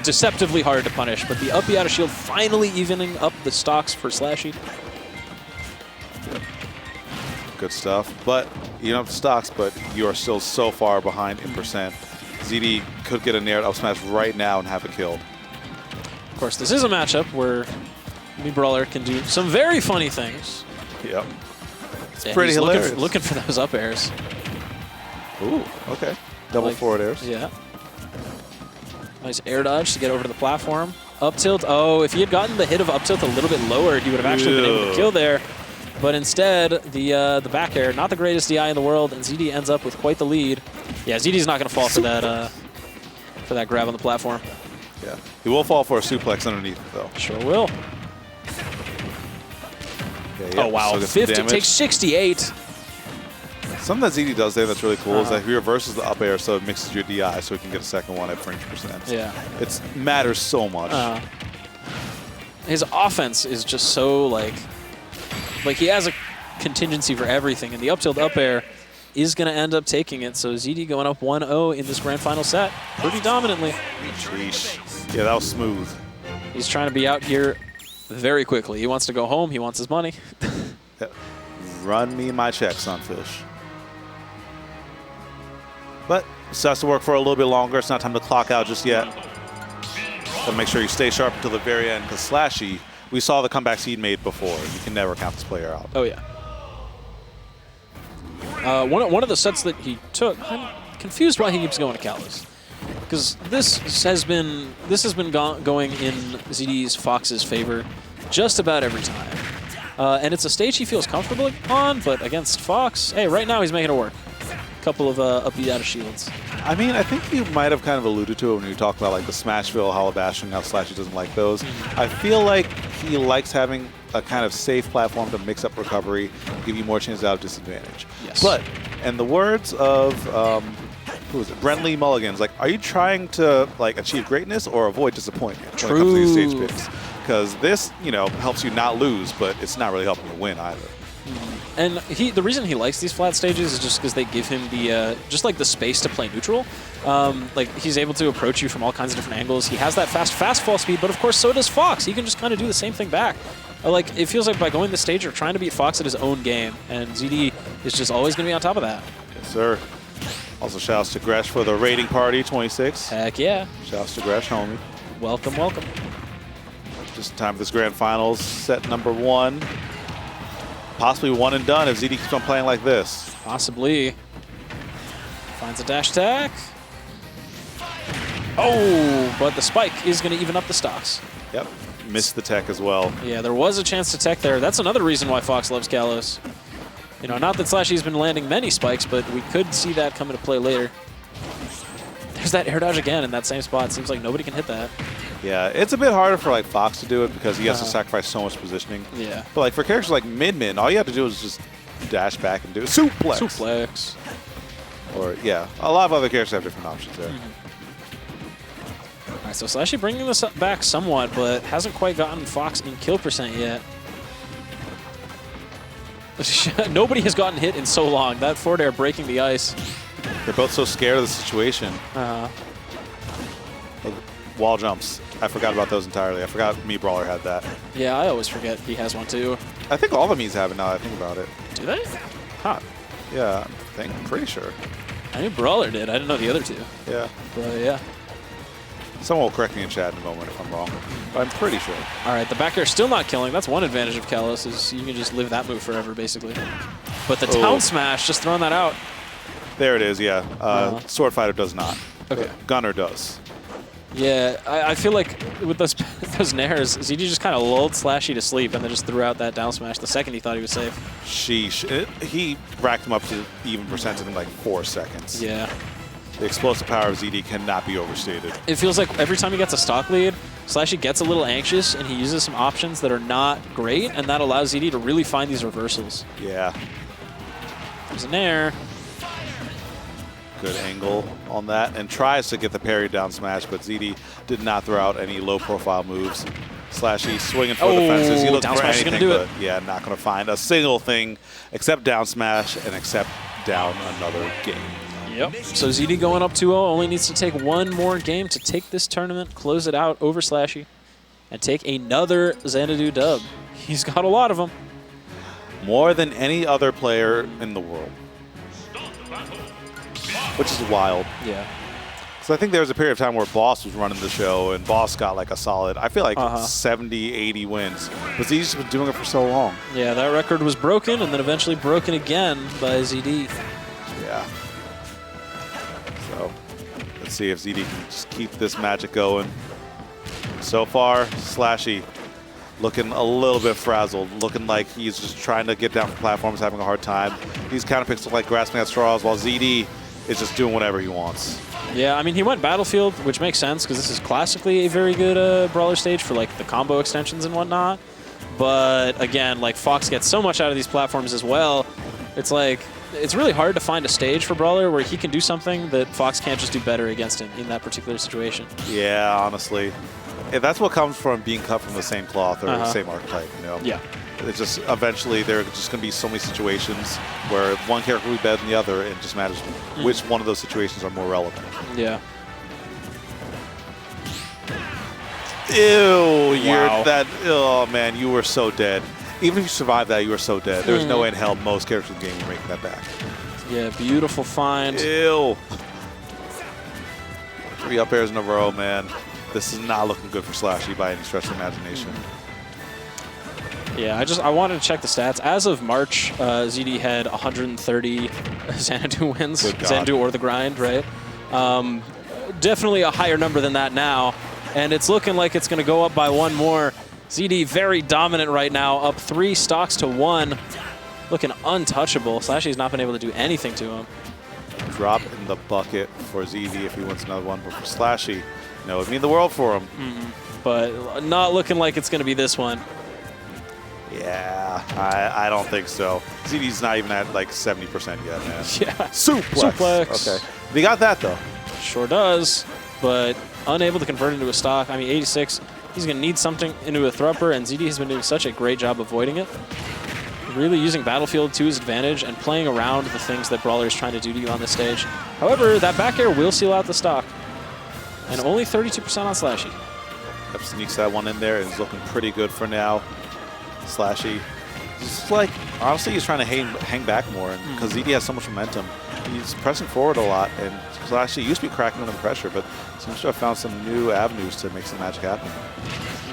deceptively hard to punish, but the up B out of shield finally evening up the stocks for SLASHY. Good stuff. But you don't have the stocks, but you are still so far behind in percent. ZD could get a nair up smash right now and have it killed. Of course, this is a matchup where Mii Brawler can do some very funny things. Yep. It's Yeah, pretty he's hilarious. Looking for those up airs. Ooh, okay. Double forward airs. Yeah. Nice air dodge to get over to the platform. Up tilt. Oh, if he had gotten the hit of up tilt a little bit lower, he would have actually been able to kill there. But instead, the back air, not the greatest DI in the world, and ZD ends up with quite the lead. Yeah, ZD's not going to fall for that grab on the platform. Yeah. He will fall for a suplex underneath, though. Sure will. Yeah, Oh, wow. 50 takes 68. Something that ZD does there that's really cool is that he reverses the up air so it mixes your DI so he can get a second one at fringe percent. Yeah. It matters so much. His offense is just so, like he has a contingency for everything, and the up tilt up air is going to end up taking it. So ZD going up 1-0 in this grand final set pretty dominantly. Sheesh. Yeah, that was smooth. He's trying to be out here very quickly. He wants to go home. He wants his money. Yep. Run me my check, Sunfish. But it still has to work for a little bit longer. It's not time to clock out just yet. So make sure you stay sharp until the very end, because SLASHY, we saw the comebacks he'd made before. You can never count this player out. Oh, yeah. One of the sets that he took, I'm confused why he keeps going to Kalos. Because this has been going in ZD's Fox's favor just about every time. And it's a stage he feels comfortable on, but against Fox, hey, right now he's making it work. A couple of up beat out of shields. I mean, I think you might have kind of alluded to it when you talk about like the Smashville, Halabashing, how SLASHY doesn't like those. I feel like he likes having a kind of safe platform to mix up recovery, give you more chances out of disadvantage. Yes. But, in the words of, who was it, Brentley Mulligans, like, are you trying to like achieve greatness or avoid disappointment when it comes to these stage picks? Because this, you know, helps you not lose, but it's not really helping you win either. And the reason he likes these flat stages is just because they give him the just like the space to play neutral. Like he's able to approach you from all kinds of different angles. He has that fast fall speed, but of course so does Fox. He can just kind of do the same thing back. Like it feels like by going this stage, you're trying to beat Fox at his own game, and ZD is just always going to be on top of that. Yes, sir. Also, shouts to Gresh for the rating party 26. Heck yeah. Shouts to Gresh, homie. Welcome, welcome. Just in time for this grand finals, set number 1. Possibly one and done if ZD keeps on playing like this. Possibly. Finds a dash attack. Oh, but the spike is going to even up the stocks. Yep. Missed the tech as well. Yeah, there was a chance to tech there. That's another reason why Fox loves Kalos. You know, not that SLASHY's been landing many spikes, but we could see that come into play later. There's that air dodge again in that same spot. Seems like nobody can hit that. Yeah, it's a bit harder for like Fox to do it because he has to sacrifice so much positioning. Yeah. But like for characters like Min, all you have to do is just dash back and do a suplex. Suplex. Or yeah, a lot of other characters have different options there. All right, so SLASHY bringing this back somewhat, but hasn't quite gotten Fox in kill percent yet. Nobody has gotten hit in so long. That forward air breaking the ice. They're both so scared of the situation. Wall jumps. I forgot about those entirely. I forgot Mii Brawler had that. Yeah, I always forget he has one too. I think all the Miis have it now that I think about it. Do they? Huh. Yeah, I'm pretty sure. I knew Brawler did. I didn't know the other two. Yeah. But yeah. Someone will correct me in chat in a moment if I'm wrong, but I'm pretty sure. All right, the back air still not killing. That's one advantage of Kalos, is you can just live that move forever, basically. But the down smash, just throwing that out. There it is, yeah. Sword Fighter does not. Okay. Gunner does. Yeah, I feel like with those nairs, ZD just kind of lulled SLASHY to sleep and then just threw out that down smash the second he thought he was safe. Sheesh. He racked him up to even percent in like 4 seconds. Yeah. The explosive power of ZD cannot be overstated. It feels like every time he gets a stock lead, SLASHY gets a little anxious and he uses some options that are not great, and that allows ZD to really find these reversals. Yeah. There's an air. Good angle on that, and tries to get the parry down smash, but ZD did not throw out any low-profile moves. SLASHY swinging for the fences. He looked down for smash is anything, gonna do but yeah, not going to find a single thing except down smash and except down another game. Yep. So ZD going up 2-0, only needs to take one more game to take this tournament, close it out over SLASHY, and take another Xanadu dub. He's got a lot of them. More than any other player in the world. Which is wild. Yeah. So I think there was a period of time where Boss was running the show, and Boss got like a solid, I feel like 70, 80 wins. But he's just been doing it for so long. Yeah, that record was broken and then eventually broken again by ZD. Yeah. So let's see if ZD can just keep this magic going. So far, SLASHY looking a little bit frazzled, looking like he's just trying to get down from platforms, having a hard time. These counter picks look like grasping at straws, while ZD is just doing whatever he wants. Yeah, I mean, he went Battlefield, which makes sense because this is classically a very good brawler stage for like the combo extensions and whatnot. But again, like Fox gets so much out of these platforms as well. It's like, it's really hard to find a stage for Brawler where he can do something that Fox can't just do better against him in that particular situation. Yeah, honestly. That's what comes from being cut from the same cloth or the same archetype, you know? Yeah. It's just eventually there are just going to be so many situations where one character will be better than the other, and it just matters which one of those situations are more relevant. Yeah. Ew, you're that. Oh man, you were so dead. Even if you survived that, you were so dead. There was no way in hell most characters in the game were making that back. Yeah, beautiful find. Ew. 3 up airs in a row, man. This is not looking good for SLASHY by any stretch of the imagination. Yeah, I wanted to check the stats. As of March, ZD had 130 Xanadu wins. Xanadu or the grind, right? Definitely a higher number than that now. And it's looking like it's going to go up by one more. ZD very dominant right now, up 3 stocks to 1. Looking untouchable. SLASHY's not been able to do anything to him. Drop in the bucket for ZD if he wins another one, but for SLASHY, you know, it would mean the world for him. But not looking like it's going to be this one. Yeah, I don't think so. ZD's not even at like 70% yet, man. Yeah. Suplex. Okay. He got that, though. Sure does, but unable to convert into a stock. I mean, 86, he's going to need something into a thropper, and ZD has been doing such a great job avoiding it. Really using Battlefield to his advantage and playing around the things that Brawler is trying to do to you on this stage. However, that back air will seal out the stock. And only 32% on SLASHY. Yep, sneaks that one in there and is looking pretty good for now. SLASHY, just like, honestly, he's trying to hang back more, and because ZD has so much momentum, he's pressing forward a lot, and SLASHY used to be cracking under pressure, but seems to have found some new avenues to make some magic happen.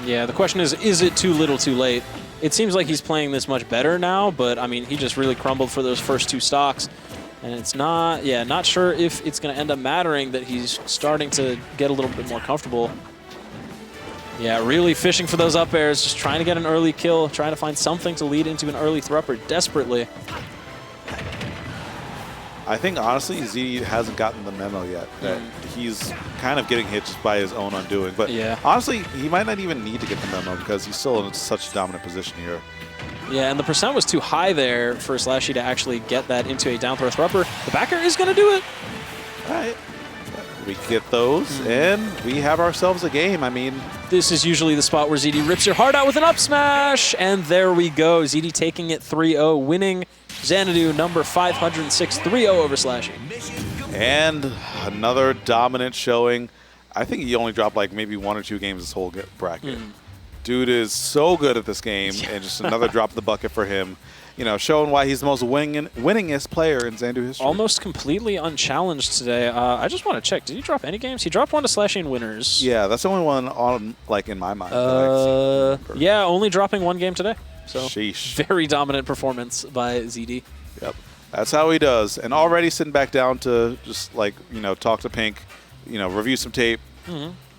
Yeah, the question is it too little too late? It seems like he's playing this much better now, but I mean, he just really crumbled for those first 2 stocks, and it's not, not sure if it's going to end up mattering that he's starting to get a little bit more comfortable. Yeah, really fishing for those up airs, just trying to get an early kill, trying to find something to lead into an early thropper desperately. I think, honestly, Z hasn't gotten the memo yet that he's kind of getting hit just by his own undoing. But honestly, he might not even need to get the memo because he's still in such a dominant position here. Yeah, and the percent was too high there for SLASHY to actually get that into a down throw thropper. The backer is going to do it. All right. We get those, and we have ourselves a game. I mean, this is usually the spot where ZD rips your heart out with an up smash, and there we go. ZD taking it 3-0, winning Xanadu number 506, 3-0 over SLASHY. And another dominant showing. I think he only dropped like maybe 1 or 2 games this whole bracket. Dude is so good at this game, and just another drop in the bucket for him. You know, showing why he's the most winningest player in Xanadu history. Almost completely unchallenged today. I just want to check. Did he drop any games? He dropped one to SLASHY and Winners. Yeah, that's the only one on, like, in my mind. Yeah, only dropping one game today. So Sheesh. very dominant performance by ZD. Yep, that's how he does. And already sitting back down to just, like, you know, talk to Pink, you know, review some tape.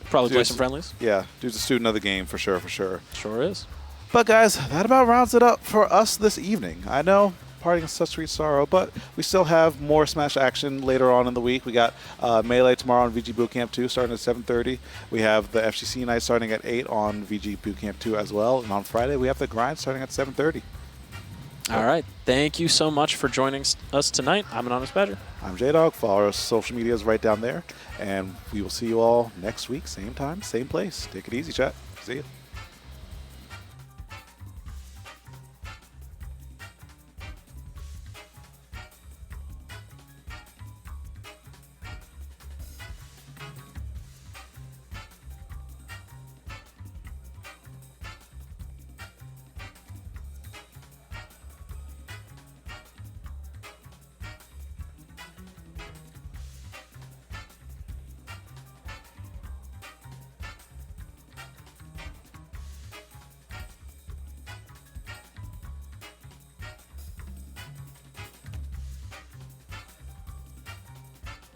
Probably play some friendlies. Yeah, dude's a student of the game for sure, for sure. Sure is. But guys, that about rounds it up for us this evening. I know, parting is such sweet sorrow, but we still have more Smash action later on in the week. We got Melee tomorrow on VGBootCamp 2 starting at 7:30. We have the FGC night starting at 8 on VGBootCamp 2 as well. And on Friday, we have the grind starting at 7:30. All right. Thank you so much for joining us tonight. I'm Anonymous Badger. I'm J-Dog. Follow our social medias right down there. And we will see you all next week, same time, same place. Take it easy, chat. See you.